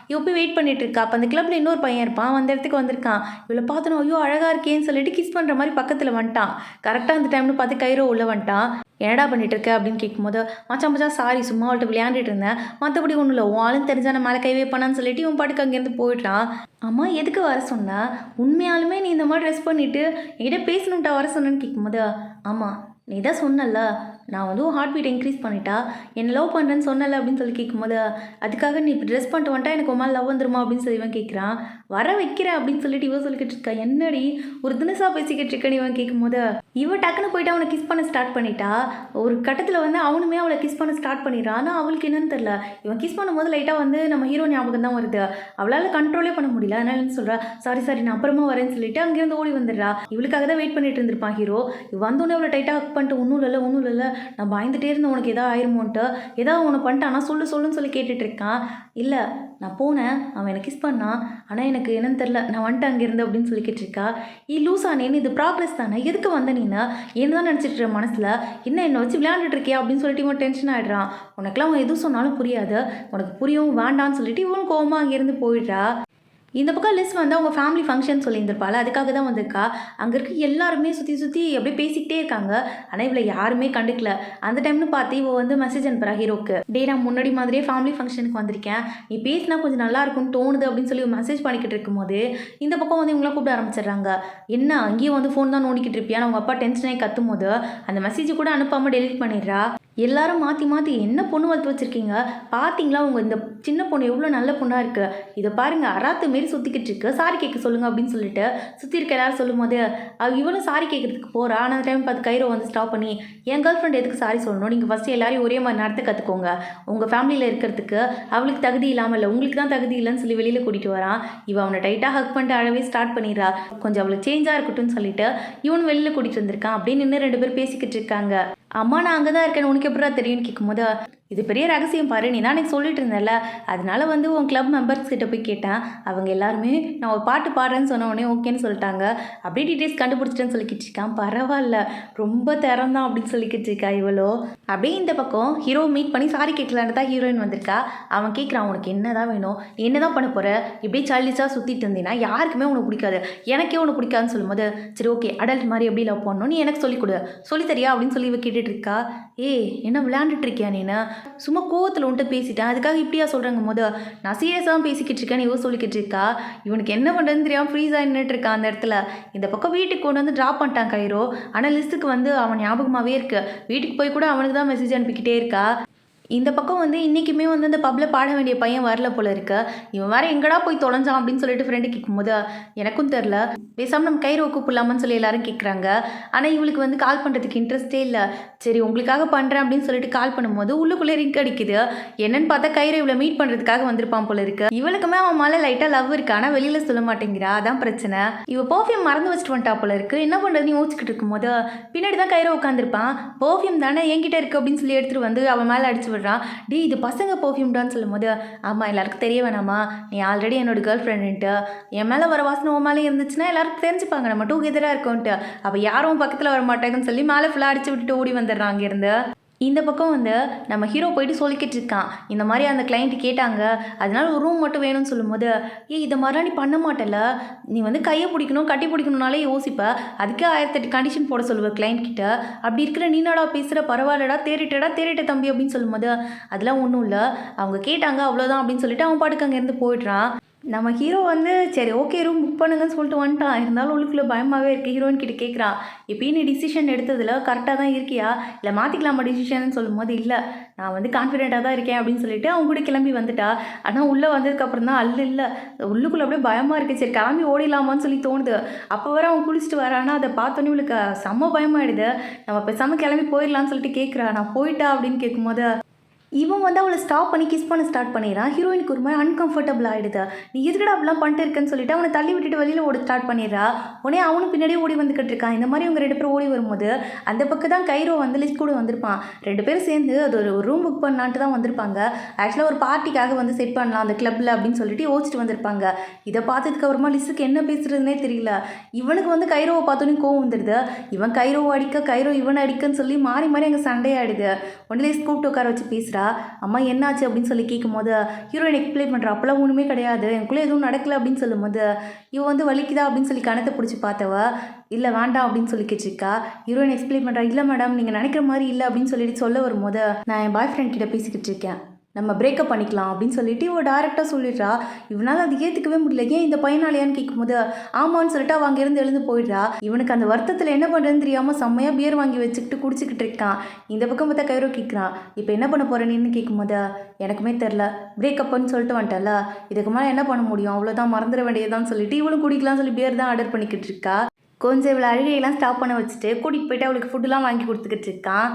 இவ போய் வெயிட் பண்ணிட்டு இருக்கா. அப்போ அந்த கிளப்ல இன்னொரு பையன் இருப்பான், அந்த இடத்துக்கு வந்திருக்கான். இவளை பார்த்தோன்னா ஐயோ அழகாக இருக்கேன்னு சொல்லிட்டு கிஸ் பண்ணுற மாதிரி பக்கத்தில் வந்துட்டான். கரெக்டாக அந்த டைம்னு பார்த்து கைரோ உள்ள வந்துட்டான். என்னடா பண்ணிட்டு இருக்க அப்படின்னு கேட்கும்போது, மச்சான் சாரி சும்மா அவள்கிட்ட விளையாண்டுட்டு இருந்தேன், மற்றபடி ஒன்றும் இல்லை, உன் தெரிஞ்சா நான் மேலே கைவே பண்ணான்னு சொல்லிட்டு இவன் பாட்டுக்கு அங்கேருந்து போயிட்டான். அம்மா எதுக்கு வர சொன்ன, உண்மையாலுமே நீ இந்த மாதிரி ட்ரெஸ் பண்ணிவிட்டு என்கிட்ட பேசணுன்ட்டா வர சொன்னேன்னு கேட்கும்போது, ஆமாம் நீ தான் சொன்னல, நான் வந்து ஹார்ட் பீட் இன்க்ரீஸ் பண்ணிட்டா என்ன லவ் பண்ணுறேன்னு சொன்னல அப்படின்னு சொல்லி கேட்கும்போது, அதுக்காக நீ இப்போ ட்ரெஸ் பண்ணிட்டு வந்துட்டா எனக்கு உன் மேலே லவ் வந்துருமா அப்படின்னு சொல்லி இவன் கேட்குறான். வர வைக்கிறேன் அப்படின்னு சொல்லிட்டு இவன் சொல்லிக்கிட்டு இருக்கா. என்னடி ஒரு தினசா பேசிக்கிட்டு இருக்கேன்னு இவன் கேட்கும்போது, இவன் டக்குன்னு போயிட்டு அவனை கிஸ் பண்ண ஸ்டார்ட் பண்ணிட்டா. ஒரு கட்டத்தில் வந்து அவனுமே அவளை கிஸ் பண்ண ஸ்டார்ட் பண்ணிடுறான். ஆனால் அவளுக்கு என்னன்னு தெரில, இவன் கிஸ் பண்ணும்போது லைட்டாக வந்து நம்ம ஹீரோ ஞாபகம் தான் வருது. அவளால் கண்ட்ரோலே பண்ண முடியல. அதனால என்ன சொல்கிறா, சாரி சாரி நான் அப்புறமா வரேன்னு சொல்லிட்டு அங்கேருந்து ஓடி வந்துடுறா. இவளுக்காக தான் வெயிட் பண்ணிட்டு இருந்திருப்பான் ஹீரோ. வந்தோடனே அவளை டைட்டாக ஹக் பண்ணிட்டு, ஒன்றும் இல்லை நான் பயந்துட்டே இருந்தேன் உனக்கு எதாவது ஆயிருமோன்ட்டு, ஏதாவது ஒன்று பண்ணிட்டானா சொல்லுன்னு சொல்லி கேட்டுட்டு இருக்கான். இல்லை நான் போனேன், அவன் எனக்கு கிஸ் பண்ணான், ஆனால் எனக்கு என்னன்னு தெரில, நான் வந்துட்டேன் அங்கேருந்து அப்படின்னு சொல்லி கேட்டிருக்கா. லூஸா நீன்னு, இது ப்ராக்ரஸ் தானே, எதுக்கு வந்த நீன்னு என்ன தான் நினச்சிட்டு மனசில், என்னை வச்சு விளையாண்டுட்டு இருக்கியா அப்படின்னு சொல்லிட்டு இவன் டென்ஷன் ஆகிடுறான். உனக்குலாம் அவன் எதுவும் சொன்னாலும் புரியாது, உனக்கு புரியவும் வேண்டான்னு சொல்லிட்டு இவன் கோவமாக அங்கேருந்து போயிடுறா. இந்த பக்கம் லிஸ் வந்து அவங்க ஃபேமிலி ஃபங்க்ஷன் சொல்லியிருந்திருப்பாள், அதுக்காக தான் வந்திருக்கா. அங்கே இருக்க எல்லாருமே சுற்றி அப்படியே பேசிக்கிட்டே இருக்காங்க. ஆனால் இவளை யாருமே கண்டுக்கல. அந்த டைம்னு பார்த்து இவள் வந்து மெசேஜ் அனுப்புறா ஹீரோக்கு, டே நான் முன்னாடி மாதிரியே ஃபேமிலி ஃபங்க்ஷனுக்கு வந்திருக்கேன், நீ பேசினா கொஞ்சம் நல்லா இருக்கும்னு தோணுது அப்படின்னு சொல்லி மெசேஜ் பண்ணிக்கிட்டு இருக்கும்போது இந்த பக்கம் வந்து இவங்களாம் கூப்பிட ஆரம்பிச்சிடுறாங்க. என்ன அங்கேயும் வந்து ஃபோன் தான் நோண்டிக்கிட்டு இருப்பியா, அவங்க அப்பா டென்ஷனாகி கத்தும் போது அந்த மெசேஜ் கூட அனுப்பாமல் டெலிட் பண்ணிடுறா. எல்லாரும் மாற்றி என்ன பொண்ணு வளர்த்து வச்சுருக்கீங்க பார்த்தீங்களா, உங்கள் இந்த சின்ன பொண்ணு எவ்வளோ நல்ல பொண்ணாக இருக்குது, இதை பாருங்கள் அராத்து மாரி சுற்றிக்கிட்டு இருக்கு, சாரி கேட்க சொல்லுங்கள் அப்படின்னு சொல்லிட்டு சுற்றி இருக்க எல்லாரும் சொல்லும் போது இவனும் சாரி கேட்குறதுக்கு போகிறா. ஆனால் அந்த டைம் பார்த்து கைரோ வந்து ஸ்டாப் பண்ணி, என் கேர்ள் ஃப்ரெண்ட் எதுக்கு சாரி சொல்லணும், நீங்கள் ஃபஸ்ட்டு எல்லாரையும் ஒரே மாதிரி நடத்த கற்றுக்கோங்க, உங்கள் ஃபேமிலியில் இருக்கிறதுக்கு அவளுக்கு தகுதி இல்லாமல் இல்லை, உங்களுக்கு தான் தகுதி இல்லைன்னு சொல்லி வெளியில் கூட்டிகிட்டு வரான். இவன் அவனை டைட்டாக ஹக் பண்ணிட்டு அழவே ஸ்டார்ட் பண்ணிடுறா. கொஞ்சம் அவளுக்கு சேஞ்சாக இருக்கட்டும்னு சொல்லிட்டு இவன் வெளியில் கூட்டிகிட்டு வந்திருக்கான். அப்படின்னு நின்று 2 பேர் பேசிக்கிட்டு இருக்காங்க. அம்மா நான் அங்கே தான் இருக்கேன், உனக்கு எப்படா தெரியும்னு கேட்கும்போது, இது பெரிய ரகசியம் பாரு, நீ தான் எனக்கு சொல்லிட்டு இருந்தல, அதனால வந்து உன் கிளப் மெம்பர்ஸ் கிட்ட போய் கேட்டேன், அவங்க எல்லாருமே நான் ஒரு பாட்டு பாடுறேன்னு சொன்ன உடனே ஓகேன்னு சொல்லிட்டாங்க, அப்படியே டீட்டெயில்ஸ் கண்டுபிடிச்சிட்டேன்னு சொல்லிக்கிட்டு இருக்கான். பரவாயில்ல ரொம்ப திறந்தான் அப்படின்னு சொல்லிக்கிட்டு இருக்கா இவளோ. அப்படியே இந்த பக்கம் ஹீரோ மீட் பண்ணி சாரி கேட்கலான்னு தான் ஹீரோயின் வந்திருக்கா. அவன் கேட்குறான், உனக்கு என்ன தான் வேணும், என்ன தான் பண்ண போகிற, இப்படியே சைல்டிஷாக சுற்றிட்டு இருந்தீங்கன்னா யாருக்குமே உனக்கு பிடிக்காது, எனக்கே உனக்கு பிடிக்காதுன்னு சொல்லும்போது, சரி ஓகே அடல்ட் மாதிரி எப்படி லவ் பண்ணணும் நீ எனக்கு சொல்லிக் கொடு, சொல்லித்தரியா அப்படின்னு சொல்லி இவ கேட்டுட்டு இருக்கா. என்ன விளையாண்டுட்டு இருக்கியா நீனு, சும்மா கோவத்தில் வந்துட்டு பேசிட்டேன் அதுக்காக இப்படியா சொல்கிறாங்க போது, நான் சீரியஸாக பேசிக்கிட்டு இருக்கேன் இவ சொல்லிக்கிட்டு இருக்கா. இவனுக்கு என்ன பண்ணுறதுன்னு தெரியாமல் ஃப்ரீஸாக நின்றுட்டு இருக்கான் அந்த இடத்துல. இந்த பக்கம் வீட்டுக்கு கொண்டு வந்து ட்ராப் பண்ணிட்டான் கைரோ. ஆனால் லிஸ்ட்டுக்கு வந்து அவன் ஞாபகமாகவே இருக்கு, வீட்டுக்கு போய் கூட அவனுக்கு தான் மெசேஜ் அனுப்பிக்கிட்டே இருக்கா. இந்த பக்கம் வந்து இன்றைக்குமே வந்து அந்த பப்பில் பாட வேண்டிய பையன் வரல போல இருக்கு. இவன் வேறு எங்கடா போய் தொலைஞ்சான் அப்படின்னு சொல்லிட்டு ஃப்ரெண்டு கேட்கும்போது, எனக்கும் தெரில, பேசாமல் நம்ம கைரோ கூப்பிடலாமான்னு சொல்லி எல்லாரும் கேட்குறாங்க. ஆனால் இவளுக்கு வந்து கால் பண்ணுறதுக்கு இன்ட்ரெஸ்ட்டே இல்லை. சரி உங்களுக்காக பண்ணுறேன் அப்படின்னு சொல்லிட்டு கால் பண்ணும்போது உள்ளுக்குள்ளே ரிங்க் அடிக்குது. என்னன்னு பார்த்தா கைரோ இவளை மீட் பண்ணுறதுக்காக வந்திருப்பான் போல இருக்கு. இவளுக்குமே அவன் மேலே லைட்டாக லவ் இருக்கு, ஆனால் வெளியில் சொல்ல மாட்டேங்கிறா, அதான் பிரச்சனை. இவ பர்ஃப்யூம் மறந்து வச்சுட்டு வந்துட்டா போல இருக்கு. என்ன பண்ணுறதுன்னு யோசிச்சுக்கிட்டு இருக்கும்போது பின்னாடி தான் கைரோ உட்காந்துருப்பான். பர்ஃப்யூம் தானே என்கிட்ட இருக்குது அப்படின்னு சொல்லி எடுத்துகிட்டு வந்து அவன் மேலே அடிச்சு விடுறான். டே இது பசங்க பர்ஃப்யூம்டான்னு சொல்லும் போது, ஆமாம் எல்லாருக்கும் தெரிய வேணாமா, நீ ஆல்ரெடி என்னோட கேர்ள் ஃப்ரெண்டுன்ட்டு, என் மேலே வர வாசனை உன் மேலே இருந்துச்சுன்னா எல்லாருக்கும் தெரிஞ்சுப்பாங்க நம்ம டுகெதராக இருக்கோன்ட்டு. அப்போ யாரும் பக்கத்தில் வர மாட்டாங்கன்னு சொல்லி மேலே ஃபுல்லாக அடிச்சு விட்டுட்டு ஓடி வந்துடுறான் அங்கேருந்து. இந்த பக்கம் வந்து நம்ம ஹீரோ போயிட்டு சொல்லிக்கிட்டு இருக்கான், இந்த மாதிரி அந்த கிளைண்ட் கேட்டாங்க அதனால ஒரு ரூம் மட்டும் வேணும்னு சொல்லும்போது, இதை மாதிரிலாம் நீ பண்ண மாட்டல, நீ வந்து கையை பிடிக்கணும் கட்டி பிடிக்கணும்னாலே யோசிப்ப, அதுக்கே 1008 கண்டிஷன் போட சொல்லுவேன் கிளைண்ட் கிட்ட, அப்படி இருக்கிற நீனாடா பேசுகிற, பரவாயில்லடா தேறிட்ட தம்பி அப்படின்னு சொல்லும்போது, அதெல்லாம் ஒன்றும் இல்லை அவங்க கேட்டாங்க அவ்வளோதான் அப்படின்னு சொல்லிட்டு அவன் பாட்டுக்கு அங்கேருந்து போயிடுறான். நம்ம ஹீரோ வந்து சரி ஓகே ரூம் புக் பண்ணுங்கன்னு சொல்லிட்டு வந்துட்டான். இருந்தாலும் உள்ளுக்குள்ளே பயமாகவே இருக்குது. ஹீரோயின் கிட்ட கேட்குறான், எப்பயும் நீ டிசிஷன் எடுத்ததில் கரெக்டாக தான் இருக்கியா, இல்லை மாற்றிக்கலாமா டிசிஷன் சொல்லும்போது, இல்லை நான் வந்து கான்ஃபிடென்ட்டாக தான் இருக்கேன் அப்படின்னு சொல்லிட்டு அவங்க கூட கிளம்பி வந்துட்டா. ஆனால் உள்ளே வந்ததுக்கப்புறம் தான் இல்லை உள்ளுக்குள்ளே அப்படியே பயமாக இருக்குது, சரி கிளம்பி ஓடிடலாமான்னு சொல்லி தோணுது. அப்போ வர அவன் குளிச்சுட்டு வரானா, அதை பார்த்தோன்னே இவளுக்கு செம்ம பயமாயிடுது. நம்ம பேசாமல் கிளம்பி போயிடலான்னு சொல்லிட்டு கேட்குறா. நான் போயிட்டா அப்படின்னு கேட்கும்போது இவன் வந்து அவளை ஸ்டாப் பண்ணி கிஸ் பண்ண ஸ்டார்ட் பண்ணிடுறான். ஹீரோயினுக்கு ஒரு மாதிரி அன்கம்ஃபர்டபுள் ஆகிடுது. நீ எதுக்கடா அப்படிலாம் பண்ணிட்டு இருக்கேன்னு சொல்லிட்டு அவனை தள்ளி விட்டுட்டு வெளியில் ஓட ஸ்டார்ட் பண்ணிடுறா. உடனே அவனும் பின்னாடியே ஓடி வந்துக்கிட்டு இருக்கான். இந்த மாதிரி அவங்க 2 பேரும் ஓடி வரும்போது அந்த பக்கம் தான் கைரோ வந்து லிஸ்ட் கூட வந்திருப்பான். 2 பேரும் சேர்ந்து அது ஒரு ரூம் புக் பண்ணலான்ட்டு தான் வந்திருப்பாங்க. ஆக்சுவலாக ஒரு பார்ட்டிக்காக வந்து செட் பண்ணலாம் அந்த கிளப்பில் அப்படின்னு சொல்லிட்டு யோசிச்சுட்டு வந்திருப்பாங்க. இதை பார்த்ததுக்கு அப்புறமா லிஸ்ட்டுக்கு என்ன பேசுறதுனே தெரியல. இவனுக்கு வந்து கைரோவை பார்த்தோன்னே கோவம் வந்துடுது. இவன் கைரோவை அடிக்க, கைரோ இவனை அடிக்கன்னு சொல்லி மாறி மாறி அங்கே சண்டையாடுது. உடனே லிஸ்ட் கூப்பிட்டு உட்கார வச்சு பேசுகிறா. அம்மா என்னாச்சு அப்படின்னு சொல்லி கேட்கும்போது ஹீரோயின் எக்ஸ்பிளைன் பண்ணுறா, அப்போலாம் ஒன்றுமே கிடையாது, எனக்குள்ளே எதுவும் நடக்கலை அப்படின்னு சொல்லும்போது இவன் வந்து வலிக்குதா அப்படின்னு சொல்லி கணத்தை பிடிச்சி பார்த்தவ, இல்லை வேண்டாம் அப்படின்னு சொல்லி கேட்டிருக்கா. ஹீரோயின் எக்ஸ்பிளைன் பண்ணுறா, இல்லை மேடம் நீங்கள் நினைக்கிற மாதிரி இல்லை அப்படின்னு சொல்லிட்டு சொல்ல வரும்போது, நான் என் பாய் ஃப்ரெண்ட் கிட்ட பேசிக்கிட்டு இருக்கேன், நம்ம பிரேக்கப் பண்ணிக்கலாம் அப்படின்னு சொல்லிட்டு இவள் டேரெக்டாக சொல்லிடுறா. இவனால் அது ஏற்றுக்கவே முடியல. ஏன் இந்த பையனாலையான்னு கேட்கும்போது ஆமான்னு சொல்லிட்டு அவள் அங்கேருந்து எழுந்து போயிடுறா. இவனுக்கு அந்த வருத்தத்தில் என்ன பண்ணுறதுன்னு தெரியாமல் செம்மையாக பியர் வாங்கி வச்சுக்கிட்டு குடிச்சிக்கிட்டு இருக்கான். இந்த பக்கம் பார்த்தா கைரோ கேட்குறான், இப்போ என்ன பண்ண போகிறேன்னு கேட்கும்போது எனக்குமே தெரில, பிரேக்கப்னு சொல்லிட்டு வந்துட்டல, இதுக்கு மேலே என்ன பண்ண முடியும், அவ்வளோதான், மறந்துட வேண்டியதான்னு சொல்லிட்டு இவளும் குடிக்கலாம் சொல்லி பியர் தான் ஆர்டர் பண்ணிக்கிட்டு இருக்கா. கொஞ்சம் இவளை அழுகையெல்லாம் ஸ்டாப் பண்ண வச்சுட்டு கூட்டிகிட்டு போயிட்டு அவளுக்கு ஃபுட்டுலாம் வாங்கி கொடுத்துக்கிட்டு இருக்கான்.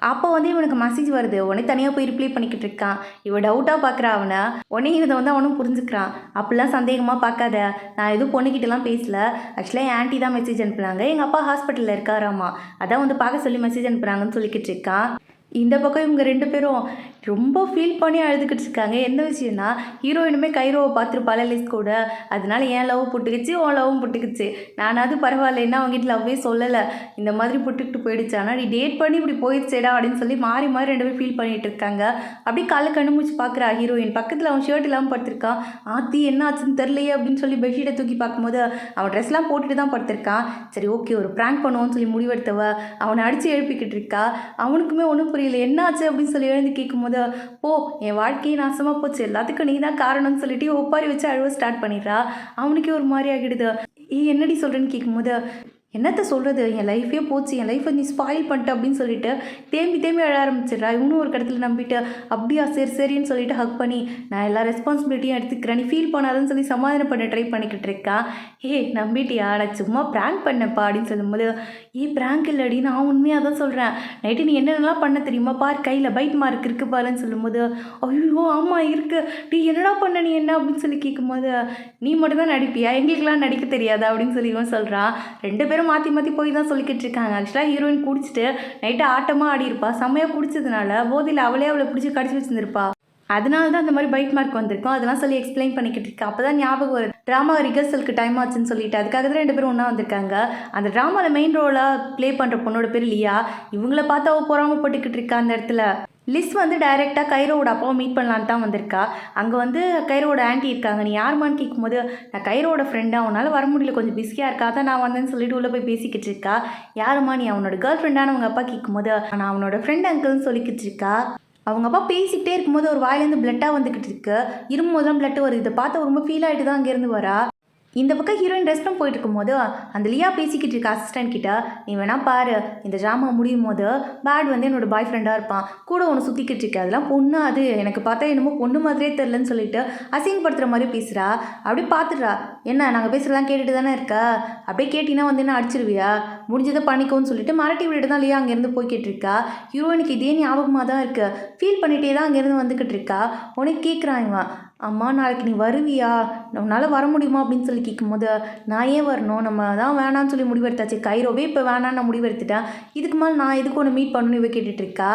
அப்போ வந்து இவனுக்கு மெசேஜ் வருது. உடனே தனியாக போய் ரிப்ளை பண்ணிக்கிட்டு இருக்கான். இவன் டவுட்டாக பார்க்குறா அவனை. உடனே இதை வந்து அவனும் புரிஞ்சுக்கிறான். அப்படிலாம் சந்தேகமாக பார்க்காத, நான் எதுவும் பொண்ணுக்கிட்டலாம் பேசல. ஆக்சுவலாக என் ஆண்டி தான் மெசேஜ் அனுப்புனாங்க. எங்கள் அப்பா ஹாஸ்பிட்டலில் இருக்காராமா, அதான் வந்து பார்க்க சொல்லி மெசேஜ் அனுப்புகிறாங்கன்னு சொல்லிக்கிட்டு இருக்கான். இந்த பக்கம் இவங்க 2 பேரும் ரொம்ப ஃபீல் பண்ணி அழுதுகிட்டு இருக்காங்க. எந்த விஷயம்னா, ஹீரோயினுமே கைரோவை பார்த்துருப்பாள் லிஸ் கூட, அதனால என் லவ் புட்டுக்குச்சு, உன் லவ்வும் புட்டுக்குச்சு. நானாவது பரவாயில்லைன்னா அவங்ககிட்ட லவ்வே சொல்லலை, இந்த மாதிரி புட்டுக்கிட்டு போயிடுச்சு, ஆனால் நீ டேட் பண்ணி இப்படி போயிடுச்சேடா அப்படின்னு சொல்லி மாறி மாறி 2 பேரும் ஃபீல் பண்ணிட்டு இருக்காங்க. அப்படியே காலை கண்ணு பார்க்குறா ஹீரோயின். பக்கத்தில் அவன் ஷர்ட் இல்லாமல் படுத்திருக்கான். ஆத்தி என்ன ஆச்சுன்னு தெரிலையே அப்படின்னு சொல்லி பெட்ஷீட்டை தூக்கி பார்க்கும்போது அவன் ட்ரெஸ்லாம் போட்டுட்டு தான் படுத்திருக்கான். சரி ஓகே, ஒரு ப்ராங்க் பண்ணுவோன்னு சொல்லி முடிவெடுத்தவ அவனை அடித்து எழுப்பிக்கிட்டு இருக்கா. அவனுக்குமே ஒன்றும் புரியல, என்ன ஆச்சு அப்படின்னு சொல்லி எழுந்து கேட்கும்போது, போ, என் வாழ்க்கையே நாசமாக போச்சு, எல்லாத்துக்கும் நீ தான் காரணம்னு சொல்லிட்டு ஒப்பாரி வச்சு அழுவ ஸ்டார்ட் பண்ணிடுறா. அவனுக்கே ஒரு மாதிரி ஆகிடுது. என்னடி சொல்கிறேன்னு கேட்கும்போது, என்னத்த சொல்கிறது, என் லைஃபே போச்சு, என் லைஃப்பை நீ ஸ்பாயில் பண்ணிட்ட அப்படின்னு சொல்லிட்டு தேம்பி அழ ஆரம்பிச்சிடுறா. இவனும் ஒரு கடத்தில் நம்பிட்டு அப்படியா சரி சரின்னு சொல்லிட்டு ஹக் பண்ணி நான் எல்லா ரெஸ்பான்சிபிலிட்டியும் எடுத்துக்கிறேன், நீ ஃபீல் பண்ணாதுன்னு சொல்லி சமாதானம் பண்ண ட்ரை பண்ணிக்கிட்டு இருக்கா. நம்பிட்டியா, நான் சும்மா ப்ராங்க் பண்ணப்பா அப்படின்னு சொல்லும்போது, ப்ராங்க் இல்லடி, நான் உண்மையாக தான் சொல்கிறேன், நைட்டு நீ என்னென்னலாம் பண்ண தெரியுமா, பார் கையில் பைட் மார்க் இருக்குது பாருன்னு சொல்லும்போது, ஐயோ ஆமாம் இருக்குது, நீ என்னடா பண்ண, நீ என்ன அப்படின்னு சொல்லி கேட்கும்போது, நீ மட்டும்தான் நடிப்பியா, எங்களுக்கெல்லாம் நடிக்க தெரியாதா அப்படின்னு சொல்லி இவன் சொல்கிறான். 2 பேரும் மாற்றி போய் தான் சொல்லிக்கிட்டு இருக்காங்க. ஆக்சுவலாக ஹீரோயின் குடிச்சிட்டு நைட்டு ஆட்டமாக ஆடி இருப்பா. செம்மையாக குடிச்சதுனால போதையில் அவளை பிடிச்சி கடிச்சு வச்சுருந்துருப்பா. அதனால தான் அந்த மாதிரி பைட் மார்க் வந்திருக்கும். அதெல்லாம் சொல்லி எக்ஸ்பிளைன் பண்ணிக்கிட்டு இருக்கா. அப்போ தான் ஞாபகம் வரும், ட்ராமா ரிஹர்சலுக்கு டைம் ஆச்சுன்னு சொல்லிட்டு அதுக்காக தான் 2 பேரும் ஒன்றா வந்திருக்காங்க. அந்த ட்ராமாவில் மெயின் ரோலாக ப்ளே பண்ணுற பொண்ணோட பேர் லியா. இவங்கள பார்த்து அவள் பொறாமப்பட்டுக்கிட்டு இருக்கா. அந்த இடத்துல லிஸ் வந்து டைரெக்டாக கைரோவோட அப்பாவை மீட் பண்ணலான்னு தான் வந்திருக்கா. அங்கே வந்து கைரோவோட ஆண்டி இருக்காங்க. நீ யாருமான்னு கேட்கும்போது, நான் கைரோவோட ஃப்ரெண்டாக, அவனால் வர முடியல, கொஞ்சம் பிஸியாக இருக்கா, தான் நான் வந்தேன்னு சொல்லிட்டு உள்ளே போய் பேசிக்கிட்டு இருக்கா. யாருமா நீ, அவனோட கேர்ள் ஃப்ரெண்டான அவங்க அப்பா கேட்கும்போது, நான் அவனோட ஃப்ரெண்ட் அங்கிள்னு சொல்லிக்கிட்டு இருக்கா. அவங்க அப்பா பேசிக்கிட்டே இருக்கும்போது ஒரு வாயிலேருந்து பிளட்டாக வந்துக்கிட்டு இருக்கு. இரும்போதெல்லாம் பிளட்டு வருது. இதை பார்த்து ரொம்ப ஃபீல் ஆகிட்டு தான் அங்கேருந்து வரா. இந்த பக்கம் ஹீரோயின் ரெஸ்ட் ரூம் போயிட்டு இருக்கும்போது அந்த லியா பேசிக்கிட்டு இருக்க அசிஸ்டன்ட் கிட்ட, நீ வேணா பாரு, இந்த ட்ராமா முடியும் போது பேட் வந்து என்னோட பாய் ஃப்ரெண்டாக இருப்பான், கூட ஒன்று சுற்றிக்கிட்டு இருக்கு, அதெல்லாம் பொண்ணு, அது எனக்கு பார்த்தா என்னமோ பொண்ணு மாதிரியே தெரிலன்னு சொல்லிட்டு அசிங்கப்படுத்துகிற மாதிரி பேசுகிறா. அப்படியே பார்த்துடுறா. என்ன நாங்கள் பேசுகிறதெல்லாம் கேட்டுட்டு தானே இருக்கா, அப்படியே கேட்டினா வந்து என்ன அடிச்சிருவியா, முடிஞ்சதை பண்ணிக்கோன்னு சொல்லிட்டு மிரட்டி விட்டுட்டு தான் லியா அங்கேருந்து போய்கிட்டு இருக்கா. ஹீரோயினுக்கு இதே ஞாபகமாக தான் இருக்குது. ஃபீல் பண்ணிகிட்டே தான் அங்கேருந்து வந்துக்கிட்டு இருக்கா. உனக்கு கேட்குறான் இவன், அம்மா நாளைக்கு நீ வருவியா, உன்னால் வர முடியுமா அப்படின்னு சொல்லி கேட்கும்போது, நான் ஏன் வரணும், நம்ம தான் வேணான்னு சொல்லி முடிவெடுத்தாச்சு, கைரோவே இப்போ வேணான்னு நான் முடிவெடுத்துட்டேன், இதுக்கு மேலே நான் எதுக்கு ஒன்று மீட் பண்ணணும்னு இவ கேட்டுட்ருக்கா.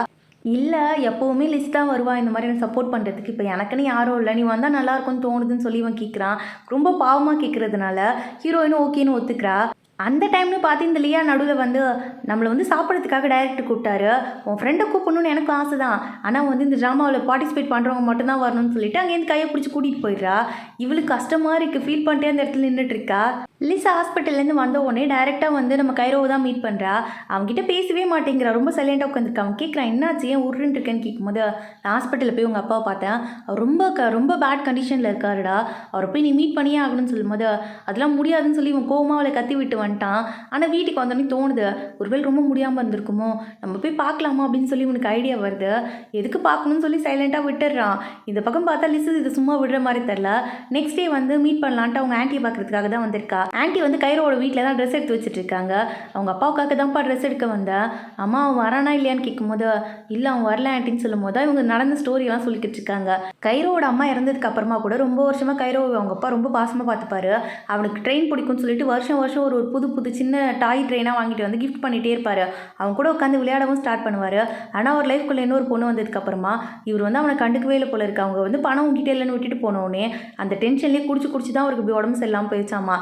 இல்லை எப்போவுமே லிஸ்ட் தான் வருவா இந்த மாதிரி எனக்கு சப்போர்ட் பண்ணுறதுக்கு, இப்போ எனக்குன்னு யாரும் இல்லை, நீ வந்தால் நல்லாயிருக்கும்னு தோணுதுன்னு சொல்லி இவன் கேட்குறான். ரொம்ப பாவமாக கேட்குறதுனால ஹீரோயினும் ஓகேன்னு ஒத்துக்கிறா. அந்த டைம்னு பார்த்து இந்த லியா நடுவில் வந்து நம்மளை வந்து சாப்பிட்றதுக்காக டைரக்டர் கூப்பிட்டாரு, உன் ஃப்ரெண்டை கூப்பிடணுன்னு எனக்கு ஆசை தான், ஆனால் வந்து இந்த ட்ராமாவில் பார்ட்டிசிபேட் பண்ணுறவங்க மட்டும்தான் வரணும்னு சொல்லிட்டு அங்கேருந்து கையை பிடிச்சி கூட்டிகிட்டு போயிடுறா. இவளுக்கு கஷ்டமாக இருக்குது, ஃபீல் பண்ணிட்டே அந்த இடத்துல நின்றுட்டுருக்கா. லிசா ஹாஸ்பிட்டல்லேருந்து வந்த உடனே டைரெக்டாக வந்து நம்ம கைரோவை தான் மீட் பண்ணுறா. அவங்ககிட்ட பேசவே மாட்டேங்கிறா, ரொம்ப சைலண்டாக உட்காந்துருக்கா. அவன் கேட்குறான், என்னாச்சு, ஏன் உருன்னு இருக்கேன்னு கேட்கும்போது, நான் ஹாஸ்பிட்டலில் போய் உங்கள் அப்பாவை பார்த்தேன், அவர் ரொம்ப பேட் கண்டிஷனில் இருக்காருடா, அவரை போய் நீ மீட் பண்ணியே ஆகணும்னு சொல்லும்போது, அதெல்லாம் முடியாதுன்னு சொல்லி இவன் கோவமாக அவளை கத்தி விட்டு வந்துட்டான். ஆனால் வீட்டுக்கு வந்தோடனே தோணுது, ஒருவேளை ரொம்ப முடியாமல் இருந்திருக்குமோ, நம்ம போய் பார்க்கலாமா அப்படின்னு சொல்லி உனக்கு ஐடியா வருது. எதுக்கு பார்க்கணும்னு சொல்லி சைலண்ட்டாக விட்டுடுறான். இந்த பக்கம் பார்த்தா லிசு இது சும்மா விடுற மாதிரி தெரில. நெக்ஸ்ட் டே வந்து மீட் பண்ணலான்ட்டு அவங்க ஆன்ட்டியை பார்க்குறதுக்காக தான் வந்திருக்கா. ஆன்ட்டி வந்து கைரோட வீட்டில் தான் ட்ரெஸ் எடுத்து வச்சுட்டு இருக்காங்க. அவங்க அப்பாவுக்காக தான்ப்பா ட்ரெஸ் எடுக்க வந்தேன், அம்மா அவன் வரானா இல்லையான்னு கேட்கும்போது, இல்லை அவன் வரல ஆன்ட்டின்னு சொல்லும் போது இவங்க நடந்த ஸ்டோரியெல்லாம் சொல்லிக்கிட்டு இருக்காங்க. கைரோட அம்மா இறந்ததுக்கு அப்புறமா கூட ரொம்ப வருஷமாக கைரோ அவங்க அப்பா ரொம்ப பாசமாக பார்த்துப்பாரு. அவனுக்கு ட்ரெயின் பிடிக்கும்னு சொல்லிட்டு வருஷம் ஒரு புது சின்ன டாய் ட்ரெயினாக வாங்கிட்டு வந்து கிஃப்ட் பண்ணிகிட்டே இருப்பார். அவன் கூட உட்காந்து விளையாடவும் ஸ்டார்ட் பண்ணுவார். ஆனால் ஒரு லைஃப்குள்ளே இன்னொரு பொண்ணு வந்ததுக்கப்புறமா இவர் வந்து அவனை கண்டுக்கவே இல்லை போல இருக்கு. அவங்க வந்து பணம் உங்ககிட்ட இல்லைன்னு விட்டுட்டு போனோடனே அந்த டென்ஷன்லேயே குடிச்சு தான் அவருக்கு உடம்பு சரியில்லாமல் போயிடுச்சாமா.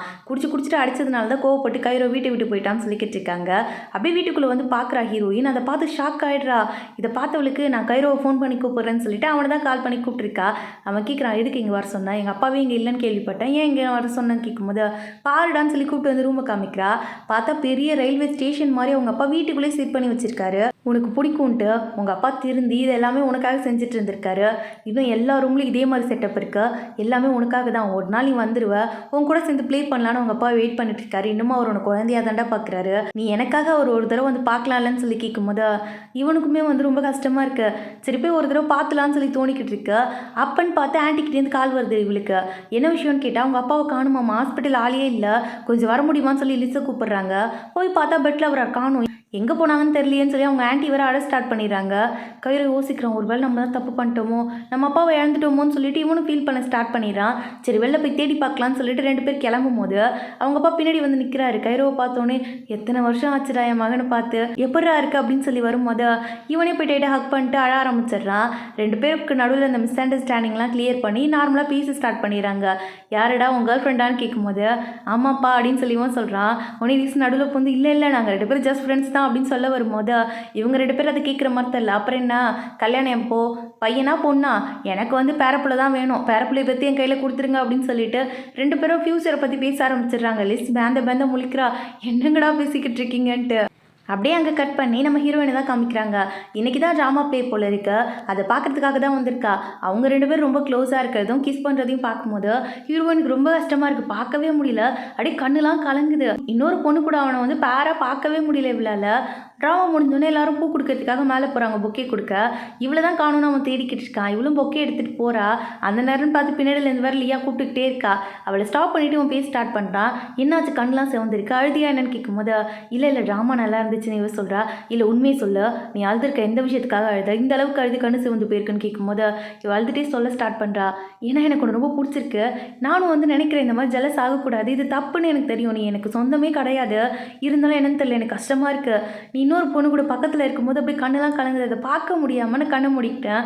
குடிச்சிட்டு அடிச்சதுனால தான் கோவப்பட்டு கைரோ வீட்டை விட்டு போயிட்டான்னு சொல்லிக்கிட்டு இருக்காங்க. அப்படியே வீட்டுக்குள்ளே வந்து பார்க்குறா ஹீரோயின். அதை பார்த்து ஷாக் ஆகிடுறா. இதை பார்த்தவளுக்கு நான் கைரோவை ஃபோன் பண்ணி கூப்பிட்றேன்னு சொல்லிட்டு அவனை தான் கால் பண்ணி கூப்பிட்டுருக்கா. அவன் கேட்குறான், எதுக்கு இங்கே வர சொன்னா? எங்கள் அப்பாவே இங்கே இல்லைன்னு கேள்விப்பட்டேன், ஏன் இங்கே வர சொன்னேன்னு கேட்கும்போது பாருடான்னு சொல்லி கூப்பிட்டு வந்து ரூமை காமிக்கிறா. பார்த்தா பெரிய ரயில்வே ஸ்டேஷன் மாதிரி அவங்க அப்பா வீட்டுக்குள்ளேயே செட் பண்ணி வச்சிருக்காரு. உனக்கு பிடிக்கும்ன்ட்டு உங்கள் அப்பா திருந்தி இது எல்லாமே உனக்காக செஞ்சுட்டு இருந்திருக்காரு. இன்னும் எல்லா ரூம்லையும் இதே மாதிரி செட்டப் இருக்கு, எல்லாமே உனக்காக தான். ஒரு நாள் நீ வந்துடுவ, உன் கூட சேர்ந்து ப்ளே பண்ணலான்னு உங்கள் அப்பா வெயிட் பண்ணிட்டு இருக்காரு. இன்னமும் அவர் உனக்கு குழந்தையா தாண்டா பார்க்குறாரு. நீ எனக்காக அவர் ஒரு தடவை வந்து பார்க்கலாம்லன்னு சொல்லி கேட்கும்போது இவனுக்குமே வந்து ரொம்ப கஷ்டமாக இருக்கு. சரி போய் ஒரு தடவை பார்த்துலான்னு சொல்லி தோணிக்கிட்டு இருக்கு. அப்பன்னு பார்த்து ஆன்ட்டிக்கிட்டேருந்து கால் வருது இவளுக்கு. என்ன விஷயம்னு கேட்டால் அவங்க அப்பாவை காணுமாமா, ஹாஸ்பிட்டல் ஆளையே இல்லை, கொஞ்சம் வர முடியுமான்னு சொல்லி லிஸ்ஸை கூப்பிட்றாங்க. போய் பார்த்தா பெட்டில் அவரை காணும். எங்கே போனாங்கன்னு தெரியலையேன்னு சொல்லி அவங்க ஆன்ட்டி வேறு அட ஸ்டார்ட் பண்ணிடுறாங்க. கையில் யோசிக்கிறான், ஒரு வேளை நம்ம தான் தப்பு பண்ணிட்டோமோ, நம்ம அப்பாவை இழந்துட்டோமோன்னு சொல்லிட்டு இவனும் ஃபீல் பண்ண ஸ்டார்ட் பண்ணிடுறான். சரி வெளில போய் தேடி பார்க்கலான்னு சொல்லிட்டு 2 பேர் கிளம்பும் போது அவங்க அப்பா பின்னாடி வந்து நிற்கிறாரு. கைரோவை பார்த்தோன்னே எத்தனை வருஷம் ஆச்சுடா என் மகனை பார்த்து, எப்படா இருக்குது அப்படின்னு சொல்லி வரும்போது இவனே போய் டைட்டாக ஹக் பண்ணிட்டு அழ ஆரம்பிச்சிடுறான். 2 பேருக்கு நடுவில் அந்த மிஸ் அண்டர்ஸ்டாண்டிங்லாம் கிளியர் பண்ணி நார்மலாக பேச ஸ்டார்ட் பண்ணிடுறாங்க. யாரடா உங்கள் கேர்ள் ஃப்ரெண்டான்னு கேட்கும்போது ஆமாப்பா அப்படின்னு சொல்லி இவன் சொல்கிறான். உடனே வீசு நடுவில் வந்து இல்லை நாங்கள் 2 பேரும் ஜஸ்ட் ஃப்ரெண்ட்ஸ் அப்படின்னு சொல்ல வரும்போது இவங்க 2 பேரும் அதை கேட்குற மாதிரி தெரியல. அப்புறம் என்ன கல்யாணம் எப்போ, பையனா பொண்ணா, எனக்கு வந்து பேரப்புள்ள தான் வேணும், பேரப்புள்ளையை பற்றி என் கையில் கொடுத்துருங்க அப்படின்னு சொல்லிட்டு 2 பேரும் ஃபியூச்சரை பற்றி பேச ஆரம்பிச்சிடுறாங்க. லிஸ்ட் பேந்த முழிக்கிறா, என்னங்கடா பேசிக்கிட்டு இருக்கீங்கன்ட்டு. அப்படியே அங்கே கட் பண்ணி நம்ம ஹீரோயினை தான் காமிக்கிறாங்க. இன்றைக்கி தான் ட்ராமா ப்ளே போல் இருக்கு, அதை பார்க்குறதுக்காக தான் வந்திருக்கா. அவங்க 2 பேரும் ரொம்ப க்ளோஸாக இருக்கிறதும் கிஸ் பண்ணுறதையும் பார்க்கும்போது ஹீரோயினுக்கு ரொம்ப கஷ்டமாக இருக்குது. பார்க்கவே முடியல, அப்படியே கண்ணுலாம் கலங்குது. இன்னொரு பொண்ணு கூட அவனை வந்து பேராக பார்க்கவே முடியல இவளால். ட்ராமா முடிஞ்சோடனே எல்லாரும் பூ கொடுக்கறதுக்காக மேலே போகிறாங்க பொக்கே கொடுக்க. இவளை தான் காணும்னு அவன் தேடிக்கிட்டு இருக்கான். இவளும் பொக்கே எடுத்துகிட்டு போகிறா. அந்த நேரம்னு பார்த்து பின்னாடியிலேருந்து வேறு லியா கூப்பிட்டுக்கிட்டே இருக்கா. அவளை ஸ்டாப் பண்ணிவிட்டு அவன் பேச ஸ்டார்ட் பண்ணுறான். என்னாச்சு கண்ணெலாம் சிவந்திருக்கு, அழுதியா என்னன்னு கேட்கும்போது இல்லை ட்ராமா நல்லா இருந்துச்சுன்னு இவ சொல்கிறா. இல்லை உண்மையை சொல்லு, நீ அழுதுருக்க எந்த விஷயத்துக்காக அழுத, இந்த அளவுக்கு அழுது கண்ணு சிவந்து போயிருக்குன்னு கேட்கும்போது இவள் அழுதுகிட்டே சொல்ல ஸ்டார்ட் பண்ணுறா. ஏன்னா எனக்கு ஒன்று ரொம்ப பிடிச்சிருக்கு, நானும் வந்து நினைக்கிறேன் இந்த மாதிரி ஜெலஸ் ஆகக்கூடாது, இது தப்புன்னு எனக்கு தெரியும், நீ எனக்கு சொந்தமே கிடையாது, இருந்தாலும் என்னன்னு தெரியல எனக்கு கஷ்டமாக இருக்குது, நீ இன்னொரு பொண்ணு கூட பக்கத்தில் இருக்கும்போது அப்படியே கண்ணெலாம் கலங்குது, அதை பார்க்க முடியாமல் நான் கண்ணை மூடிக்கிட்டேன்,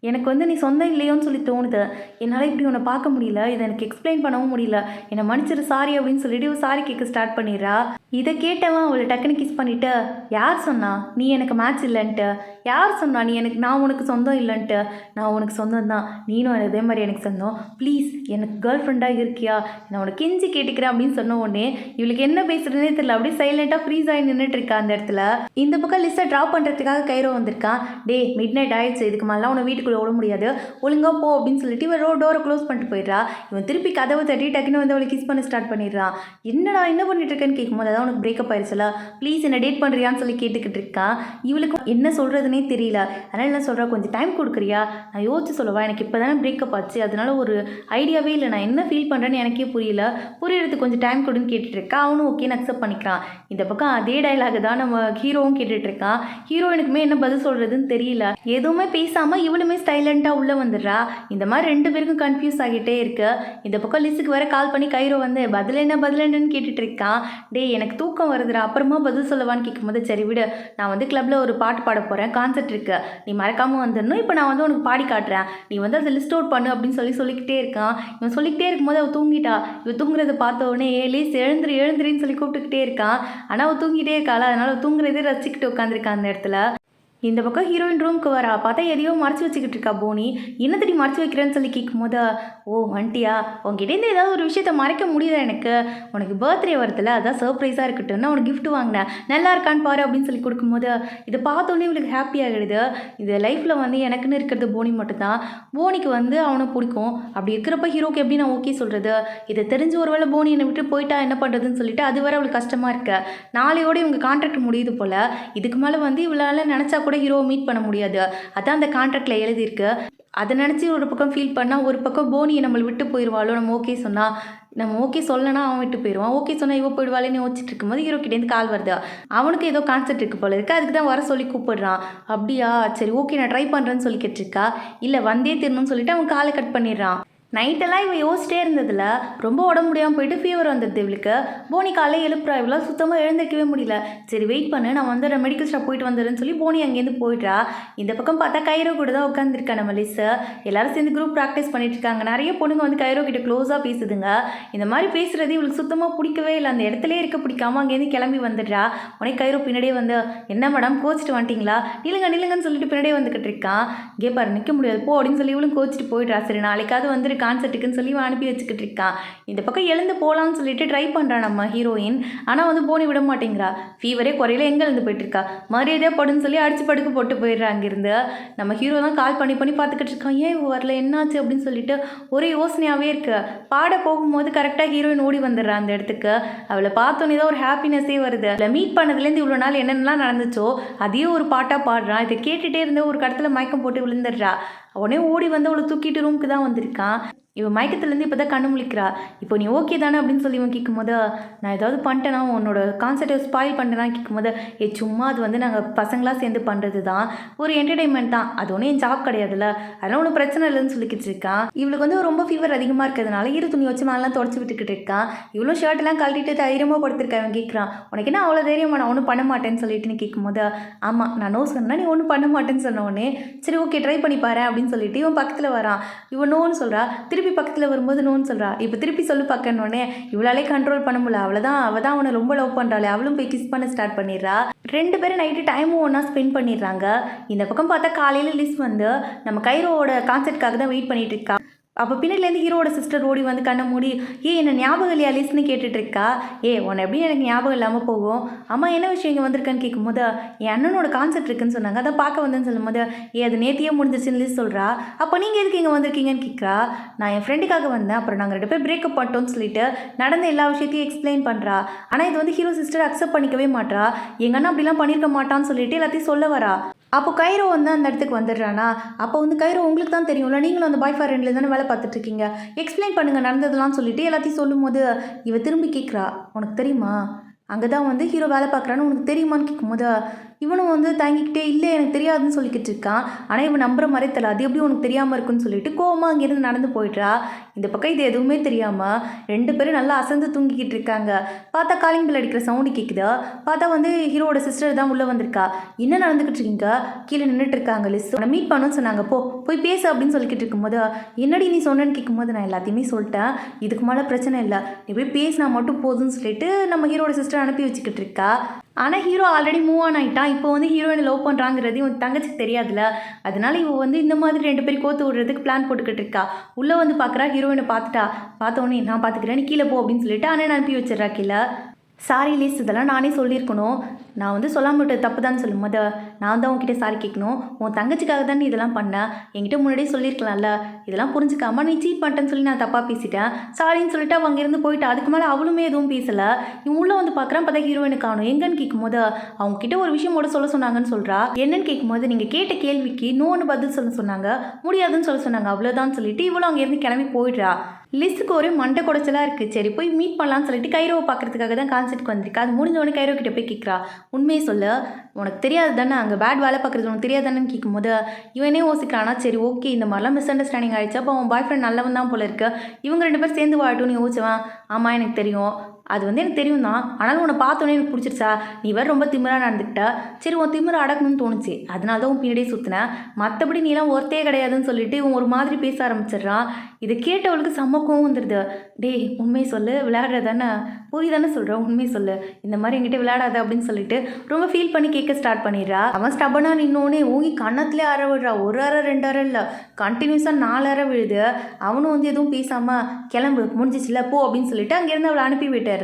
எனக்கு வந்து நீ சொந்தம் இல்லையோன்னு சொல்லி தோணுது, என்னால் இப்படி உன்னை பார்க்க முடியல, இதை எனக்கு எக்ஸ்பிளைன் பண்ணவும் முடியல, என்னை மன்னிச்சிரு சாரி அப்படின்னு சொல்லிட்டு சாரி கேட்க ஸ்டார்ட் பண்ணிடுறா. இதை கேட்டவன் அவளை டக்குன்னு கிஸ் பண்ணிவிட்டு யார் சொன்னா நீ எனக்கு மேட்ச் இல்லைன்ட்டு, யார் சொன்னா நான் உனக்கு சொந்தம் இல்லைன்ட்டு, நான் உனக்கு சொந்தம் தான், நீனும் அதே மாதிரி எனக்கு சொந்தம், ப்ளீஸ் எனக்கு கேர்ள் ஃப்ரெண்டாக இருக்கியா, நான் உனக்கு கெஞ்சி கேட்டுக்கிறேன் அப்படின்னு சொன்ன உடனே இவளுக்கு என்ன பேசுறதுனே தெரியல. அப்படியே சைலண்ட்டாக ஃப்ரீஸ் ஆகி நின்றுட்டு இருக்கா அந்த இடத்துல. இந்த பக்கம் லிஸ்ட்டை ட்ராப் பண்ணுறதுக்காக கைரோ வந்திருக்கான். டே மிட் நைட் ஆயிடுச்சு, இதுக்கு மேலாம் உன்னை வீட்டுக்குள்ளே விட முடியாது, ஒழுங்காக போ அப்படின்னு சொல்லிட்டு இவன் டோரை க்ளோஸ் பண்ணிட்டு போயிடுறா. இவன் திருப்பி கதவை தட்டி டக்குன்னு வந்து அவளை கிஸ் பண்ண ஸ்டார்ட் பண்ணிடுறான். என்னடா என்ன பண்ணிட்டு இருக்கேன்னு கேட்கும்போது உனக்கு பிரேக்கப் ஆயிடுச்சுல, ப்ளீஸ் என்ன டேட் பண்ணுறியான்னு சொல்லி கேட்டுக்கிட்டு இருக்கான். இவளுக்கு என்ன சொல்கிறதுனே தெரியல. அதனால் என்ன சொல்கிறா, கொஞ்சம் டைம் கொடுக்குறியா, நான் யோசிச்சு சொல்லவா, எனக்கு இப்போ தானே பிரேக்கப் ஆச்சு, அதனால ஒரு ஐடியாவே இல்லை, நான் என்ன ஃபீல் பண்ணுறேன்னு எனக்கே புரியல, புரியறதுக்கு கொஞ்சம் டைம் கொடுன்னு கேட்டுட்ருக்கா. அவனும் ஓகேன்னு அக்செப்ட் பண்ணிக்கிறான். இந்த பக்கம் அதே டைலாக் தான் நம்ம ஹீரோவும் கேட்டுட்ருக்கான். ஹீரோயினுக்குமே என்ன பதில் சொல்கிறதுன்னு தெரியல. எதுவுமே பேசாமல் இவளுமே சைலண்ட்டாக உள்ளே வந்துடுறா. இந்த மாதிரி 2 பேருக்கும் கன்ஃபியூஸ் ஆகிட்டே இருக்கு. இந்த பக்கம் லிஸ்ஸுக்கு வேற கால் பண்ணி கைரோ வந்து பதில் என்னன்னு கேட்டுட்டு இருக்கான். டே எனக்கு தூக்கம் வருதுடா, அப்புறமா பதில் சொல்லவான்னு கேட்கும்போது சரி விடு, நான் வந்து கிளப்பில் ஒரு பாட்டு பாட போகிறேன், கான்சர்ட் இருக்கு, நீ மறக்காமல் வந்துடணும், இப்போ நான் வந்து உனக்கு பாடி காட்டுறேன், நீ வந்து அதை லிஸ்ட் அவுட் பண்ணு அப்படின்னு சொல்லிக்கிட்டே இருக்கான். இவன் சொல்லிக்கிட்டே இருக்கும்போது அவள் தூங்கிட்டா. இவன் தூங்குறதை பார்த்த உடனே லேஸ் எழுந்துருன்னு சொல்லி கூப்பிட்டுக்கிட்டே இருக்கான். ஆனால் அவள் தூங்கிட்டே இருக்காள், அதனால அவள் தூங்குறதே ரசிச்சுக்கிட்டு உட்காந்துருக்கான் அந்த இடத்துல. இந்த பக்கம் ஹீரோயின் ரூமுக்கு வரா. பார்த்தா எதையோ மறைச்சி வச்சுக்கிட்டு இருக்கா போனி. என்னத்தடி மறைச்சி வைக்கிறேன்னு சொல்லி கேட்கும்போது ஓ வண்டியா, உங்ககிட்டேருந்து ஏதாவது ஒரு விஷயத்த மறைக்க முடியுதா, எனக்கு உனக்கு பர்த்டே வருதுல, அதான் சர்ப்ரைஸாக இருக்கட்டும், நான் உனக்கு கிஃப்ட் வாங்கினேன், நல்லா இருக்கான்னு பாரு அப்படின்னு சொல்லி கொடுக்கும்போது இதை பார்த்தோன்னே இவளுக்கு ஹாப்பியாகிடுது. இது லைஃப்பில் வந்து எனக்குன்னு இருக்கிறது போனி மட்டும்தான். போனிக்கு வந்து அவனை பிடிக்கும். அப்படி இருக்கிறப்ப ஹீரோக்கு எப்படி நான் ஓகே சொல்கிறது, இதை தெரிஞ்சு ஒரு வேளை போனி என்னை விட்டு போயிட்டா என்ன பண்ணுறதுன்னு சொல்லிட்டு அது வரை அவளுக்கு கஷ்டமாக இருக்கு. நாளையோடு இவங்க கான்ட்ராக்ட் முடியுது போல். இதுக்கு மேலே வந்து இவளால் நினச்சா கூட ஹீரோவை மீட் பண்ண முடியாது. அதான் அந்த கான்ட்ராக்டில் எழுதியிருக்கு. அதை நினச்சி ஒரு பக்கம் ஃபீல் பண்ணால் ஒரு பக்கம் போனியை நம்மளை விட்டு போயிடுவாளோ, நம்ம ஓகே சொன்னால், நம்ம ஓகே சொல்லனா அவன் விட்டு போயிடுவான், ஓகே சொன்னால் இவ போயிடுவாளேன்னு யோசிச்சுட்டு இருக்கும்போது ஹீரோ கிட்டேருந்து கால் வருது. அவனுக்கு ஏதோ கான்செப்ட் இருக்குது போல இருக்குது, அதுக்கு தான் வர சொல்லி கூப்பிடுறான். அப்படியா சரி ஓகே நான் ட்ரை பண்ணுறேன்னு சொல்லி கேட்டிருக்கா. இல்லை வந்தே திருணும்னு சொல்லிட்டு அவன் காலை கட் பண்ணிடுறான். நைட்டெல்லாம் இவள் யோசிச்சிட்டே இருந்ததில்ல ரொம்ப உடம்பு முடியாமல் போயிட்டு ஃபீவர் வந்துடுது இவளுக்கு. போனி காலையில் எழுப்புறா, இவளால் சுத்தமாக எழுந்திருக்கவே முடியல. சரி வெயிட் பண்ணு, நான் வந்துடுறேன், மெடிக்கல் ஷாப் போயிட்டு வந்துடுறேன்னு சொல்லி போனி அங்கேருந்து போயிட்றா. இந்த பக்கம் பார்த்தா கைரோ கூட தான் உட்காந்துருக்கா நம்ம லிஸ்ஸு. எல்லாரும் சேர்ந்து குரூப் ப்ராக்டிஸ் பண்ணிட்டு இருக்காங்க. நிறைய பொண்ணுங்க வந்து கைரோ கிட்ட க்ளோஸாக பேசுதுங்க. இந்த மாதிரி பேசுறது இவளுக்கு சுத்தமாக பிடிக்கவே இல்லை. அந்த இடத்துலேயே இருக்க பிடிக்காம அங்கேருந்து கிளம்பி வந்துடுறா. உடனே கைரோ பின்னாடியே வந்து, என்ன மேடம் கோச்சிட்டு வந்துட்டீங்களா, நில்லுங்கன்னு சொல்லிட்டு பின்னாடியே வந்துக்கிட்டு இருக்கான். இங்கே பாரு நிற்க முடியாது போ அப்படின்னு சொல்லி இவளும் கோச்சிட்டு போயிடுறா. சரி நாளைக்காவது வந்துரு கான்சர்ட்டுக்குன்னு சொல்லி அனுப்பி வச்சுக்கிட்டு இருக்கான். இந்த பக்கம் எழுந்து போகலான்னு சொல்லிட்டு ட்ரை பண்ணுறான் நம்ம ஹீரோயின். ஆனால் வந்து போனி விட மாட்டேங்கிறா. ஃபீவரே குறையில எங்கே இருந்து போயிட்டு இருக்கா, மரியாதையாக படுன்னு சொல்லி அடிச்சு படுக்க போட்டு போயிடுறா. அங்கேருந்து நம்ம ஹீரோ தான் கால் பண்ணி பார்த்துக்கிட்டு இருக்கான். ஏன் வரல என்னாச்சு அப்படின்னு சொல்லிட்டு ஒரே யோசனையாகவே இருக்கு. பாட போகும்போது கரெக்டாக ஹீரோயின் ஓடி வந்துடுறா அந்த இடத்துக்கு. அவளை பார்த்தோன்னே தான் ஒரு ஹாப்பினஸே வருது. அவளை மீட் பண்ணதுலேருந்து இவ்வளோ நாள் என்னென்னலாம் நடந்துச்சோ அதையே ஒரு பாட்டாக பாடுறான். இதை கேட்டுகிட்டே இருந்த ஒரு கடத்தில் மயக்கம் போட்டு விழுந்துடுறா. உடனே ஓடி வந்து அவளை தூக்கிட்டு ரூமுக்கு தான் வந்திருக்கான். இவன் மயக்கத்துலேருந்து இப்போ தான் கண்ணு முழிக்கிறா. இப்போ நீ ஓகே தானே அப்படின்னு சொல்லி இவன் கேட்கும்போது, நான் ஏதாவது பண்ணிட்டேனா, உன்னோட கான்செப்டை ஸ்பாயில் பண்ணிட்டேனா கேட்கும்போது, சும்மா அது வந்து நாங்கள் பசங்களாக சேர்ந்து பண்ணுறது தான், ஒரு என்டர்டெயின்மெண்ட் தான், அது ஒன்றும் என் ஜாப் கிடையாதுல்ல, அதெல்லாம் ஒன்றும் பிரச்சனை இல்லைன்னு சொல்லிக்கிட்டு இருக்கான். இவளுக்கு வந்து ரொம்ப ஃபீவர் அதிகமாக இருக்கிறதுனால இரு துணி வச்சு மேலாம் தொடச்சி விட்டுக்கிட்டு இருக்கான். இவ்வளோ ஷர்ட்டெல்லாம் கழட்டிட்டு தைரியமாக படுத்திருக்கா. அவன் கேட்குறான், உனக்கு என்ன அவ்வளோ தைரியமா, நான் ஒன்றும் பண்ண மாட்டேன்னு சொல்லிட்டுன்னு கேட்கும்போது, ஆமாம் நான் நோ சொன்னேன், நீ ஒன்றும் பண்ண மாட்டேன்னு சொன்னோடனே சரி ஓகே ட்ரை பண்ணி பாரு அப்படின்னு சொல்லிட்டு இவன் பக்கத்தில் வரான். இவன் நோன்னு சொல்கிறா. திருப்பி பக்கத்தில் வரும்போது நோன்னு சொல்கிறா. இப்போ திருப்பி சொல்லு பார்க்கணுன்னே இவளாலே கண்ட்ரோல் பண்ண முடியல. அவள் தான் அவனை ரொம்ப லவ் பண்ணுறாளே, அவளும் போய் கிஸ் பண்ண ஸ்டார்ட் பண்ணிடுறா. 2 பேரும் நைட்டு டைமும் ஒன்றா ஸ்பெண்ட் பண்ணிடுறாங்க. இந்த பக்கம் பார்த்தா காலையில் லிஸ் வந்து நம்ம கைரோவோட கான்செர்ட்காக தான் வெயிட் பண்ணிட்டு இருக்கா. அப்போ பின்னாடிலேருந்து ஹீரோட சிஸ்டர் ஓடி வந்து கண்ணை மூடி, என்ன ஞாபகம் இல்லையா லிஸ்ன்னு கேட்டுட்ருக்கா. உன்னை எப்படி எனக்கு ஞாபகம் இல்லாமல் போகும், அம்மா என்ன விஷயம் இங்கே வந்திருக்கான்னு கேட்கும்போது, என் அண்ணனோட கான்செப்ட் இருக்குன்னு சொன்னாங்க, அதை பார்க்க வந்தேன்னு சொல்லும்போது, அது நேத்தியே முடிஞ்சிருச்சுன்னு லிஸ்ட் சொல்கிறா. அப்போ நீங்கள் எதுக்கு இங்கே வந்திருக்கீங்கன்னு கேட்குறா. நான் என் ஃப்ரெண்டுக்காக வந்தேன், அப்புறம் நாங்கள் 2 பேர் பிரேக்கப் பண்ணிட்டோம்னு சொல்லிட்டு நடந்த எல்லா விஷயத்தையும் எக்ஸ்பிளைன் பண்ணுறா. ஆனால் இது வந்து ஹீரோ சிஸ்டர் அக்செப்ட் பண்ணிக்கவே மாட்டா. எங்கள் அண்ணன் அப்படிலாம் பண்ணியிருக்க மாட்டான்னு சொல்லிட்டு எல்லாத்தையும் சொல்ல வரா. அப்போ கைரோ வந்து அந்த இடத்துக்கு வந்துடுறானா. அப்போ வந்து கைரோ உங்களுக்கு தான் தெரியும்ல, நீங்களும் அந்த பாய் ஃபார் ரெண்டில் தானே வேலை பார்த்துட்ருக்கீங்க, எக்ஸ்பிளைன் பண்ணுங்கள் நடந்ததுலாம் சொல்லிட்டு எல்லாத்தையும் சொல்லும்போது இவ திரும்பி கேட்குறா, உனக்கு தெரியுமா அங்கே தான் வந்து ஹீரோ வேலை பார்க்குறான்னு உனக்கு தெரியுமான்னு கேட்கும்போது இவனும் வந்து தாங்கிக்கிட்டே இல்லை எனக்கு தெரியாதுன்னு சொல்லிக்கிட்டு இருக்கான். ஆனால் இவன் நம்புற மாதிரி தெரியல, அது எப்படி உனக்கு தெரியாமல் இருக்குன்னு சொல்லிட்டு கோவமாக அங்கேருந்து நடந்து போயிடுறா. இந்த பக்கம் இது எதுவுமே தெரியாமல் 2 பேரும் நல்லா அசந்து தூங்கிக்கிட்டு இருக்காங்க. பார்த்தா காலிங் பில் அடிக்கிற சவுண்டு கேட்குதா. பார்த்தா வந்து ஹீரோட சிஸ்டர் தான் உள்ளே வந்திருக்கா. என்ன நடந்துக்கிட்டு இருக்கீங்க, கீழே நின்றுட்டு இருக்காங்க லிஸ், உன்னை மீட் பண்ணணும்னு சொன்னாங்க, போய் பேசு அப்படின்னு சொல்லிக்கிட்டு இருக்கும்போது, என்னடி நீ சொன்னேன்னு கேட்கும்போது, நான் எல்லாத்தையுமே சொல்லிட்டேன், இதுக்கு மேலே பிரச்சனை இல்லை, நீ போய் பேசினா மட்டும் போதும்னு சொல்லிட்டு நம்ம ஹீரோட சிஸ்டர் அனுப்பி வச்சுக்கிட்டு இருக்கா. ஆனால் ஹீரோ ஆல்ரெடி மூவ் ஆன் ஆகிட்டான். இப்போ வந்து ஹீரோயினை லவ் பண்ணுறாங்கிறது இவன் தங்கச்சிக்கு தெரியாதுல்ல. அதனால இவன் வந்து இந்த மாதிரி 2 பேரும் கோத்து விடுறதுக்கு பிளான் போட்டுக்கிட்டு இருக்கா. உள்ளே வந்து பார்க்குறா, ஹீரோயினை பார்த்தோன்னே நான் பார்த்துக்கிறேன், நீ கீழே போ அப்படின்னு சொல்லிட்டு அண்ணன் அனுப்பி வச்சிடறா கீழே. சாரி லிஸ், இதெல்லாம் நானே சொல்லியிருக்கணும், நான் வந்து சொல்லாமல் விட்டது தப்பு தான் சொல்லும்போது, நான் தான் உன்கிட்ட சாரி கேட்கணும், உன் தங்கச்சிக்காக தான் நீ இதெல்லாம் பண்ண, என்கிட்ட முன்னாடியே சொல்லியிருக்கலாம்ல, இதெல்லாம் புரிஞ்சுக்காம நீ சீட் பண்ணிட்டேன்னு சொல்லி நான் தப்பாக பேசிட்டேன், சாரின்னு சொல்லிட்டு அவள் அங்கேருந்து போயிட்டா. அதுக்கு மேலே அவளுமே எதுவும் பேசலை. இவன் உள்ளே வந்து பார்க்குறான், பார்த்தா ஹீரோயினை காணும். எங்கன்னு கேட்கும்போது அவங்ககிட்ட ஒரு விஷயமோட சொல்ல சொன்னாங்கன்னு சொல்கிறா. என்னன்னு கேட்கும்போது, நீங்கள் கேட்ட கேள்விக்கு நோன்னு பதில் சொல்ல சொன்னாங்க, முடியாதுன்னு சொல்ல சொன்னாங்க, அவ்வளோதான் சொல்லிட்டு இவளும் அங்கேருந்து கிளம்பி போயிடுறா. லிஸ்ஸுக்கு ஒரு மண்டை குடைச்சலாக இருக்குது. சரி போய் மீட் பண்ணலான்னு சொல்லிட்டு கைரோவை பார்க்குறதுக்காக தான் கான்செர்ட்க்கு வந்திருக்கா. அது முடிஞ்சவொடனே கைரோ கிட்ட போய் கேட்குறா, உண்மையை சொல்லு, உனக்கு தெரியாது தானே அங்கே பேட் வேலை பார்க்குறது உனக்கு தெரியாது தானேன்னு கேட்கும்போது இவனே யோசிக்கிறானா. சரி ஓகே இந்த மாதிரிலாம் மிஸ் அண்டர்ஸ்டாண்டிங் ஆகிடுச்சு, அப்போ அவன் பாய் ஃப்ரெண்ட் நல்லவன் தான் போல இருக்கு, இவங்க 2 பேர் சேர்ந்து வாழட்டும்னு யோசிச்சவன். ஆமாம் எனக்கு தெரியும், அது வந்து எனக்கு தெரியும் தான், ஆனாலும் உன்னை பார்த்தோன்னே எனக்கு பிடிச்சிருச்சா, நீ வேறு ரொம்ப திமிராக நடந்துக்கிட்ட, சரி உன் திமிரை அடக்கணும்னு தோணுச்சு, அதனால தான் உன் பின்னாடியே சுற்றினேன், மற்றபடி நீலாம் ஒருத்தே கிடையாதுன்னு சொல்லிட்டு இவன் ஒரு மாதிரி பேச ஆரம்பிச்சிடுறான். இதை கேட்டவளுக்கு சம்மக்கவும் வந்துடுது. டேய் உண்மையை சொல்லு, விளையாடுற தானே, போய் தானே சொல்கிறேன், உண்மையை சொல்லு, இந்த மாதிரி என்கிட்ட விளையாடாத அப்படின்னு சொல்லிட்டு ரொம்ப ஃபீல் பண்ணி கேட்க ஸ்டார்ட் பண்ணிடுறா. அவன் ஸ்டபனாக நின்னோடனே ஓங்கி கன்னத்துலேயே அற விடுறா. 1 அறை 2 அறை இல்லை, கண்டினியூஸாக 4 அறை விழுது. அவனும் வந்து எதுவும் பேசாமல் கிளம்பு முடிஞ்சிச்சுல போ அப்படின்னு சொல்லிட்டு அங்கேருந்து அவளை அனுப்பி விட்டுறான்.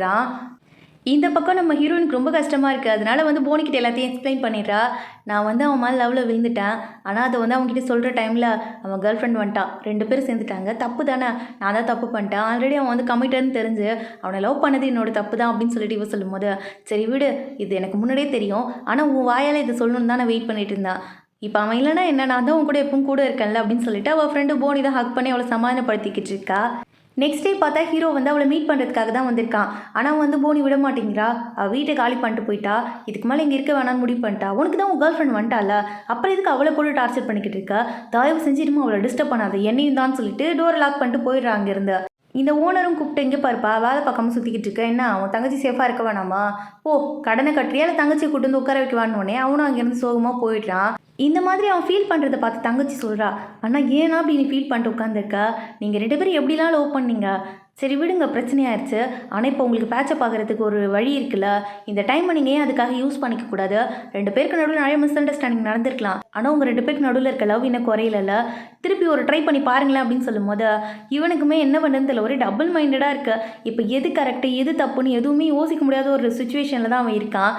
இந்த பக்கம் நம்ம ஹீரோயினுக்கு ரொம்ப கஷ்டமாக இருக்குது. அதனால் வந்து போனிக்கிட்ட எல்லாத்தையும் எக்ஸ்பிளைன் பண்ணிடுறா. நான் வந்து அவன் மேலே லவ்வில் விழுந்துட்டேன், ஆனால் அதை வந்து அவங்ககிட்ட சொல்கிற டைமில் அவன் கேர்ள் ஃப்ரெண்ட் வந்துட்டான், 2 பேரும் சேர்ந்துட்டாங்க, தப்பு தானே, நான் தான் தப்பு பண்ணிட்டேன், ஆல்ரெடி அவன் வந்து கமிட்டட்னு தெரிஞ்சு அவனை லவ் பண்ணது என்னோட தப்பு தான் அப்படின்னு சொல்லிட்டு இவ சொல்லும்போது, சரி விடு, இது எனக்கு முன்னாடியே தெரியும், ஆனால் உன் வாயால் இதை சொல்லணும்னு தான் நான் வெயிட் பண்ணிட்டு இருந்தேன், இப்போ அவன் இல்லைனா என்ன, நான் தான் உன் கூட எப்பவும் கூட இருக்கேன்ல அப்படின்னு சொல்லிட்டு அவள் ஃப்ரெண்டு போனி தான் ஹக் பண்ணி அவளை சமாதானப்படுத்திக்கிட்டு இருக்கா. நெக்ஸ்ட் டே பார்த்தா ஹீரோ வந்து அவளை மீட் பண்ணுறதுக்காக தான் வந்திருக்கான். ஆனால் வந்து போனி விட மாட்டேங்கிறா. அவள் வீட்டை காலி பண்ணிட்டு போயிட்டா. இதுக்கு மேலே இங்கே இருக்க வேணாம்னு முடிவு பண்ணிட்டா. உனக்கு தான் உன் கேர்ள் ஃப்ரெண்ட் வந்துட்டால, அப்புறம் எதுக்கு அவளை போட்டு டார்ச்சர் பண்ணிக்கிட்டு இருக்க? தயவு செஞ்சிருமா அவளை டிஸ்டர்ப் பண்ணாத, என்னையும் தான் சொல்லிட்டு டோரை லாக் பண்ணிட்டு போயிடுறான் அங்கேருந்து. இந்த ஓனரும் கூப்பிட்டு எங்கே பாருப்பா, வேலை பார்க்காம சுற்றிக்கிட்டு இருக்க, என்ன அவன் தங்கச்சி சேஃபாக இருக்க வேணாமா? ஓ, கடனை கட்டுறியா இல்லை தங்கச்சியை கூட்டு வந்து உட்கார வைக்கவான்னு அவனும் அங்கேருந்து சோகமாக போயிடுறான். இந்த மாதிரி அவன் ஃபீல் பண்ணுறதை பார்த்து தங்கச்சி சொல்கிறா, அண்ணா ஏன்னா அப்படி நீ ஃபீல் பண்ணிட்டு உட்காந்துருக்க? நீங்கள் 2 பேரும் எப்படிலாம் லவ் பண்ணீங்க? சரி விடுங்க, பிரச்சனையாயிருச்சு. ஆனால் இப்போ உங்களுக்கு பேட்சப் ஆகிறதுக்கு ஒரு வழி இருக்குல்ல, இந்த டைமை நீங்கள் ஏன் அதுக்காக யூஸ் பண்ணிக்கக்கூடாது? 2 பேருக்கு நடுவில் நிறைய மிஸ் அண்டர்ஸ்டாண்டிங் நடந்திருக்கலாம். ஆனால் உங்கள் 2 பேருக்கு நடுவில் இருக்க லவ் இன்னும் குறையில. திருப்பி ஒரு ட்ரை பண்ணி பாருங்களேன் அப்படின்னு சொல்லும் போது இவனுக்குமே என்ன பண்ணுறதுன்னு தெரியல, ஒரே டபுள் மைண்டடாக இருக்கு. இப்போ எது கரெக்டு எது தப்புன்னு எதுவுமே யோசிக்க முடியாத ஒரு சுச்சுவேஷனில் தான் அவன் இருக்கான்.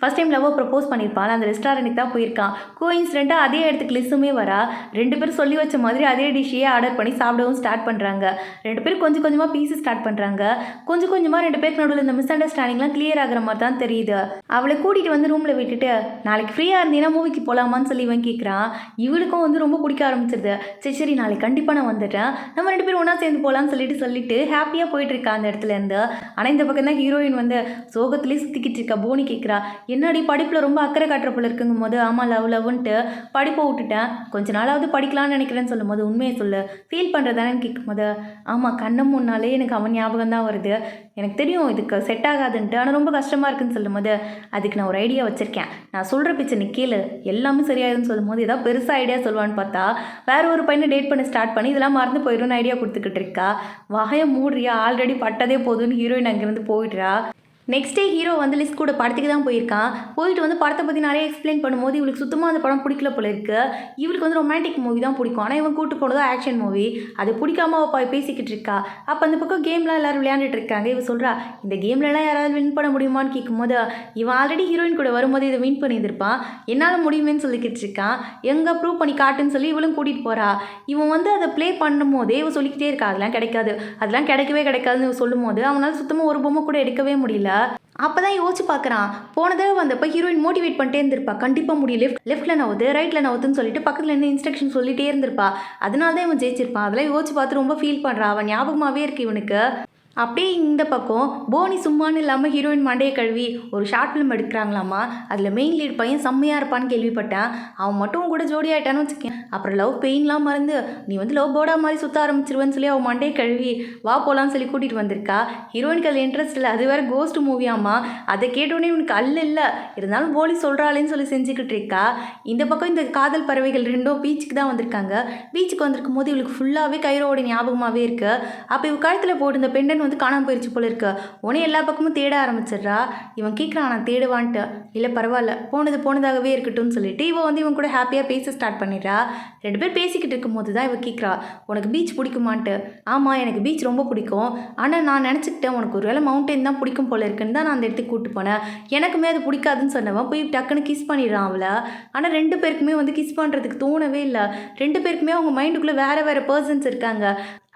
ஃபஸ்ட் டைம் லவ்வை ப்ரப்போஸ் பண்ணியிருப்பான், அந்த ரெஸ்டாரண்ட்டுக்கு தான் போயிருக்கான். கோஇன்சிடெண்ட்டாக அதே இடத்துக்கு லிஸ்ஸுமே வரா. 2 பேரும் சொல்லி வச்ச மாதிரி அதே டிஷ்ஷையே ஆர்டர் பண்ணி சாப்பிடவும் ஸ்டார்ட் பண்ணுறாங்க. 2 பேரும் கொஞ்சம் கொஞ்சமாக பீஸு ஸ்டார்ட் பண்ணுறாங்க. கொஞ்சம் கொஞ்சமாக 2 பேருக்கு நடுவில் இந்த மிஸ் அண்டர்ஸ்டாண்டிங்லாம் கிளியர் ஆகிற மாதிரி தான் தெரியுது. அவளை கூட்டிகிட்டு வந்து ரூமில் விட்டுட்டு நாளைக்கு ஃப்ரீயாக இருந்தீங்கன்னா மூவிக்கு போகலாமான்னு சொல்லி இவன் கேட்குறான். இவளுக்கும் வந்து ரொம்ப பிடிக்க ஆரம்பிச்சிருது. சரி சரி நாளைக்கு கண்டிப்பாக நான் வந்துட்டேன், நம்ம 2 பேரும் ஒன்றா சேர்ந்து போகலான்னு சொல்லிட்டு ஹாப்பியாக போயிட்டுருக்கா அந்த இடத்துலேருந்து. ஆனால் இந்த பக்கம் தான் ஹீரோயின் வந்து சோகத்துலேயே சுற்றிக்கிட்டு இருக்கா. போனி கேட்குறா, என்னடி படிப்பில் ரொம்ப அக்கறை காட்டுற போல இருக்குங்கும் போது ஆமாம் லவ்ன்ட்டு படிப்பை விட்டுட்டேன், கொஞ்ச நாளாவது படிக்கலாம்னு நினைக்கிறேன்னு சொல்லும் போது உண்மையை சொல்லு, ஃபீல் பண்ணுறதானேன்னு கேட்கும் போது ஆமாம் கண்ணு முன்னாலே எனக்கு அவன் ஞாபகம் தான் வருது, எனக்கு தெரியும் இதுக்கு செட் ஆகாதுன்ட்டு, ஆனால் ரொம்ப கஷ்டமாக இருக்குன்னு சொல்லும் போது அதுக்கு நான் ஒரு ஐடியா வச்சுருக்கேன், நான் சொல்கிற பிச்சை நீ கேளு, எல்லாமே சரியாயிருன்னு சொல்லும் போது ஏதாவது பெருசாக ஐடியா சொல்லுவான்னு பார்த்தா வேற ஒரு பையனை டேட் பண்ண ஸ்டார்ட் பண்ணி இதெல்லாம் மறந்து போயிடும்னு ஐடியா கொடுத்துக்கிட்டு இருக்கா. வாயை மூடுறியா, ஆல்ரெடி பட்டதே போதுன்னு ஹீரோயின் அங்கேருந்து போயிடுறா. நெக்ஸ்ட் டே ஹீரோ வந்து லிஸ்ட் கூட படத்துக்கு தான் போயிருக்கான். போயிட்டு வந்து படத்தை பற்றி நிறைய எக்ஸ்பிளைன் பண்ணும்போது இவளுக்கு சுத்தமாக அந்த படம் பிடிக்கல போல இருக்கு. இவளுக்கு வந்து ரொமான்டிக் மூவி தான் பிடிக்கும். ஆனால் இவன் கூட்டு போனதோ ஆக்ஷன் மூவி. அது பிடிக்காம அவள் பேசிக்கிட்டு இருக்கா. அப்போ அந்த பக்கம் கேம்லாம் எல்லோரும் விளையாண்டுட்டு இருக்காங்க. இவன் சொல்கிறா, இந்த கேம்லலாம் யாராவது வின் பண்ண முடியுமான்னு கேட்கும்போது இவன் ஆல்ரெடி ஹீரோயின் கூட வரும்போது இதை வின் பண்ணியிருப்பான், என்னால் முடியுமேன்னு சொல்லிக்கிட்டு இருக்கான். எங்கே ப்ரூவ் பண்ணி காட்டுன்னு சொல்லி இவளும் கூட்டிகிட்டு போகிறா. இவன் வந்து அதை ப்ளே பண்ணும் போதே இவன் சொல்லிக்கிட்டே இருக்கா, அதெல்லாம் கிடைக்காது, அதெல்லாம் கிடைக்கவே கிடைக்காதுன்னு இவன் சொல்லும் போது அவனால் சுத்தமாக ஒரு பொம்மை கூட எடுக்கவே முடியல. அப்போ தான் யோசிச்சு பார்க்குறான், போன தடவை வந்தப்போ ஹீரோயின் மோட்டிவேட் பண்ணிட்டே இருந்திருப்பா, கண்டிப்பாக முடியும், லெஃப்ட்டில் நவுது ரைட்டில் நவுத்துன்னு சொல்லிட்டு பக்கத்தில் இருந்து இன்ஸ்ட்ரக்ஷன் சொல்லிட்டே இருந்திருப்பா, அதனால தான் இவன் ஜெயிச்சிருப்பான். அதெல்லாம் யோசிச்சு பார்த்து ரொம்ப ஃபீல் பண்ணுறான். அவன் ஞாபகமாகவே இருக்குது இவனுக்கு. அப்படியே இந்த பக்கம் போனி சும்மானு இல்லாமல் ஹீரோயின் மண்டையை கழுவி ஒரு ஷார்ட் ஃபிலிம் எடுக்கிறாங்களாமா. அதில் மெயின் லீட் பையன் செம்மையாக இருப்பான்னு கேள்விப்பட்டேன். அவன் மட்டும் கூட ஜோடி ஆகிட்டான்னு வச்சுக்கேன், அப்புறம் லவ் பெயின்லாம் மறந்து நீ வந்து லவ் போர்டா மாதிரி சுற்ற ஆரம்பிச்சிருவேன்னு சொல்லி அவன் மண்டையை கழுவி வா போகலான்னு சொல்லி கூட்டிகிட்டு வந்திருக்கா. ஹீரோயினுக்கு அதில் இன்ட்ரெஸ்ட் இல்லை, அது வேறு கோஸ்ட் மூவியாமா. அதை கேட்டோடனே இவனுக்கு இல்லை, இருந்தாலும் போலி சொல்கிறாளேன்னு சொல்லி செஞ்சுக்கிட்டு இருக்கா. இந்த பக்கம் இந்த காதல் பறவைகள் 2 பீச்சுக்கு தான் வந்திருக்காங்க. பீச்சுக்கு வந்திருக்கும் போது இவளுக்கு ஃபுல்லாகவே கைரோட ஞாபகமாகவே இருக்குது. அப்போ இவ கழுத்தில் போட்டு இந்த பெண்டன் வந்து காணாமல் போயிடுச்சு போல இருக்கு. உடனே எல்லா பக்கமும் தேட ஆரம்பிச்சிடுறா. இவன் கேட்குறான், நான் தேடுவான்ட்டு. இல்லை பரவாயில்ல, போனதாகவே இருக்கட்டும்னு சொல்லிட்டு இவன் வந்து இவன் கூட ஹாப்பியாக பேச ஸ்டார்ட் பண்ணிடுறா. 2 பேர் பேசிக்கிட்டு இருக்கும் போது தான் இவன் கேட்குறா, உனக்கு பீச் பிடிக்குமான்ட்டு. ஆமாம் எனக்கு பீச் ரொம்ப பிடிக்கும், ஆனால் நான் நினச்சிக்கிட்டேன் உனக்கு ஒரு வேளை மவுண்டைன் தான் பிடிக்கும் போல இருக்குன்னு தான் நான் அந்த இடத்துக்கு கூப்பிட்டு போனேன். எனக்குமே அது பிடிக்காதுன்னு சொன்னவன் போய் டக்குன்னு கிஸ் பண்ணிடுறான் அவளை. ஆனால் 2 பேருக்குமே வந்து கிஸ் பண்ணுறதுக்கு தோணவே இல்லை. 2 பேருக்குமே அவங்க மைண்டுக்குள்ளே வேறு பர்சன்ஸ் இருக்காங்க.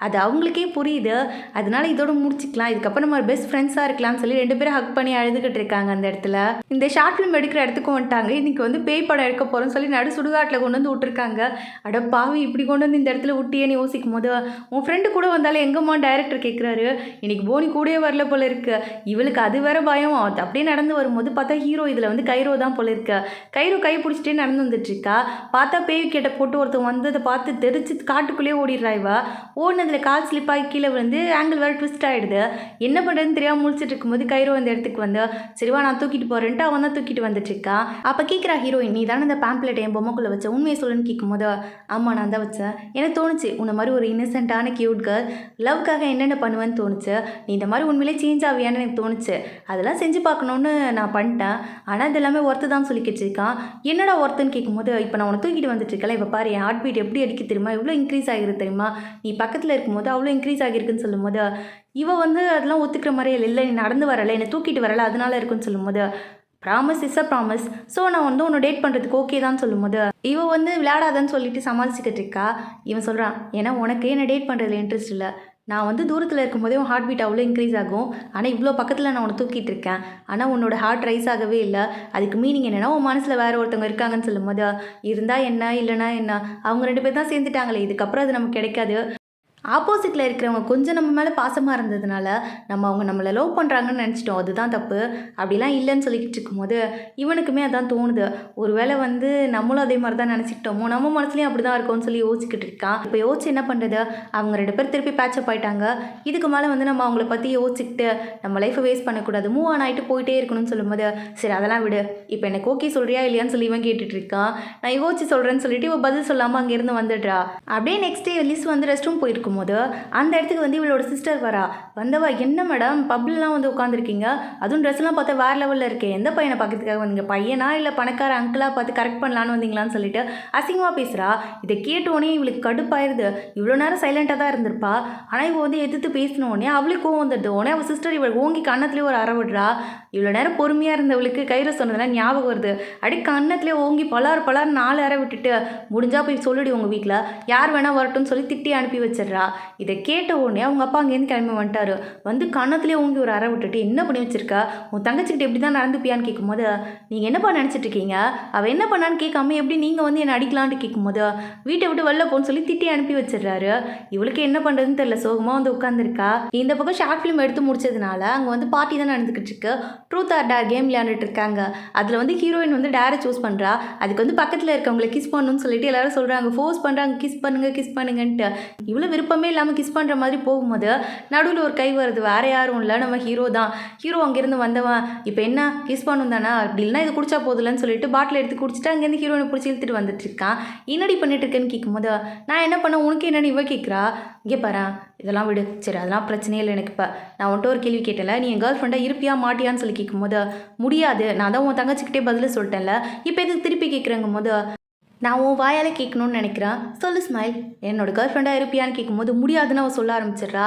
அது அவங்களுக்கே புரியுது. அதனால இதோட முடிச்சுக்கலாம், இதுக்கப்புறம் நம்ம பெஸ்ட் ஃப்ரெண்ட்ஸாக இருக்கலாம்னு சொல்லி 2 பேரும் ஹக் பண்ணி அழுதுகிட்டு இருக்காங்க அந்த இடத்துல. இந்த ஷார்ட் ஃபிலிம் எடுக்கிற இடத்துக்கும் வந்துட்டாங்க. இன்றைக்கி வந்து பேய் படம் எடுக்க போகிறோம்னு சொல்லி நடு சுடுகாட்டில் கொண்டு வந்து விட்டுருக்காங்க. அட பாவி, இப்படி கொண்டு வந்து இந்த இடத்துல விட்டியேன்னு யோசிக்கும் போது உன் ஃப்ரெண்டு கூட வந்தாலும் எங்கம்மா டைரக்டர் கேட்குறாரு. இன்றைக்கி போனி கூடயே வரல போல இருக்கு. இவளுக்கு அது வேற பயம். அது அப்படியே நடந்து வரும்போது பார்த்தா ஹீரோ இதில் வந்து கைரோ தான் போல இருக்கு. கைரோ கை பிடிச்சிட்டே நடந்து வந்துட்டுருக்கா. பார்த்தா பேய் கேட்ட போட்டு ஒருத்தன் வந்ததை பார்த்து தெரிச்சு காட்டுக்குள்ளேயே ஓடிடுறா. இவ ஓடினதில் கால் ஸ்லிப் ஆகி கீழே விழுந்து ஆங்கிள் வேறு ட்விஸ்ட் ஆகிடுது. என்ன பண்ணுறதுன்னு தெரியாமல் முழிச்சிட்டு இருக்கும்போது கைரோ அந்த இடத்துக்கு வந்து சரிவா நான் தூக்கிட்டு போகிறேன்ட்டு அவன் தான் தூக்கிட்டு வந்துட்டுருக்கா. அப்போ கேட்குறா ஹீரோயின், நீ தானே இந்த பேம்ப்ளெட் என் பொம்மைக்குள்ளே வச்ச, உண்மையை சொல்லுன்னு கேட்கும்போது ஆமாம் நான் தான் வச்சேன், எனக்கு தோணுச்சு உன்னை மாதிரி ஒரு இன்னசென்ட்டான கியூட் கேர்ள் லவ்க்காக என்னென்ன பண்ணுவேன்னு தோணுச்சு, நீ இந்த மாதிரி உண்மையிலே சேஞ்ச் ஆவியான்னு எனக்கு தோணுச்சு, அதெல்லாம் செஞ்சு பார்க்கணுன்னு நான் பண்ணிட்டேன், ஆனால் இது எல்லாமே ஒர்த்து தான் சொல்லிக்கிட்டு இருக்கான். என்னடா ஒர்த்துன்னு கேட்கும்போது இப்போ நான் உன்னை தூக்கிட்டு வந்துட்டு இருக்கல, இப்போ பாரு என் ஹார்ட் பீட் எப்படி அடிக்க தெரியுமா, எவ்வளோ இன்க்ரீஸ் ஆகிருக்கு தெரியுமா, நீ பக்கத்தில் இருக்கும்போது அவ்வளோ இன்க்ரீஸ் ஆகிருக்குன்னு சொல்லும்போது இவ வந்து அதெல்லாம் ஒத்துக்கிற மாதிரியே இல்லை, நீ நடந்து வரலை என்னை தூக்கிட்டு வரலை அதனால இருக்குன்னு சொல்லும்போது promise is a promise, so நான் வந்து உன்னை டேட் பண்ணுறதுக்கு ஓகே தான் சொல்லும்போது இவன் வந்து விளையாடாதான்னு சொல்லிட்டு சமாளிச்சுக்கிட்டு இருக்கா. இவன் சொல்கிறான், ஏன்னா உனக்கு என்னை டேட் பண்ணுறதுல இன்ட்ரெஸ்ட் இல்லை, நான் வந்து தூரத்தில் இருக்கும்போதே உன் ஹார்ட் பீட் அவ்வளோ இன்க்ரீஸ் ஆகும், ஆனால் இவ்வளோ பக்கத்தில் நான் உன்னை தூக்கிட்டு இருக்கேன், ஆனால் உன்னோட ஹார்ட் ரைஸ் ஆகவே இல்லை, அதுக்கு மீனிங் என்னென்னா உன் மனசில் வேறு ஒருத்தவங்க இருக்காங்கன்னு சொல்லும்போது இருந்தால் என்ன இல்லைனா என்ன, அவங்க 2 பேர் தான் சேர்ந்துட்டாங்களே, இதுக்கப்புறம் அது நமக்கு கிடைக்காது, ஆப்போசிட்டில் இருக்கிறவங்க கொஞ்சம் நம்ம மேலே பாசமாக இருந்ததுனால அவங்க நம்மளை லவ் பண்ணுறாங்கன்னு நினச்சிட்டோம். அதுதான் தப்பு. அப்படிலாம் இல்லைன்னு சொல்லிக்கிட்டு இருக்கும்போது இவனுக்குமே அதான் தோணுது. ஒருவேளை நம்மளும் அதே மாதிரி தான் நினச்சிக்கிட்டோமோ, நம்ம மனசுலேயும் அப்படி தான் இருக்கோம்னு சொல்லி யோசிச்சுக்கிட்டு இருக்கான். இப்போ யோசிச்சு என்ன பண்ணுறது, அவங்க 2 பேர் திருப்பி பேட்சப் ஆயிட்டாங்க. இதுக்கு மேலே நம்ம அவங்கள பற்றி யோசிச்சுக்கிட்டு நம்ம லைஃப்பை வேஸ்ட் பண்ணக்கூடாது, மூவ் ஆன் ஆகிட்டு போயிட்டே இருக்கணும்னு சொல்லும்போது, சரி அதெல்லாம் விடு, இப்போ எனக்கு ஓகே சொல்கிறியா இல்லையான்னு சொல்லி இவன் கேட்டுட்டு இருக்கான். நான் யோசிச்சு சொல்கிறேன்னு சொல்லிட்டு இவள் பதில் சொல்லாமல் அங்கேருந்து வந்துடுறா. அப்படியே next day Liz rest room போயிருக்கும் போது அந்த இடத்துக்கு இவளோட சிஸ்டர் வரா. வந்தவா, என்ன மேடம் பப்லாம் உட்காந்துருக்கீங்க, அதுவும் ட்ரெஸ்லாம் பார்த்தா வேறு லெவலில் இருக்கேன், எந்த பையனை பார்க்கறதுக்காக வந்தீங்க, பையனா இல்லை பணக்கார அங்கிளாக பார்த்து கரெக்ட் பண்ணலான்னு வந்தீங்களான்னு சொல்லிட்டு அசிங்கமாக பேசுகிறா. இதை கேட்டோடனே இவளுக்கு கடுப்பாயிருது. இவ்வளோ நேரம் சைலண்ட்டாக தான் இருந்திருப்பா, ஆனால் இவள் எதிர்த்து பேசினோடனே அவளுக்கு கோவம் வந்துடுது. உடனே அவள் சிஸ்டர் இவள் ஓங்கி கன்னத்துலேயே ஒரு அற விடுறா. இவ்வளோ நேரம் பொறுமையாக இருந்தவளுக்கு கையில் சொன்னதெல்லாம் ஞாபகம் வருது. அடி கன்னத்துலேயே ஓங்கி பலார் 4 அறை விட்டுட்டு, முடிஞ்சா போய் சொல்லிடி உங்கள் வீட்டில் யார் வேணால் வரட்டும்னு சொல்லி திட்டி அனுப்பி வச்சிடுறா. இதை கேட்ட உடனே அவங்க அப்பா அங்கேருந்து கிளம்பி வந்துட்டாரு. கன்னத்துலேயே ஓங்கி ஒரு அறை விட்டுட்டு, என்ன பண்ணி வச்சிருக்கா, உன் தங்கச்சிக்கிட்ட எப்படி தான் நடந்துப்பியான்னு கேட்கும்போது, நீங்கள் என்னப்பா நினச்சிட்டு இருக்கீங்க, அவள் என்ன பண்ணான்னு கேட்காம எப்படி நீங்கள் என்னை அடிக்கலான்னு கேட்கும்போது, வீட்டை விட்டு வெளில போன்னு சொல்லி திட்டி அனுப்பி வச்சிடுறாரு. இவளுக்கு என்ன பண்ணுறதுன்னு தெரியல, சோகமாக உட்காந்துருக்கா. இந்த பக்கம் ஷார்ட் ஃபிலிம் எடுத்து முடிச்சதுனால அங்கே பார்ட்டி தான் நடந்துக்கிட்டு இருக்கு. ட்ரூத் ஆர் டேர் கேம் விளையாண்டுட்டு இருக்காங்க. அதில் ஹீரோயின் டேரை சூஸ் பண்ணுறா. அதுக்கு பக்கத்தில் இருக்கவங்களை கிஸ் பண்ணணும்னு சொல்லிட்டு எல்லாரும் சொல்கிறாங்க, ஃபோர்ஸ் பண்ணுறாங்க, கிஸ் பண்ணுங்கன்ட்டு. இவ்வளோ விருப்பமே இல்லாமல் கிஸ் பண்ணுற மாதிரி போகும்போது நடுவில் ஒரு கை வருது. வேறு யாரும் இல்லை, நம்ம ஹீரோ தான். ஹீரோ அங்கேருந்து வந்தவன், இப்போ என்ன கிஸ் பண்ணும் தானே, அப்படி இல்லைனா இது குடிச்சா போதில்லன்னு சொல்லிட்டு பாட்டில் எடுத்து குடிச்சிட்டு அங்கேருந்து ஹீரோனை பிடிச்சி இழுத்துட்டு வந்துட்டு இருக்கான். என்னடி பண்ணிட்டு இருக்கேன்னு கேட்கும்போது, நான் என்ன பண்ண உனக்கு என்னன்னு இவ கேட்குறா. இங்கே பாரு, இதெல்லாம் விடு, சரி அதெல்லாம் பிரச்சனையே இல்லை எனக்கு. இப்போ நான் ஒரு கேள்வி கேட்டேன்ல, நீ என் கேர்ள் ஃப்ரெண்டாக இருப்பியா மாட்டியான்னு சொல்லி கேட்கும்போது, முடியாது, நான் தான் உன் தங்கச்சிக்கிட்டே பதில் சொல்லிட்டேன்ல, இப்போ எதுக்கு திருப்பி கேட்குறேங்கும் போது, நான் உன் வாயால் கேட்கணும்னு நினைக்கிறேன், சொல்லு ஸ்மைல், என்னோட கேர்ள் ஃப்ரெண்டாக இருப்பியான்னு கேட்கும்போது முடியாதுன்னு அவள் சொல்ல ஆரம்பிச்சிடுறா.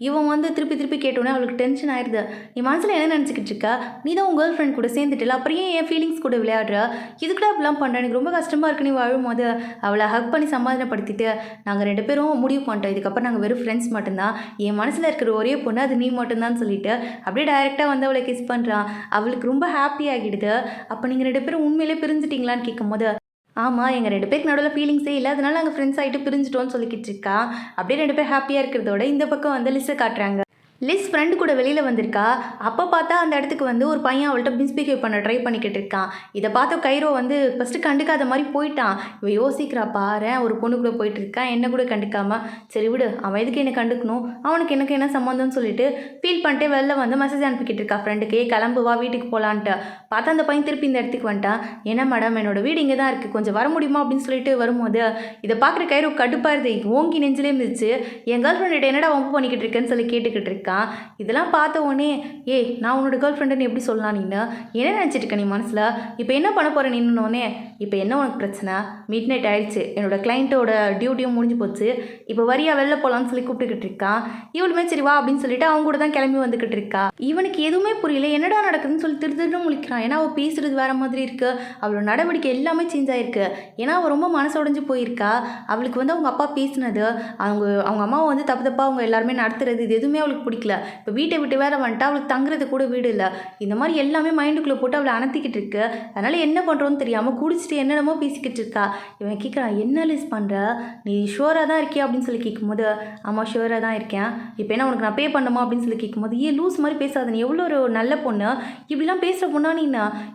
இவன் திருப்பி கேட்டோன்னே அவளுக்கு டென்ஷன் ஆயிடுது. நீ மனசில் என்ன நினச்சிக்கிட்டு இருக்கா, நீ தான் உன் கேர்ள் ஃப்ரெண்ட் கூட சேர்ந்துட்டுல, அப்புறம் ஏன் என் ஃபீலிங்ஸ் கூட விளையாடுற, இதுக்கூட அப்படிலாம் பண்ணுறேன், எனக்கு ரொம்ப கஷ்டமாக இருக்கு. நீ வாழும்போது அவளை ஹக் பண்ணி சமாதானப்படுத்திட்டு, நாங்கள் 2 பேரும் முடிவு பண்ணிட்டோம், இதுக்கப்புறம் நாங்கள் வெறும் ஃப்ரெண்ட்ஸ் மட்டும்தான், என் மனசில் இருக்கிற ஒரே பொண்ணு அது நீ மட்டும்தான் சொல்லிட்டு அப்படியே டைரெக்டாக அவளை கிஸ் பண்ணுறான். அவளுக்கு ரொம்ப ஹாப்பி ஆகிடுது. அப்போ நீங்கள் 2 பேரும் உண்மையிலே பிரிஞ்சிட்டிங்களான்னு கேட்கும்போது, ஆமாம், எங்கள் 2 பேருக்கு நடுவில் ஃபீலிங்ஸே இல்லை, அதனால நாங்கள் ஃப்ரெண்ட்ஸ் ஆகிட்டு பிரிஞ்சிட்டோன்னு சொல்லிக்கிட்டு இருக்கா. அப்படியே 2 பேர் ஹாப்பியாக இருக்கிறதோட இந்த பக்கம் லிஸ்ட்டை காட்டுறாங்க. லிஸ் ஃப்ரெண்டு கூட வெளியில் வந்திருக்கா. அப்போ பார்த்தா அந்த இடத்துக்கு ஒரு பையன் அவள்கிட்ட மிஸ்பிஹேவ் பண்ண ட்ரை பண்ணிக்கிட்டு இருக்கான். இதை பார்த்த கைரோ ஃபஸ்ட்டு கண்டுக்காத மாதிரி போயிட்டான். இவன் யோசிக்கிறா, பாரு ஒரு பொண்ணு கூட போயிட்டு இருக்கான், என்ன கூட கண்டுக்காமல், சரி விடு, அவன் எதுக்கு என்ன கண்டுக்கணும், அவனுக்கு எனக்கு என்ன சம்மந்தம்னு சொல்லிட்டு ஃபீல் பண்ணிட்டு வெளில மெசேஜ் அனுப்பிக்கிட்டு இருக்கா ஃப்ரெண்டுக்கு, கிளம்பு வா வீட்டுக்கு போகலான்ட்டு. பார்த்தா அந்த பையன் திருப்பி இந்த இடத்துக்கு வந்துட்டான். என்ன மேடம், என்னோட வீடு இங்கே தான் இருக்குது, கொஞ்சம் வர முடியுமா அப்படின்னு சொல்லிட்டு வரும்போது, இதை பார்க்குற கைரோ கடுப்பாருது. ஓங்கி நெஞ்சிலே இருந்துச்சு. என் கேர்ள் ஃப்ரெண்ட் என்னடா வம்பு பண்ணிக்கிட்டு இருக்கேன்னு சொல்லி கேட்டுக்கிட்டு இருக்கா. இதெல்லாம் பார்த்த உடனே, நான் உன்னோட கேர்ள் ஃப்ரெண்டுன்னு எப்படி சொல்லலாம், நீ என்ன நினச்சிட்டு இருக்க நீ மனசில், இப்போ என்ன பண்ண போகிற நின்னோடனே, இப்போ என்ன உனக்கு பிரச்சனை, மிட் நைட் ஆயிடுச்சு, என்னோட கிளைண்ட்டோட டியூட்டியும் முடிஞ்சு போச்சு, இப்போ வரியா வெளில போகலான்னு சொல்லி கூப்பிட்டுக்கிட்டு இருக்கான். இவளுமே சரி வா அப்படின்னு சொல்லிட்டு அவங்க கூட தான் கிளம்பி வந்துக்கிட்டு இருக்கா. இவனுக்கு எதுவுமே புரியல, என்னடா நடக்குதுன்னு சொல்லி திருன்னு முழிக்கிறான். ஏன்னா அவள் பேசுறது வேற மாதிரி இருக்கு, அவளோட நடவடிக்கை எல்லாமே சேஞ்ச் ஆயிருக்கு. ஏன்னா அவள் ரொம்ப மனசொடைஞ்சு போயிருக்கா. அவளுக்கு அவங்க அப்பா பேசினது, அவங்க அம்மாவை தப்பு அவங்க எல்லாருமே நடத்துறது, இது எதுவுமே அவளுக்கு பிடிக்கல. இப்போ வீட்டை விட்டு வேற வந்துட்டா, அவளுக்கு தங்குறது கூட வீடு இல்லை. இந்த மாதிரி எல்லாமே மைண்டுக்குள்ளே போட்டு அவளை அணத்திக்கிட்டு இருக்கு. அதனால என்ன பண்ணுறோன்னு தெரியாமல் குடிச்சிட்டு என்னென்னமோ பேசிக்கிட்டு இருக்கா. இவன் கேட்குறான், என்ன லிஸ் பண்ணுற, நீ ஷுவராக தான் இருக்கியா அப்படின்னு சொல்லி கேட்கும்போது, ஆமாம் ஷுவராக தான் இருக்கேன், இப்போ என்ன உனக்கு நான் பே பண்ணுமா அப்படின்னு சொல்லி கேட்கும்போது, லூஸ் மாதிரி பேசாத, நீ எவ்வளோ ஒரு நல்ல பொண்ணு, இப்படிலாம் பேசுகிற பொண்ணா நீ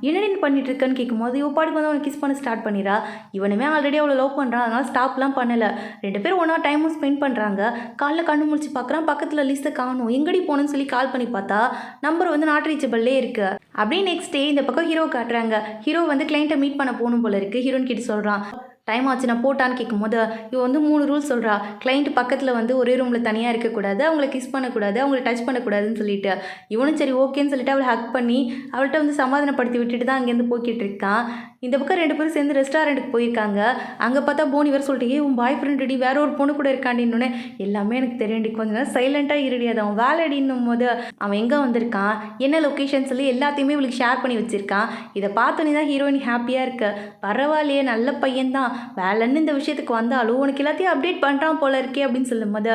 என்னடி பண்ணிட்டு இருக்கேன்னு கேட்கும்போது, இவ பாட்டுக்கு அவனுக்கு கிஸ் பண்ண ஸ்டார்ட் பண்ணிடுறா. இவனுமே ஆல்ரெடி அவளை லவ் பண்ணுறான், அதனால் ஸ்டாப்லாம் பண்ணலை. 2 பேரும் ஒன்றா டைமும் ஸ்பெண்ட் பண்ணுறாங்க. காலைல கண்ணு முடிச்சு பார்க்குறான், பக்கத்தில் லிஸ்ட்டை காணும், எங்கடி போகணுன்னு சொல்லி கால் பண்ணி பார்த்தா நம்பர் நாட் ரீச்சபிள்லே இருக்கு. அப்படியே நெக்ஸ்ட் டே இந்த பக்கம் ஹீரோ காட்டுறாங்க. ஹீரோ கிளைண்ட்டை மீட் பண்ண போகணும் போல இருக்கு. ஹீரோயின் கிட்ட சொல்கிறான், டைம் ஆச்சு நான் போட்டான்னு கேட்கும்போது, இவன் 3 ரூல்ஸ் சொல்கிறா. கிளைண்ட் பக்கத்தில் ஒரே ரூமில் தனியாக இருக்கக்கூடாது, அவங்கள கிஸ் பண்ணக்கூடாது, அவங்கள டச் பண்ணக்கூடாதுன்னு சொல்லிட்டு. இவனும் சரி ஓகேன்னு சொல்லிட்டு அவளை ஹக் பண்ணி அவள்கிட்ட சமாதானப்படுத்தி விட்டுட்டு தான் அங்கேருந்து போய்கிட்டு இருக்கான். இந்த பக்கம் 2 பேரும் சேர்ந்து ரெஸ்டாரண்ட்டுக்கு போயிருக்காங்க. அங்கே பார்த்தா போனி வேறு சொல்லிட்டு, உன் பாய் ஃப்ரெண்டுடி வேற ஒரு பொண்ணு கூட இருக்காண்டின்னு, எல்லாமே எனக்கு தெரியும்டி, கொஞ்ச நேரம் சைலண்ட்டாக இருடி, அது அவன் வேலைடின்னும் போது அவன் எங்கே வந்திருக்கான், என்ன லொக்கேஷன் சொல்லி எல்லாத்தையுமே இவளுக்கு ஷேர் பண்ணி வச்சுருக்கான். இதை பார்த்தோன்னே தான் ஹீரோயின் ஹாப்பியாக இருக்க. பரவாயில்லையே, நல்ல பையன்தான், வேலைன்னு இந்த விஷயத்துக்கு வந்தாலும் உனக்கு எல்லாத்தையும் அப்டேட் பண்ணுறான் போல இருக்கே அப்படின்னு சொல்லும்போது,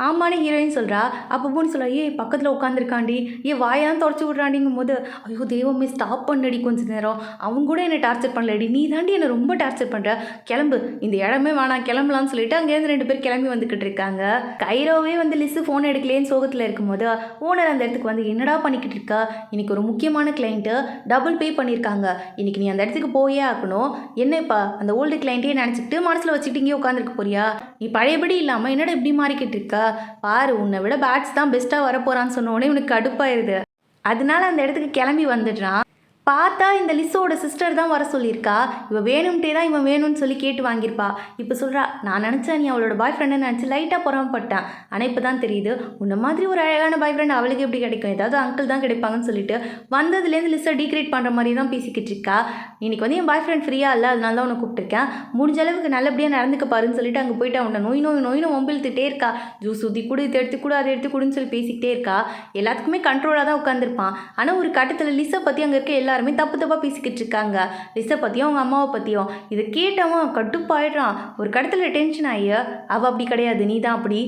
ஆமான்னு ஹீரோயின் சொல்கிறா. அப்போ பூன்னு சொல்கிறா, ஏய் பக்கத்தில் உட்காந்துருக்காண்டி, வாயான் தொடச்சி விட்றாண்டிங்கும் போது, ஐயோ தெய்வமே ஸ்டாப் பண்ணடி கொஞ்ச நேரம், அவங்க கூட என்னை டார்ச்சர் பண்ணலடி, நீ தாண்டி என்னை ரொம்ப டார்ச்சர் பண்ணுற, கிளம்பு இந்த இடமே வேணாம் கிளம்பலான்னு சொல்லிட்டு அங்கேருந்து 2 பேர் கிளம்பி வந்துக்கிட்டு இருக்காங்க. கைரோவே வந்து லிஸ்ஸு ஃபோன் எடுக்கலேன்னு சோகத்தில் இருக்கும்போது ஓனர் அந்த இடத்துக்கு வந்து என்னடா பண்ணிக்கிட்டு இருக்கா, இன்னைக்கு ஒரு முக்கியமான கிளைண்ட்டு டபுள் பே பண்ணியிருக்காங்க, இன்னைக்கு நீ அந்த இடத்துக்கு போயே ஆகணும், என்னப்பா அந்த ஓல்டு கிளைண்ட்டே நினச்சிக்கிட்டு மனசில் வச்சுக்கிட்டு இங்கேயே உட்காந்துருக்க போறியா, நீ பழையபடி இல்லாமல் என்னடா இப்படி மாறிக்கிட்டு இருக்கா, பாரு உன்னை விட பேட்ஸ் தான் பெஸ்ட்டாக வரப்போகிறான்னு சொன்ன உடனே இவனுக்கு கடுப்பாயிருது. அதனால அந்த இடத்துக்கு கிளம்பி வந்துடுறான். பார்த்தா இந்த லிஸ்ஸோட சிஸ்டர் தான் வர சொல்லியிருக்கா. இவன் வேணும்ட்டே தான் இவன் வேணும்னு சொல்லி கேட்டு வாங்கியிருப்பா. இப்போ சொல்கிறா, நான் நினச்சேன் நீ அவளோட பாய் ஃப்ரெண்டை நினச்சி லைட்டாக பொறாமப்பட்டேன், ஆனால் இப்போ தான் தெரியுது உன்ன மாதிரி ஒரு அழகான பாய் ஃப்ரெண்ட் அவளுக்கு எப்படி கிடைக்கும், ஏதாவது அங்கிள் தான் கிடைப்பாங்கன்னு சொல்லிட்டு வந்ததுலேருந்து லிஸ்ஸை டீக்ரேட் பண்ணுற மாதிரி தான் பேசிக்கிட்டு இருக்கா. இன்னைக்கு வந்து என் பாய் ஃப்ரெண்ட் ஃப்ரீயாக இல்லை, அதனால தான் உன்னை கூப்பிட்டுருக்கேன், முடிஞ்ச அளவுக்கு நல்லபடியாக நடந்துக்க பாருன்னு சொல்லிட்டு அங்கே போயிட்டு அவனை நோயின்னு ஒம்பிழுத்துட்டே இருக்கா. ஜூஸ் ஊற்றி கூட இதை எடுத்து கூட அதை எடுத்து கூடுன்னு சொல்லி பேசிக்கிட்டே இருக்கா. எல்லாத்துக்குமே கண்ட்ரோலாக தான் உட்காந்துருப்பான். ஆனால் ஒரு கட்டத்தில் லிஸ்ஸை பற்றி அங்கே இருக்க எல்லாருமே தப்பாக பேசிக்கிட்டு இருக்காங்க, லிஸ்ஸை பற்றியும் அவங்க அம்மாவை பற்றியும். இதை கேட்டவன் கடுப்பாயிடுறான். ஒரு கடத்தில் டென்ஷன் ஆகி, அவள் அப்படி கிடையாது நீ தான் அப்படி,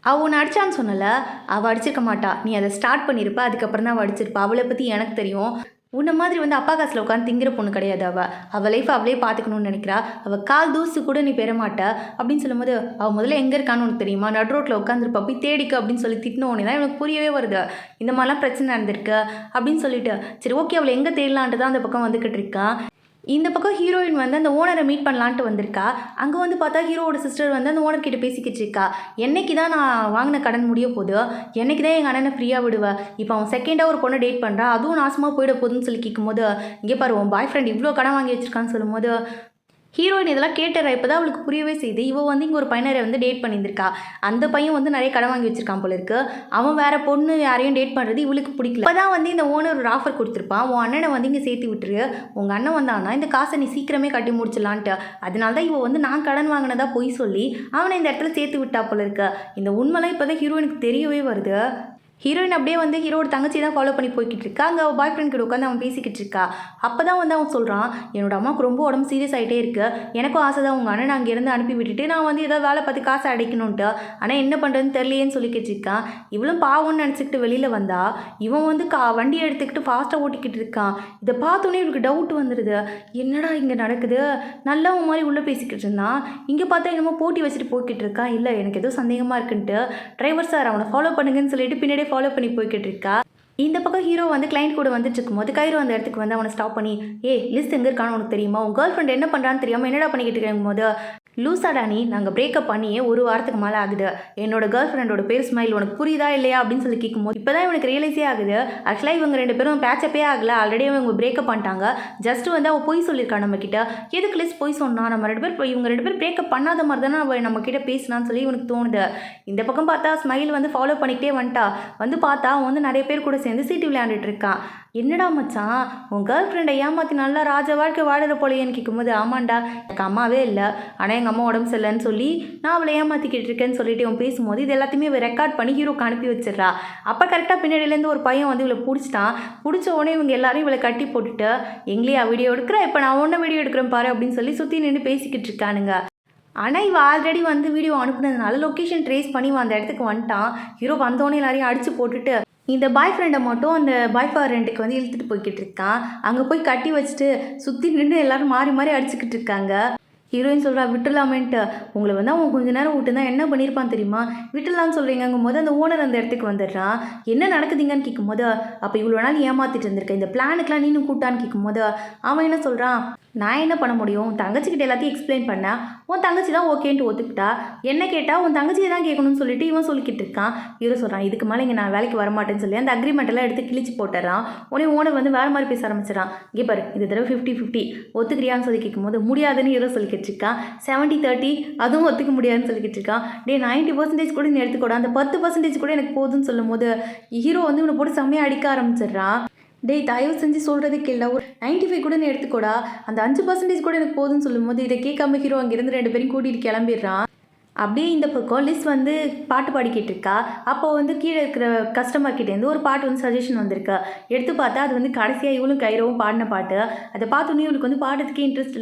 அவள் உன்னை அடிச்சான்னு சொன்னல, அவள் அடிச்சிருக்க மாட்டா, நீ அதை ஸ்டார்ட் பண்ணியிருப்ப, அதுக்கப்புறம் தான் அவள் அடிச்சிருப்பா, அவளை பற்றி எனக்கு தெரியும், உன்னை மாதிரி வந்து அப்பா காசில் உட்காந்து திங்கிற பொண்ணு கிடையாது அவள் லைஃப் அவளே பார்த்துக்கணும்னு நினைக்கிறா, அவள் கால் தூசு கூட நீ பெற மாட்ட அப்படின்னு சொல்லும்போது, அவள் முதல்ல எங்கே இருக்கான்னு உனக்கு தெரியுமா, நடு ரோட்டில் உட்காந்துருப்பா, போய் தேடிக்க அப்படின்னு சொல்லி திட்டினோடனே தான் எனக்கு புரியவே வருது, இந்த மாதிரிலாம் பிரச்சனை நடந்திருக்கு அப்படின்னு சொல்லிட்டு, சரி ஓகே அவளை எங்கே தேடலான்ட்டு தான் அந்த பக்கம் வந்துக்கிட்டு இருக்கான். இந்த பக்கம் ஹீரோயின் வந்து அந்த ஓனரை மீட் பண்ணலான்ட்டு வந்திருக்கா. அங்கே வந்து பார்த்தா ஹீரோவோட சிஸ்டர் வந்து அந்த ஓனர்கிட்ட பேசிக்கிட்டு இருக்கா. என்னைக்கு தான் நான் வாங்கின கடன் முடிய போகுது, என்னைக்கு தான் எங்கள் அண்ணனை ஃப்ரீயாக விடுவேன், இப்போ அவன் செகண்டாக ஒரு பொண்ணை டேட் பண்ணுறா, அதுவும் நாசமாக போயிட போகுதுன்னு சொல்லி கேட்கும்போது, இங்கே பாரு உன் பாய் ஃப்ரெண்ட் இவ்வளோ கடன் வாங்கி வச்சிருக்கான்னு சொல்லும்போது ஹீரோயின் இதெல்லாம் கேட்டுறா. இப்போ தான் அவளுக்கு புரியவே செய்யுது, இவள் வந்து இங்கே ஒரு பையனரை வந்து டேட் பண்ணியிருந்திருக்கா, அந்த பையன் வந்து நிறைய கடன் வாங்கி வச்சிருக்கான் போல இருக்கு, அவன் வேற பொண்ணு யாரையும் டேட் பண்ணுறது இவளுக்கு பிடிக்கல. இப்போ தான் வந்து இந்த ஓனர் ஒரு ஆஃபர் கொடுத்துருப்பான், உன் அண்ணனை வந்து இங்கே சேர்த்து விட்டுரு, உங்கள் அண்ணன் வந்தானா இந்த காசை நீ சீக்கிரமே கட்டி முடிச்சிடலான்ட்டு, அதனால தான் இவள் வந்து நான் கடன் வாங்கினதா பொய் சொல்லி அவனை இந்த இடத்துல சேர்த்து விட்டா போல இருக்கு. இந்த உண்மைலாம் இப்போ தான் ஹீரோயினுக்கு தெரியவே வருது. ஹீரோயின் அப்படியே வந்து ஹீரோட தங்கச்சி தான் ஃபாலோ பண்ணி போய்கிட்டு இருக்கா. அங்கே அவள் பாய் ஃப்ரெண்ட் கிட்ட உட்காந்து அவன் பேசிக்கிட்டு இருக்கா. அப்போ தான் வந்து அவன் சொல்கிறான், என்னோட அம்மாவுக்கு ரொம்ப உடம்பு சீரியஸ் ஆகிட்டே இருக்கு, எனக்கும் ஆசை தான் உங்கள் அண்ணன் அங்கேருந்து அனுப்பி விட்டுட்டு நான் வந்து ஏதாவது வேலை பார்த்து காசை அடைக்கணுன்ட்டு, ஆனால் என்ன பண்ணுறதுன்னு தெரியலையேன்னு சொல்லிக்கிட்டு இருக்கான். இவளும் பாவம்னு நினச்சிக்கிட்டு வெளியில் வந்தா, இவன் வந்து வண்டியை எடுத்துக்கிட்டு ஃபாஸ்ட்டாக ஓட்டிக்கிட்டு இருக்கான். இதை பார்த்தோன்னே இவளுக்கு டவுட் வந்துடுது, என்னடா இங்கே நடக்குது, நல்லா உன் மாதிரி உள்ளே பேசிக்கிட்டு இருந்தான், இங்கே பார்த்தா என்னமோ போட்டி வச்சுட்டு போய்கிட்டு இருக்கான், இல்லை எனக்கு ஏதோ சந்தேகமாக இருக்குன்ட்டு டிரைவர் சார் அவனை ஃபாலோ பண்ணுங்கன்னு சொல்லிட்டு பின்னாடியே ஃபாலோ பண்ணி போய்கிட்டு இருக்கா. இந்த பக்கம் ஹீரோ வந்து கிளைண்ட் கூட வந்துட்டு இருக்கும்போது கைரோ அந்த இடத்துக்கு வந்து அவனை ஸ்டாப் பண்ணி, லிஸ்ட் எங்கே இருக்கான்னு உனக்கு தெரியுமா, உன் கேர்ள் ஃப்ரெண்ட் என்ன பண்ணுறான்னு தெரியாமல் என்னடா பண்ணிக்கிட்டு இருக்கும் போது, லூசாடா நீ, நாங்கள் பிரேக்கப் பண்ணியே 1 வாரத்துக்கு மேலே ஆகுது, என்னோட கேர்ள் ஃப்ரெண்டோட பேர் ஸ்மைல், உனக்கு புரியுதா இல்லையா அப்படின்னு சொல்லி கேட்கும்போது இப்போ தான் இவனுக்கு ரியலைஸே ஆகுது, ஆக்சுவலாக இவங்க 2 பேரும் பேச்சப்பே ஆகலை, ஆல்ரெடி இவங்க பிரேக்கப் பண்ணிட்டாங்க, ஜஸ்ட் வந்து அவள் பொய் சொல்லியிருக்கா நம்மக்கிட்ட, எதுக்கு லிஸ்ட் பொய் சொன்னா, நம்ம 2 பேர் இவங்க 2 பேர் பிரேக்கப் பண்ணாத மாதிரி தானே அவள் நம்மக்கிட்ட பேசினான்னு சொல்லி இவனுக்கு தோணுது. இந்த பக்கம் பார்த்தா ஸ்மைல் வந்து ஃபாலோ பண்ணிக்கிட்டே வந்துட்டா. வந்து பார்த்தா அவன் வந்து நிறைய பேர் கூட சேர்ந்து சீட்டு விளையாண்டுட்டு இருக்கான். என்னடா மச்சான் உன் கேர்ள் ஃப்ரெண்டை ஏமாற்றி நல்லா ராஜ வாழ்க்கை வாடுற போலையேன்னு கேட்கும்போது, ஆமாண்டா எனக்கு அம்மாவே இல்லை, ஆனால் எங்கள் அம்மா உடம்பு சரியில்லைன்னு சொல்லி நான் அவளை ஏமாற்றிக்கிட்டு இருக்கேன்னு சொல்லிட்டு அவன் பேசும்போது இது எல்லாத்தையுமே ரெக்கார்ட் பண்ணி ஹீரோக்கு அனுப்பி வச்சிடறா. அப்போ கரெக்டாக பின்னாடியிலேருந்து ஒரு பையன் வந்து இவளை பிடிச்சிட்டான். பிடிச்ச உடனே இவங்க எல்லாரும் இவளை கட்டி போட்டுட்டு, எங்களையா வீடியோ எடுக்கிறேன், இப்போ நான் ஒன்றை வீடியோ எடுக்கிறேன் பாரு அப்படின்னு சொல்லி சுற்றி நின்று பேசிக்கிட்டு இருக்கானுங்க. ஆனால் இவள் ஆல்ரெடி வந்து வீடியோ அனுப்புனதுனால லொக்கேஷன் ட்ரேஸ் பண்ணி அந்த இடத்துக்கு வந்துட்டான். ஹீரோ வந்தோடனே எல்லாரையும் அடித்து போட்டுட்டு இந்த பாய் ஃப்ரெண்டை மட்டும் அந்த பாய் ஃபார் ரெண்டுக்கு வந்து இழுத்துட்டு போய்கிட்டு இருக்கான். அங்கே போய் கட்டி வச்சுட்டு சுற்றி நின்று எல்லாரும் மாறி மாறி அடிச்சுக்கிட்டு இருக்காங்க. ஹீரோயின் சொல்கிறா, விட்டுலாமேன்ட்டு, உங்களை வந்து அவன் கொஞ்சம் நேரம் விட்டுருந்தா என்ன பண்ணியிருப்பான் தெரியுமா, விட்டுலான்னு சொல்கிறீங்கும் போது அந்த ஓனர் அந்த இடத்துக்கு வந்துடுறான். என்ன நடக்குதுங்கன்னு கேட்கும்போது, அப்போ இவ்வளோ நாள் ஏமாற்றிட்டு இருந்திருக்கேன், இந்த பிளானுக்கெலாம் நீனும் கூட்டான்னு கேட்கும்போது அவன் என்ன சொல்கிறான், நான் என்ன பண்ண முடியும், தங்கச்சிக்கிட்ட எல்லாத்தையும் எக்ஸ்பிளைன் பண்ணேன், உன் தங்கச்சி தான் ஓகேன்ட்டு ஒத்துக்கிட்டா, என்ன கேட்டால் உன் தங்கச்சியை தான் கேட்கணும்னு சொல்லிட்டு இவன் சொல்லிக்கிட்டு இருக்கான். ஹீரோ சொல்கிறான், இதுக்கு மேலே இங்கே நான் வேலைக்கு வரமாட்டேன்னு சொல்லி அந்த அக்ரிமெண்ட்டெல்லாம் எடுத்து கிழிச்சு போட்டுறான். உடனே ஓனர் வந்து வேறு மாதிரி பேச ஆரம்பிச்சிடறான். இங்கே பாரு இது தடவை 50-50 ஒத்துக்கிறியான்னு சொல்லி கேட்கும்போது முடியாதுன்னு ஹீரோ சொல்லிக்கிட்டு இருக்கான். 70-30 அதுவும் ஒத்துக்க முடியாதுன்னு சொல்லிக்கிட்டு இருக்கான். 90% கூட நீ எடுத்துக்கூட, அந்த 10% கூட எனக்கு போதுன்னு சொல்லும் போது ஹீரோ வந்து இவனை போட்டு செம்மையாக அடிக்க ஆரம்பிச்சிடுறான். தயவு செஞ்சு சொல்கிறதுக்கு இல்லை, ஒரு 95 கூட நீ எடுத்துக்கூடா, அந்த 5% கூட எனக்கு போதுன்னு சொல்லும்போது இதை கேட்காம ஹீரோ அங்கேருந்து 2 பேரும் கூட்டிகிட்டு கிளம்பிடுறான். அப்படியே இந்த பக்கம் லிஸ் வந்து பாட்டு பாடிக்கிட்டு இருக்கா. அப்போ வந்து கீழே இருக்கிற கஸ்டமர் கிட்டேருந்து ஒரு பாட்டு வந்து சஜஷன் வந்திருக்கு. எடுத்து பார்த்தா அது வந்து கடைசியாக இவளும் கைரவும் பாடின பாட்டு. அதை பார்த்தோன்னே இவளுக்கு வந்து பாடுறதுக்கே இன்ட்ரெஸ்ட்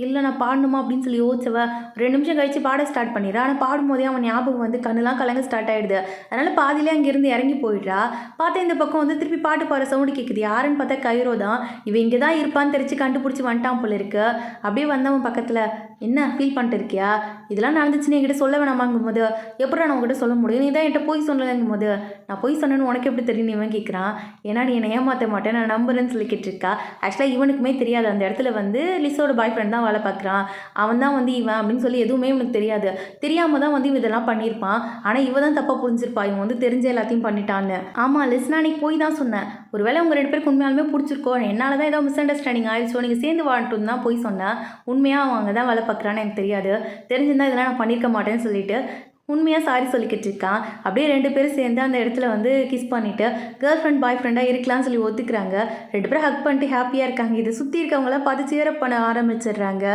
இல்லை நான் பாடணுமா அப்படின்னு சொல்லி யோசிச்சவ 2 நிமிஷம் கழிச்சு பாட ஸ்டார்ட் பண்ணிடுறா. ஆனால் பாடும்போதே அவன் ஞாபகம் வந்து கண்ணெல்லாம் கலங்க ஸ்டார்ட் ஆகிடுது. அதனால் பாதியிலே அங்கேருந்து இறங்கி போயிடுறா. பார்த்தா இந்த பக்கம் வந்து திருப்பி பாட்டு பாடுற சவுண்டு கேட்குது. யாருன்னு பார்த்தா கைரோ தான். இவன் இங்கே தான் இருப்பான்னு தெரிச்சு கண்டுபிடிச்சி வந்துட்டான் போல இருக்கு. அப்படியே வந்தவன் பக்கத்தில் என்ன ஃபீல் பண்ணிட்டு இருக்கியா, இதெல்லாம் நடந்துச்சுன்னு என்கிட்ட சொல்ல வேணாமாங்கும் போது எப்படி நான் உங்ககிட்ட சொல்ல முடியும், நீ தான் என்கிட்ட போய் சொல்லலைங்கும் போது நான் போய் சொன்னேன்னு உனக்கு எப்படி தெரியும் இவன் கேட்குறான். ஏன்னா நீ என்னை ஏமாற்ற மாட்டேன் நான் நம்புறேன்னு சொல்லிக்கிட்டு இருக்கா. ஆக்சுவலாக இவனுக்குமே தெரியாது அந்த இடத்துல வந்து லிஸோட பாய் ஃப்ரெண்ட் தான் வேலை பார்க்குறான், அவன் தான் வந்து இவன் அப்படின்னு சொல்லி எதுவுமே இவனுக்கு தெரியாது. தெரியாமல் தான் வந்து இதெல்லாம் பண்ணியிருப்பான். ஆனால் இவன் தான் தப்பாக புரிஞ்சிருப்பா, இவன் வந்து தெரிஞ்ச எல்லாத்தையும் பண்ணிட்டான்னு. ஆமாம் லிஸ், நான் அன்றைக்கி போய் தான் சொன்னேன், ஒருவேளை உங்கள் 2 பேருக்கு உண்மையாலுமே பிடிச்சிருக்கோ, என்னால் தான் ஏதோ மிஸ் அண்டர்ஸ்டாண்டிங் ஆயிடுச்சோ, நீங்கள் சேர்ந்து வாழ்ந்துட்டு தான் போய் சொன்னேன். உண்மையாக அவன் அங்கே தான் வேலை பார்க்குறான்னு எனக்கு தெரியாது, தெரிஞ்சிருந்தா இதெல்லாம் நான் பண்ணியிருக்க மாட்டேன்னு சொல்லிட்டு உண்மையாக சாரி சொல்லிக்கிட்டு இருக்கான். அப்படியே 2 பேரும் சேர்ந்து அந்த இடத்துல வந்து கிஸ் பண்ணிவிட்டு கேர்ள் ஃப்ரெண்ட் பாய் ஃப்ரெண்டாக இருக்கலாம்னு சொல்லி ஒத்துக்கிறாங்க. 2 பேரும் ஹக் பண்ணிட்டு ஹாப்பியாக இருக்காங்க. இதை சுற்றி இருக்கவங்களாம் பார்த்து சேரப் பண்ண ஆரம்பிச்சிடுறாங்க.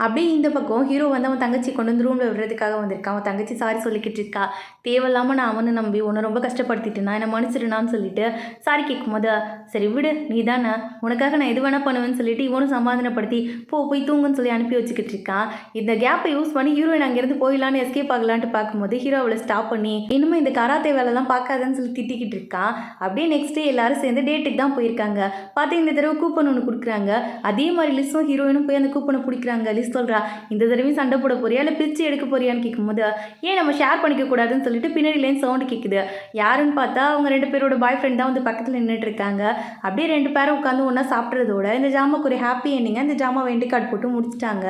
அப்படியே இந்த பக்கம் ஹீரோ வந்து அவன் தங்கச்சி கொண்டு வந்து ரூமில் விடுறதுக்காக வந்திருக்கான். அவன் தங்கச்சி சாரி சொல்லிக்கிட்டு இருக்கா. தேவையில்லாமல் நான் அவனை நம்பி உன்னை ரொம்ப கஷ்டப்படுத்திட்டேன்னா என்னை மன்னிச்சிடுனான்னு சொல்லிட்டு சாரி கேட்கும்போது சரி விடு நீ தானே, உனக்காக நான் எது வேணால் பண்ணுவேன்னு சொல்லிட்டு இவனும் சமாதானப்படுத்தி போய் தூங்குன்னு சொல்லி அனுப்பி வச்சுக்கிட்டு இருக்கான். இந்த கேப்பை யூஸ் பண்ணி ஹீரோயின் அங்கேருந்து போயிடலான்னு எஸ்கேப் ஆகலான்ட்டு பார்க்கும்போது ஹீரோ அவளை ஸ்டாப் பண்ணி இன்னுமே இந்த கராத்தே வேலைலாம் பார்க்காதன்னு சொல்லி திட்டிக்கிட்டு இருக்கான். அப்படியே நெக்ஸ்ட் டே எல்லாரும் சேர்ந்து டேட்டுக்கு தான் போயிருக்காங்க. பார்த்து இந்த தடவை கூப்பன் ஒன்று கொடுக்குறாங்க. அதே மாதிரி லிஸும் ஹீரோயினும் போய் அந்த கூப்பனை பிடிக்கிறாங்க. லிஸ் சொல்கிறா, இந்த தடவையும் சண்டை போட போறியா இல்லை பிரித்து எடுக்க போறியான்னு கேட்கும்போது ஏன் நம்ம ஷேர் பண்ணிக்க கூடாதுன்னு சொல்லிட்டு பின்னாடிலேருந்து சவுண்டு கேட்குது. யாருன்னு பார்த்தா அவங்க 2 பேரோட பாய் ஃப்ரெண்ட் தான் வந்து பக்கத்தில் நின்றுட்டு இருக்காங்க. அப்படியே 2 பேரும் உட்காந்து ஒன்றா சாப்பிட்றதோட இந்த ஜாமாக்கு ஒரு ஹாப்பி எண்டிங்க இந்த ஜாமா வெண்டி கார்டு போட்டு முடிச்சிட்டாங்க.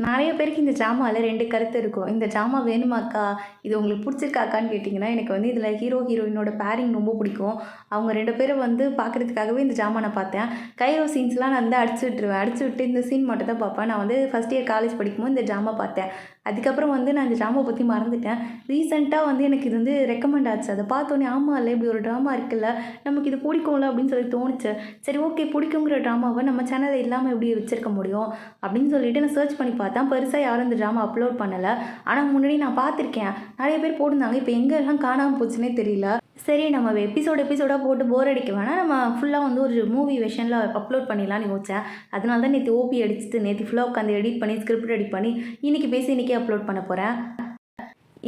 நிறைய பேருக்கு இந்த ஜாமாவில் 2 கருத்து இருக்கும். இந்த ஜாமா வேணுமாக்கா, இது உங்களுக்கு பிடிச்சிருக்காக்கான்னு கேட்டிங்கன்னா எனக்கு வந்து இதில் ஹீரோயினோட பேரிங் ரொம்ப பிடிக்கும். அவங்க 2 பேரும் வந்து பார்க்குறதுக்காகவே இந்த ஜாமா நான் பார்த்தேன். கைரோ சீன்ஸ்லாம் நான் வந்து அடிச்சு விட்டு இந்த சீன் மட்டும் தான் பார்ப்பேன். நான் வந்து ஃபஸ்ட் இயர் காலேஜ் படிக்கும்போது இந்த ஜாமா பார்த்தேன். அதுக்கப்புறம் வந்து நான் இந்த ட்ராமா பற்றி மறந்துட்டேன். ரீசெண்டாக வந்து எனக்கு இது வந்து ரெக்கமெண்ட் ஆச்சு. அதை பார்த்தோன்னே ஆமாம் இல்லை இப்படி ஒரு ட்ராமா இருக்குல்ல, நமக்கு இது பிடிக்கும்ல அப்படின்னு சொல்லி தோணுச்சு. சரி ஓகே, பிடிக்குங்கிற ட்ராமாவை நம்ம சேனலில் இல்லாமல் எப்படி வச்சுருக்க முடியும் அப்படின்னு சொல்லிட்டு நான் சர்ச் பண்ணி பார்த்தேன். பெருசாக யாரும் இந்த ட்ராமா அப்லோட் பண்ணலை. ஆனால் முன்னாடி நான் பார்த்துருக்கேன், நிறைய பேர் போட்டிருந்தாங்க. இப்போ எங்கெல்லாம் காணாமல் போச்சுன்னே தெரியல. சரி நம்ம எபிசோடாக போட்டு போர் அடிக்க வேணாம், நம்ம ஃபுல்லாக வந்து ஒரு மூவி வெர்ஷனில் அப்லோட் பண்ணிடலான்னு யோசித்தேன். அதனால தான் நேற்று ஓபி அடிச்சுட்டு நேற்று ஃபுல்லாக உட்காந்து எடிட் பண்ணி ஸ்கிரிப்ட் ரெடி பண்ணி இன்றைக்கி பேசி இன்றைக்கி அப்லோட் பண்ண போகிறேன்.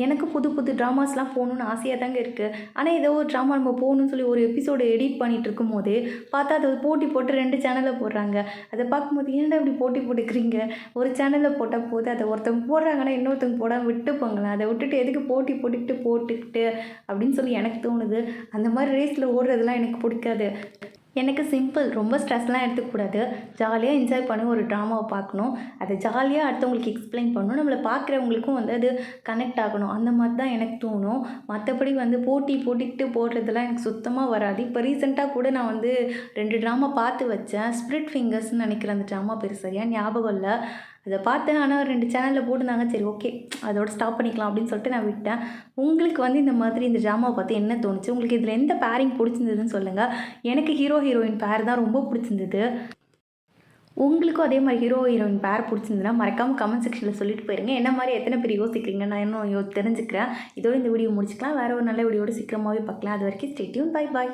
எனக்கு புது ட்ராமாஸ்லாம் போகணுன்னு ஆசையாக தாங்க இருக்குது. ஆனால் ஏதோ ஒரு ட்ராமா நம்ம போகணுன்னு சொல்லி ஒரு எபிசோடு எடிட் பண்ணிகிட்டு இருக்கும்போது பார்த்தா அதை போட்டி போட்டு 2 சேனலில் போடுறாங்க. அதை பார்க்கும்போது ஏன்டா இப்படி போட்டி போட்டுக்கிறீங்க, ஒரு சேனலில் போட்டால் போது அதை ஒருத்தவங்க போடுறாங்கன்னா இன்னொருத்தவங்க போடாமல் விட்டு போங்களேன், அதை விட்டுட்டு எதுக்கு போட்டி போட்டுக்கிட்டு அப்படின்னு சொல்லி எனக்கு தோணுது. அந்த மாதிரி ரேஸில் ஓடுறதுலாம் எனக்கு பிடிக்காது. எனக்கு சிம்பிள், ரொம்ப ஸ்ட்ரெஸ்லாம் எடுத்துக்கூடாது. ஜாலியாக என்ஜாய் பண்ணி ஒரு ட்ராமாவை பார்க்கணும், அதை ஜாலியாக அடுத்தவங்களுக்கு எக்ஸ்பிளைன் பண்ணணும், நம்மளை பார்க்குறவங்களுக்கும் வந்து அது கனெக்ட் ஆகணும். அந்த மாதிரி தான் எனக்கு தோணும். மற்றபடி வந்து போட்டுக்கிட்டு போடுறதுலாம் எனக்கு சுத்தமாக வராது. இப்போ ரீசெண்டாக கூட நான் வந்து 2 ட்ராமா பார்த்து வச்சேன். ஸ்பிரிட் ஃபிங்கர்ஸ்ன்னு நினைக்கிறேன் அந்த ட்ராமா பேர், சரியாக ஞாபகம் இல்லை. அதை பார்த்தேன், ஆனால் 2 சேனலில் போட்டிருந்தாங்க. சரி ஓகே அதோட ஸ்டாப் பண்ணிக்கலாம் அப்படின்னு சொல்லிட்டு நான் விட்டேன். உங்களுக்கு வந்து இந்த மாதிரி இந்த ட்ராமாவை பார்த்து என்ன தோணுச்சு, உங்களுக்கு இதில் எந்த பேரிங் பிடிச்சிருந்ததுன்னு சொல்லுங்கள். எனக்கு ஹீரோயின் பேர் தான் ரொம்ப பிடிச்சிருந்தது. உங்களுக்கும் அதே மாதிரி ஹீரோயின் பேர் பிடிச்சிருந்ததுன்னா மறக்காமல் கமெண்ட் செக்ஷனில் சொல்லிட்டு போயிருங்க. என்ன மாதிரி எத்தனை பேர் யோசிக்கிறீங்க நான் இன்னும் தெரிஞ்சுக்கிறேன். இதோட இந்த வீடியோ முடிச்சுக்கலாம். வேறு ஒரு நல்ல வீடியோட சீக்கிரமாகவே பார்க்கலாம். அது வரைக்கும் ஸ்டே டியூன். Bye bye.